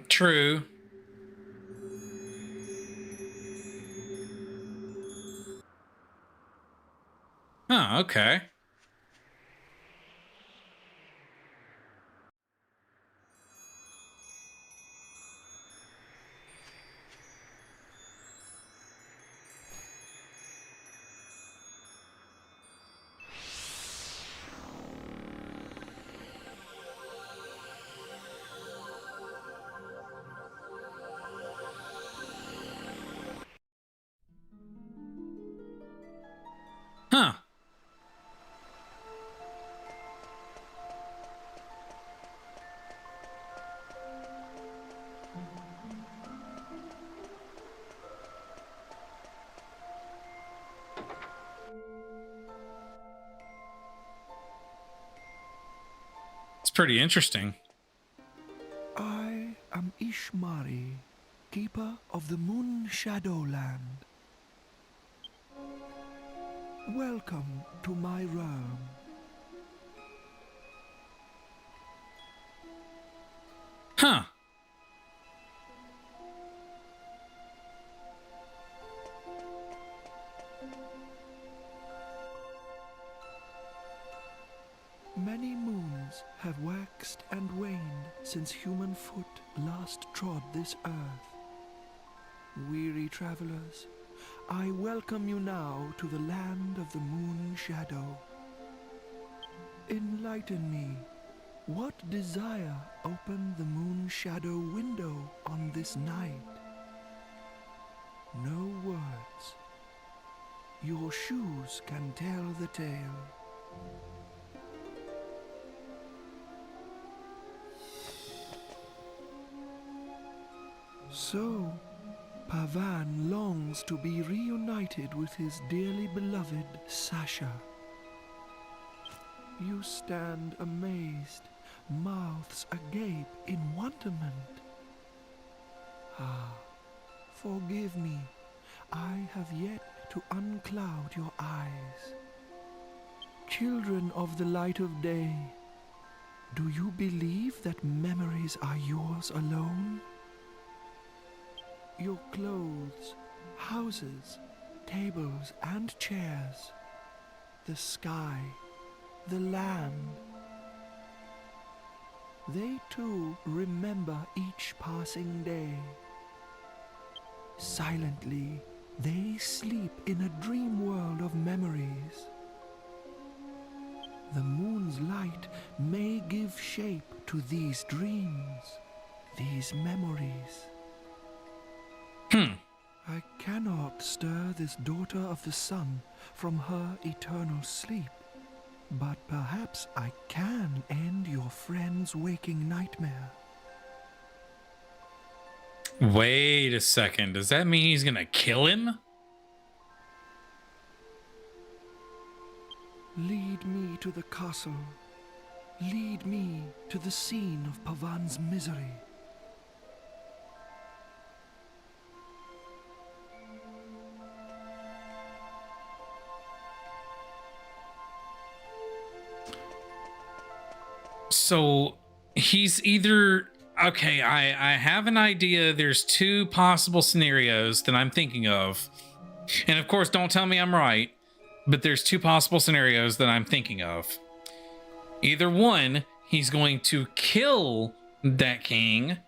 True. Oh, okay. Huh. It's pretty interesting. I am Ishmari, keeper of the Moon Shadowland. Welcome to my realm. Huh. Many moons have waxed and waned since human foot last trod this earth. Weary travelers, I welcome you now to the land of the Moon Shadow. Enlighten me. What desire opened the Moon Shadow window on this night? No words. Your shoes can tell the tale. So, Pavan longs to be reunited with his dearly beloved Sasha. You stand amazed, mouths agape in wonderment. Ah, forgive me, I have yet to uncloud your eyes. Children of the light of day, do you believe that memories are yours alone? Your clothes, houses, tables and chairs, the sky, the land. They too remember each passing day. Silently, they sleep in a dream world of memories. The moon's light may give shape to these dreams, these memories. I cannot stir this daughter of the sun from her eternal sleep, but perhaps I can end your friend's waking nightmare. Wait a second. Does that mean he's gonna kill him? Lead me to the castle. Lead me to the scene of Pavan's misery. So he's either Okay, I have an idea. There's two possible scenarios that I'm thinking of. And of course, don't tell me I'm right, but there's two possible scenarios that I'm thinking of. Either one, he's going to kill that king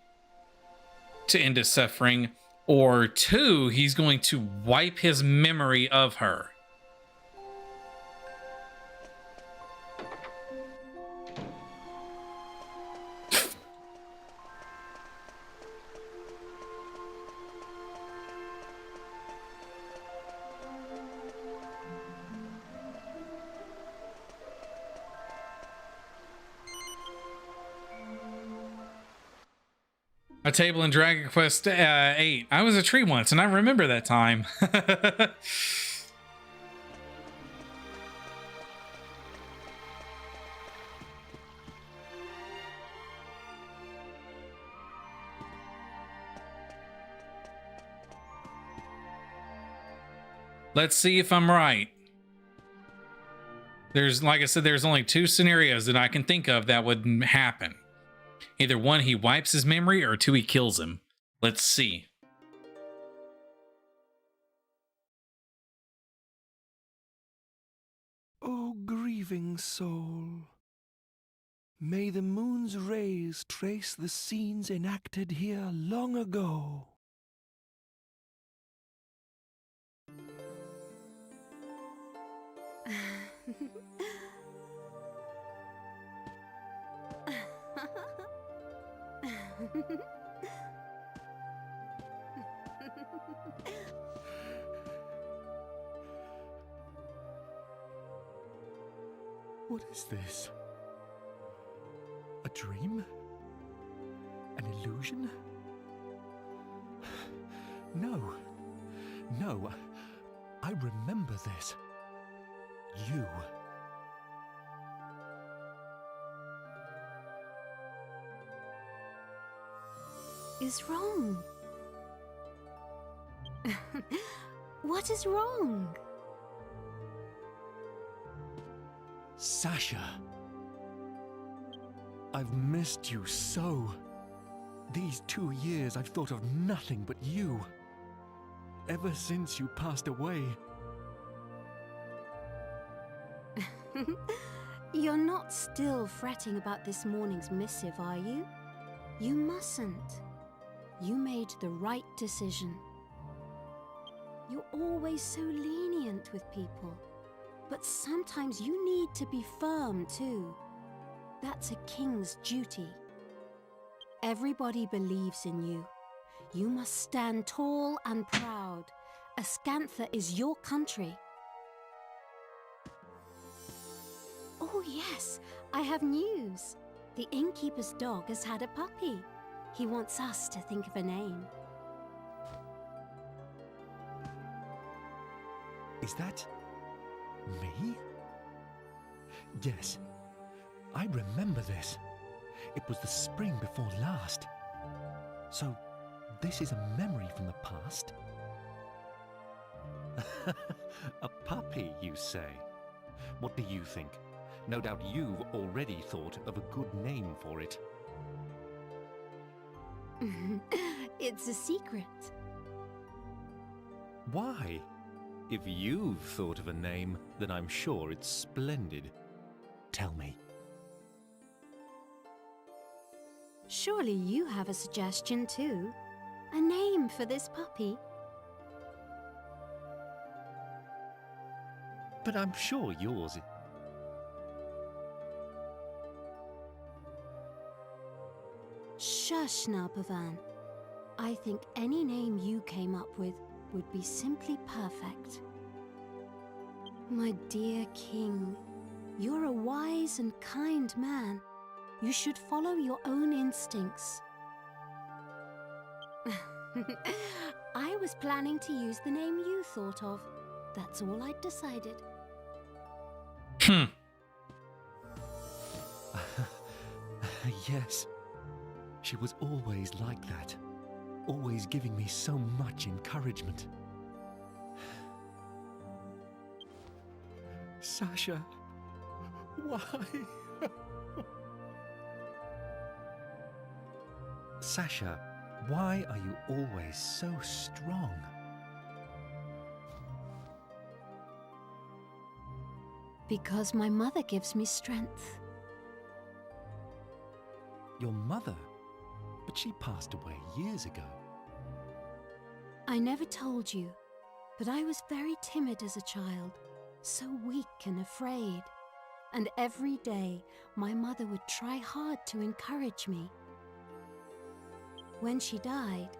to end his suffering, or two, he's going to wipe his memory of her. A table in Dragon Quest VIII. I was a tree once, and I remember that time. Let's see if I'm right. There's, like I said, there's only two scenarios that I can think of that would happen. Either one, he wipes his memory, or two, he kills him. Let's see. O grieving soul, may the moon's rays trace the scenes enacted here long ago. What is this? A dream? An illusion? No. No. I remember this. You. Is wrong? What is wrong? Sasha. I've missed you so. These 2 years I've thought of nothing but you. Ever since you passed away. You're not still fretting about this morning's missive, are you? You mustn't. You made the right decision. You're always so lenient with people, but sometimes you need to be firm too. That's a king's duty. Everybody believes in you. You must stand tall and proud. Ascantha is your country. Oh yes, I have news. The innkeeper's dog has had a puppy. He wants us to think of a name. Is that me? Yes, I remember this. It was the spring before last. So, this is a memory from the past? A puppy, you say? What do you think? No doubt you've already thought of a good name for it. It's a secret. Why? If you've thought of a name, then I'm sure it's splendid. Tell me. Surely you have a suggestion too? A name for this puppy? But I'm sure yours... Shush now, Pavan. I think any name you came up with would be simply perfect. My dear king, you're a wise and kind man. You should follow your own instincts. I was planning to use the name you thought of. That's all I'd decided. Yes. She was always like that. Always giving me so much encouragement. Sasha, why? Sasha, why are you always so strong? Because my mother gives me strength. Your mother? But she passed away years ago. I never told you, but I was very timid as a child, so weak and afraid. And every day, my mother would try hard to encourage me. When she died,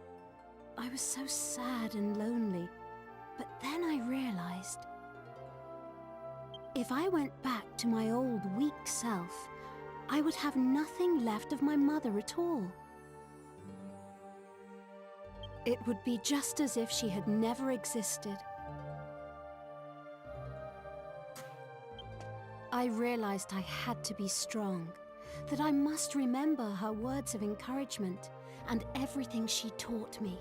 I was so sad and lonely, but then I realized if I went back to my old weak self, I would have nothing left of my mother at all. It would be just as if she had never existed. I realized I had to be strong, that I must remember her words of encouragement and everything she taught me.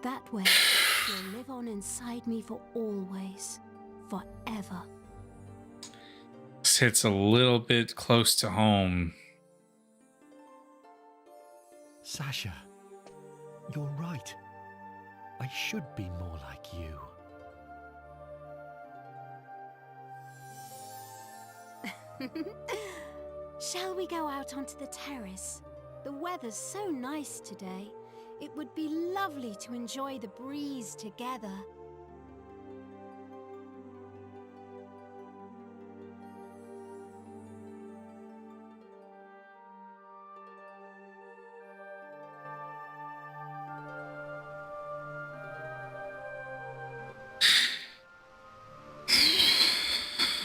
That way, she'll live on inside me for always, forever. This hits a little bit close to home. Sasha, you're right. I should be more like you. Shall we go out onto the terrace? The weather's so nice today. It would be lovely to enjoy the breeze together.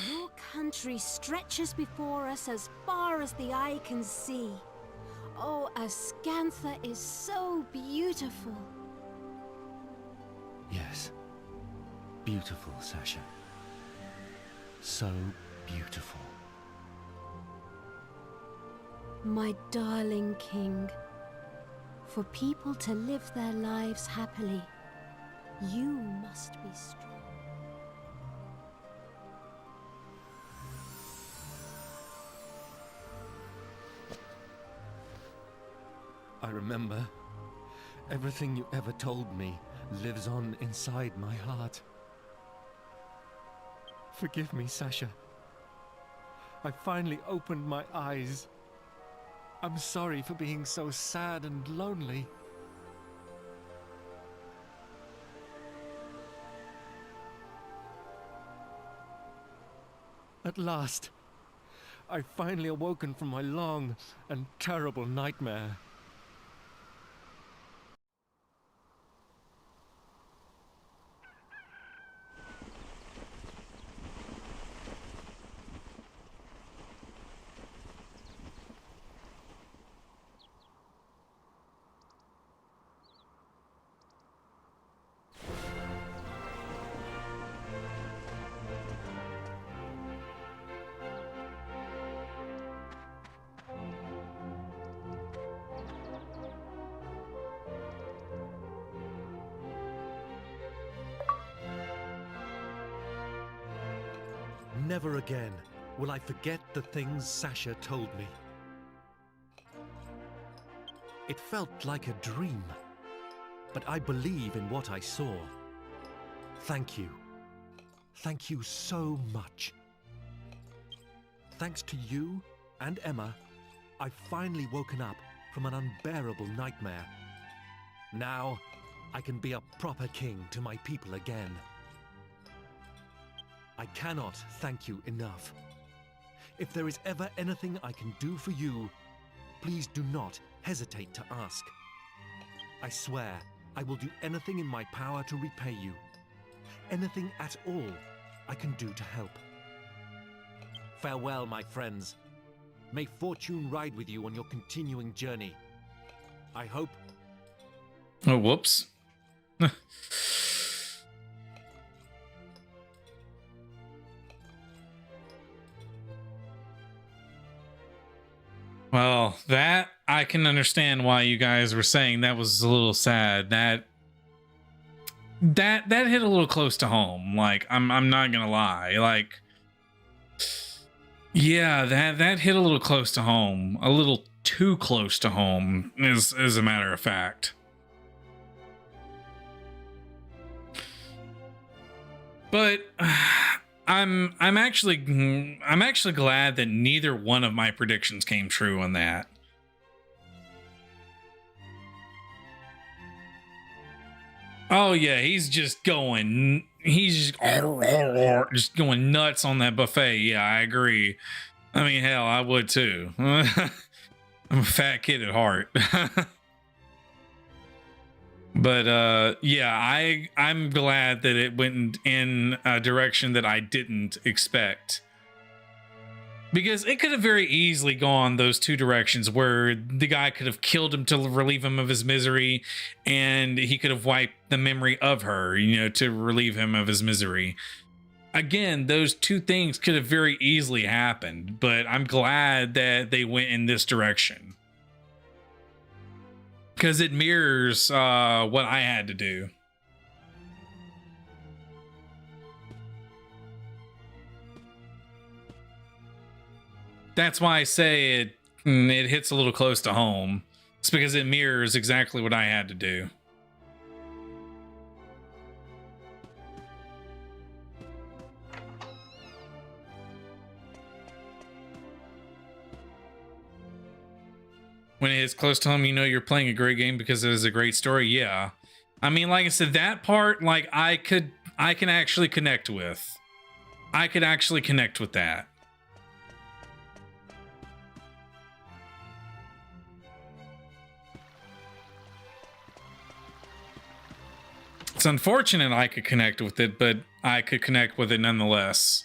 Your country stretches before us as far as the eye can see. Oh, Ascantha is so beautiful. Yes. Beautiful, Sasha. So beautiful. My darling king, for people to live their lives happily, you must be strong. I remember. Everything you ever told me lives on inside my heart. Forgive me, Sasha. I finally opened my eyes. I'm sorry for being so sad and lonely. At last, I've finally awoken from my long and terrible nightmare. Never again will I forget the things Sasha told me. It felt like a dream, but I believe in what I saw. Thank you. Thank you so much. Thanks to you and Emma, I've finally woken up from an unbearable nightmare. Now, I can be a proper king to my people again. I cannot thank you enough. If there is ever anything I can do for you, please do not hesitate to ask. I swear I will do anything in my power to repay you. Anything at all I can do to help. Farewell, my friends. May fortune ride with you on your continuing journey. I hope... Oh, whoops. Well, that I can understand why you guys were saying that was a little sad. That hit a little close to home. Like I'm not gonna lie. Like Yeah, that hit a little close to home. A little too close to home, as a matter of fact. But I'm actually glad that neither one of my predictions came true on that. Oh yeah, he's just going nuts on that buffet. Yeah, I agree. I mean, hell, I would too. I'm a fat kid at heart. But yeah, I'm glad that it went in a direction that I didn't expect. Because it could have very easily gone those two directions, where the guy could have killed him to relieve him of his misery, and he could have wiped the memory of her, you know, to relieve him of his misery. Again, those two things could have very easily happened, but I'm glad that they went in this direction. Because it mirrors what I had to do. That's why I say it hits a little close to home. It's because it mirrors exactly what I had to do. When it hits close to home, you know you're playing a great game because it is a great story. Yeah. I mean, like I said, that part, like, I can actually connect with. I could actually connect with that. It's unfortunate I could connect with it, but I could connect with it nonetheless.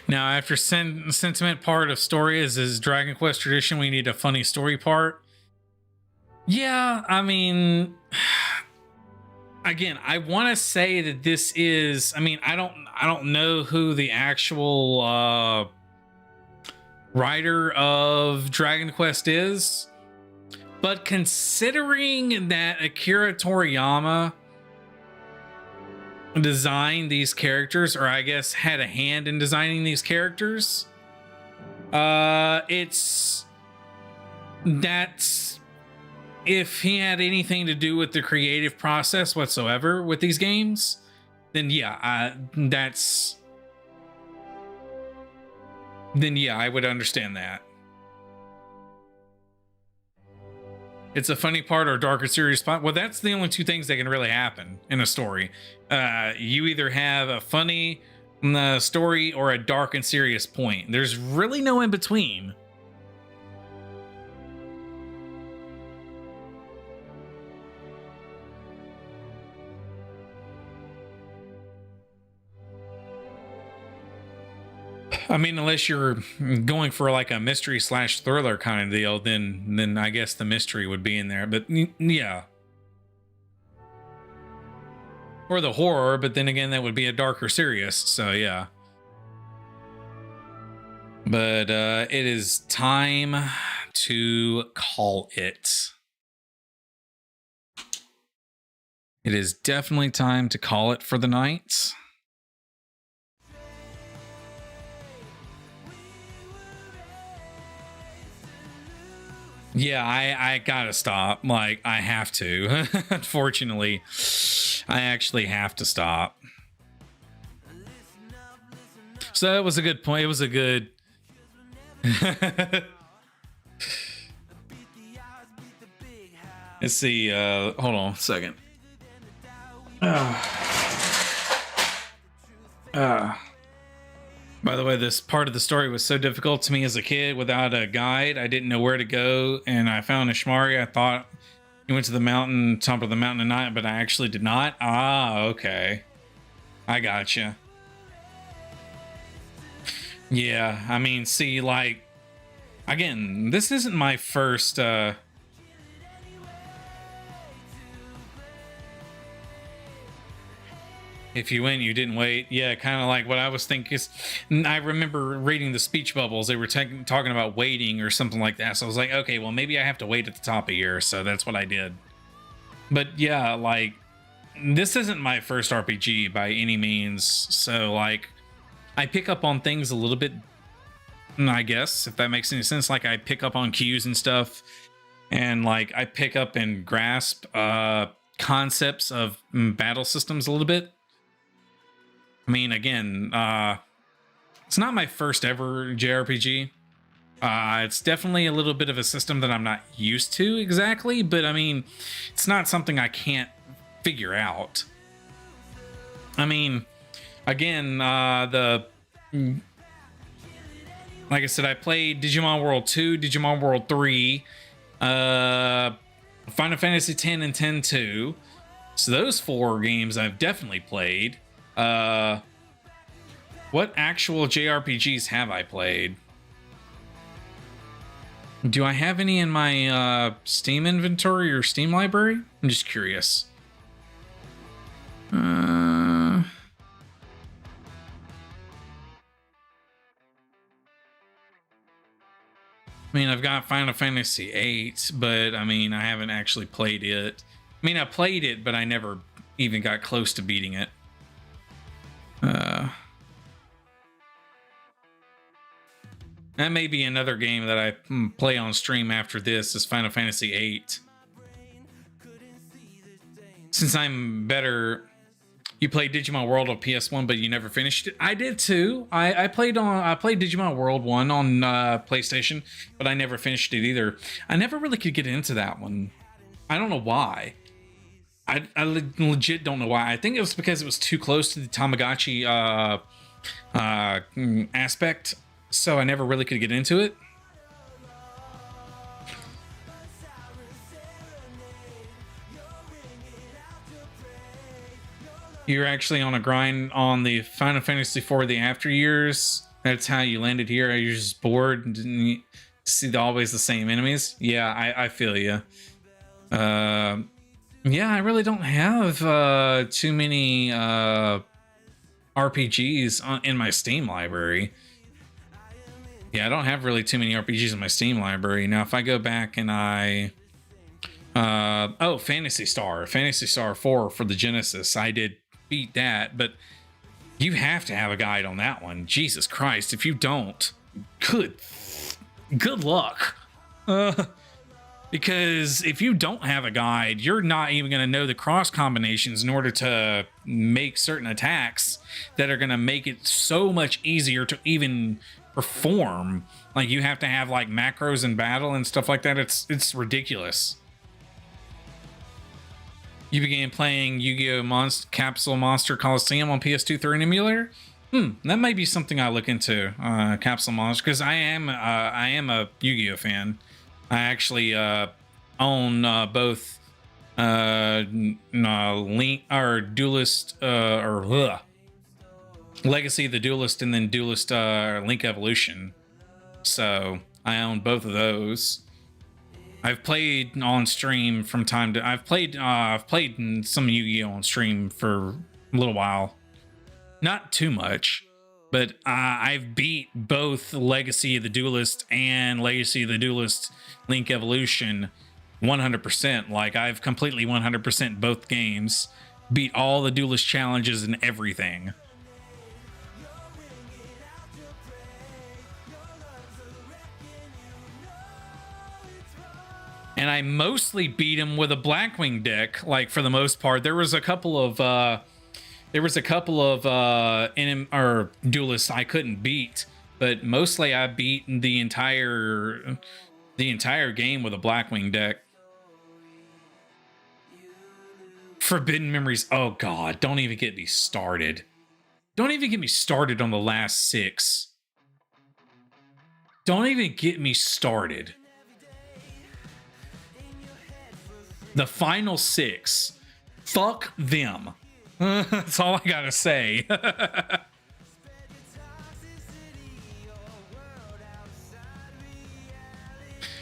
Now, after sentiment part of story is Dragon Quest tradition, we need a funny story part. Yeah, I mean, again, I want to say that this is, I mean, I don't know who the actual writer of Dragon Quest is, but considering that Akira Toriyama designed these characters, or I guess had a hand in designing these characters, that's if he had anything to do with the creative process whatsoever with these games, then yeah, I would understand that. It's a funny part or darker serious spot. Well, that's the only two things that can really happen in a story. You either have a funny story or a dark and serious point. There's really no in between. I mean, unless you're going for like a mystery / thriller kind of deal, then I guess the mystery would be in there. But yeah. Or the horror, but then again, that would be a darker serious. So yeah. But it is time to call it. It is definitely time to call it for the night. Yeah, I gotta stop. Like, I have to. Unfortunately, I actually have to stop. So that was a good point. It was a good... Let's see. Hold on a second. By the way, this part of the story was so difficult to me as a kid without a guide. I didn't know where to go, and I found Ishmari. I thought he went to the mountain, top of the mountain at night, but I actually did not. Ah, okay. I gotcha. Yeah, I mean, see, like, again, this isn't my first, if you went, you didn't wait. Yeah, kind of like what I was thinking. I remember reading the speech bubbles. They were talking about waiting or something like that. So I was like, okay, well, maybe I have to wait at the top of year. So that's what I did. But yeah, like, this isn't my first RPG by any means. So, like, I pick up on things a little bit, I guess, if that makes any sense. Like, I pick up on cues and stuff. And, like, I pick up and grasp concepts of battle systems a little bit. I mean, again, it's not my first ever JRPG. It's definitely a little bit of a system that I'm not used to exactly, but I mean, it's not something I can't figure out. I mean, again, like I said, I played Digimon World 2, Digimon World 3, Final Fantasy X and X-2. So those 4 games I've definitely played. What actual JRPGs have I played? Do I have any in my Steam inventory or Steam library? I'm just curious. I mean, I've got Final Fantasy VIII, but I mean, I haven't actually played it. I mean, I played it, but I never even got close to beating it. That may be another game that I play on stream after this is Final Fantasy VIII. Since I'm better, you played Digimon World on PS1, but you never finished it. I did too. I played Digimon World 1 on PlayStation, but I never finished it either. I never really could get into that one. I don't know why. I legit don't know why. I think it was because it was too close to the Tamagotchi aspect, so I never really could get into it. You're actually on a grind on the Final Fantasy IV The After Years. That's how you landed here. You're just bored and didn't see always the same enemies. Yeah, I feel you. Yeah, I really don't have too many RPGs in my Steam library. Yeah, I don't have really too many RPGs in my Steam library. Now, if I go back and oh, Phantasy Star 4 for the Genesis. I did beat that, but you have to have a guide on that one. Jesus Christ, if you don't, good luck. Because if you don't have a guide, you're not even going to know the cross combinations in order to make certain attacks that are going to make it so much easier to even perform. Like, you have to have like macros in battle and stuff like that. It's ridiculous. You began playing Yu-Gi-Oh! Capsule Monster Coliseum on PS2 through an emulator? That might be something I look into, Capsule Monster, because I am a Yu-Gi-Oh! Fan. I actually own both Link or Duelist Legacy of the Duelist and then Duelist Link Evolution. So I own both of those. I've played on stream from time to I've played some Yu-Gi-Oh! On stream for a little while. Not too much. But I've beat both Legacy of the Duelist and Legacy of the Duelist Link Evolution 100%. Like, I've completely 100% both games. Beat all the Duelist challenges and everything. And I mostly beat him with a Blackwing deck, like, for the most part. There was a couple of duelists I couldn't beat, but mostly I beat the entire game with a Blackwing deck. Forbidden Memories. Oh God, don't even get me started. Don't even get me started on the last 6. Don't even get me started. The final 6. Fuck them. That's all I gotta say.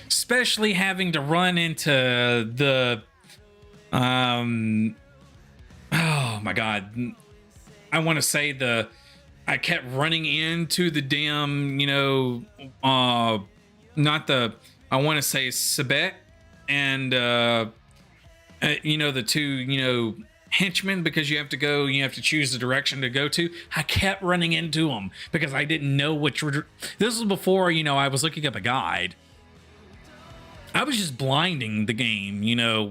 Especially having to run into the oh my god, I want to say I kept running into the damn, not the, I want to say Sebek and the two henchmen, because you have to choose the direction to go to. I kept running into them because I didn't know which. This was before I was looking up a guide. I was just blinding the game,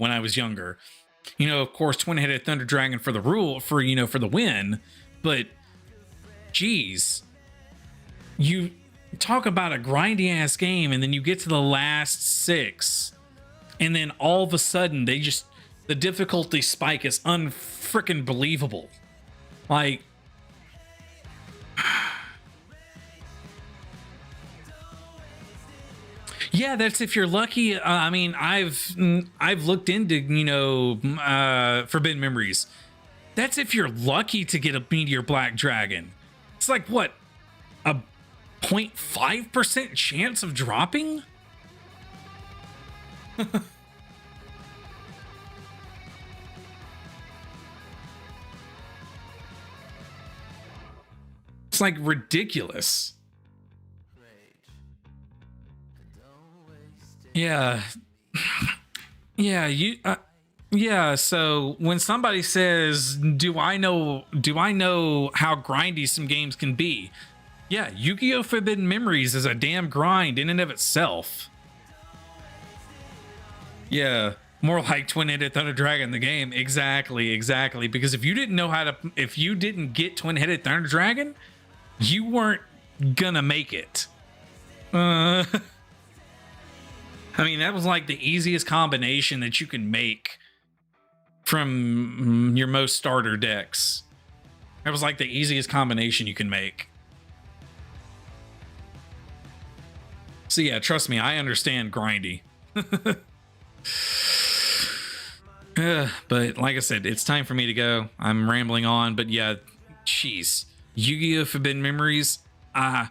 when I was younger. Of course, twin-headed Thunder Dragon for the win. But, geez, you talk about a grindy ass game, and then you get to the last 6, and then all of a sudden the difficulty spike is unfreaking believable. Like, yeah, that's if you're lucky. I mean, I've looked into Forbidden Memories. That's if you're lucky to get a Meteor Black Dragon. It's like what, a 0.5% chance of dropping? It's like ridiculous. Yeah. Yeah, so when somebody says, do I know how grindy some games can be? Yeah, Yu-Gi-Oh! Forbidden Memories is a damn grind in and of itself. Yeah, more like Twin-Headed Thunder Dragon, the game. Exactly. Because if you didn't get Twin-Headed Thunder Dragon, you weren't gonna make it. I mean, that was like the easiest combination that you can make from your most starter decks. That was like the easiest combination you can make. So yeah, trust me, I understand grindy. But like I said, it's time for me to go. I'm rambling on, but yeah, jeez. Yu-Gi-Oh! Forbidden Memories. I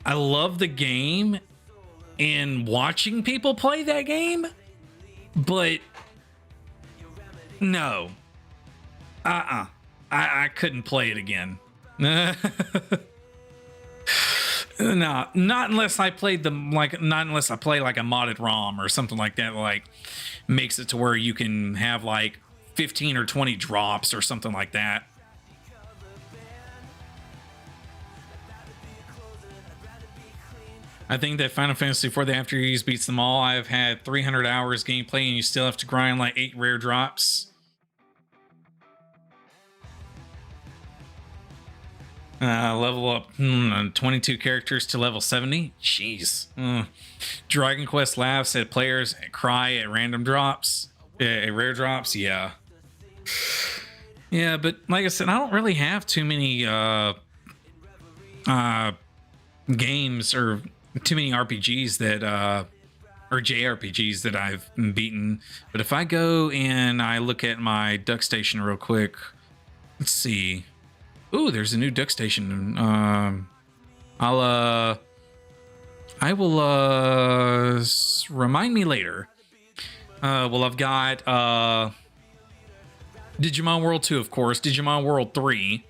love the game and watching people play that game, but no. I couldn't play it again. No, not unless I played not unless I play like a modded ROM or something like that, like makes it to where you can have like 15 or 20 drops or something like that. I think that Final Fantasy IV the After Years beats them all. I've had 300 hours gameplay and you still have to grind like 8 rare drops. Level up 22 characters to level 70. Jeez. Dragon Quest laughs at players cry at random drops. At rare drops. Yeah. Yeah, but like I said, I don't really have too many games or too many RPGs that or JRPGs that I've beaten. But if I go and I look at my Duck Station real quick, let's see. Ooh, there's a new Duck Station. I will remind me later. Well, I've got Digimon World 2, of course, Digimon World 3.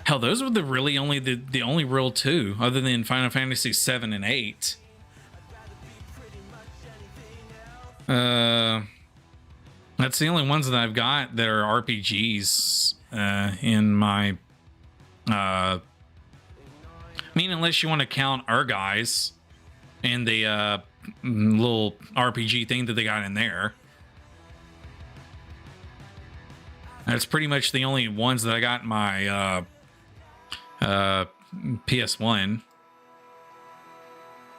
Hell, those were the only real 2, other than Final Fantasy 7 and 8. That's the only ones that I've got that are RPGs in my. I mean, unless you want to count our guys and the little RPG thing that they got in there. That's pretty much the only ones that I got in my PS1.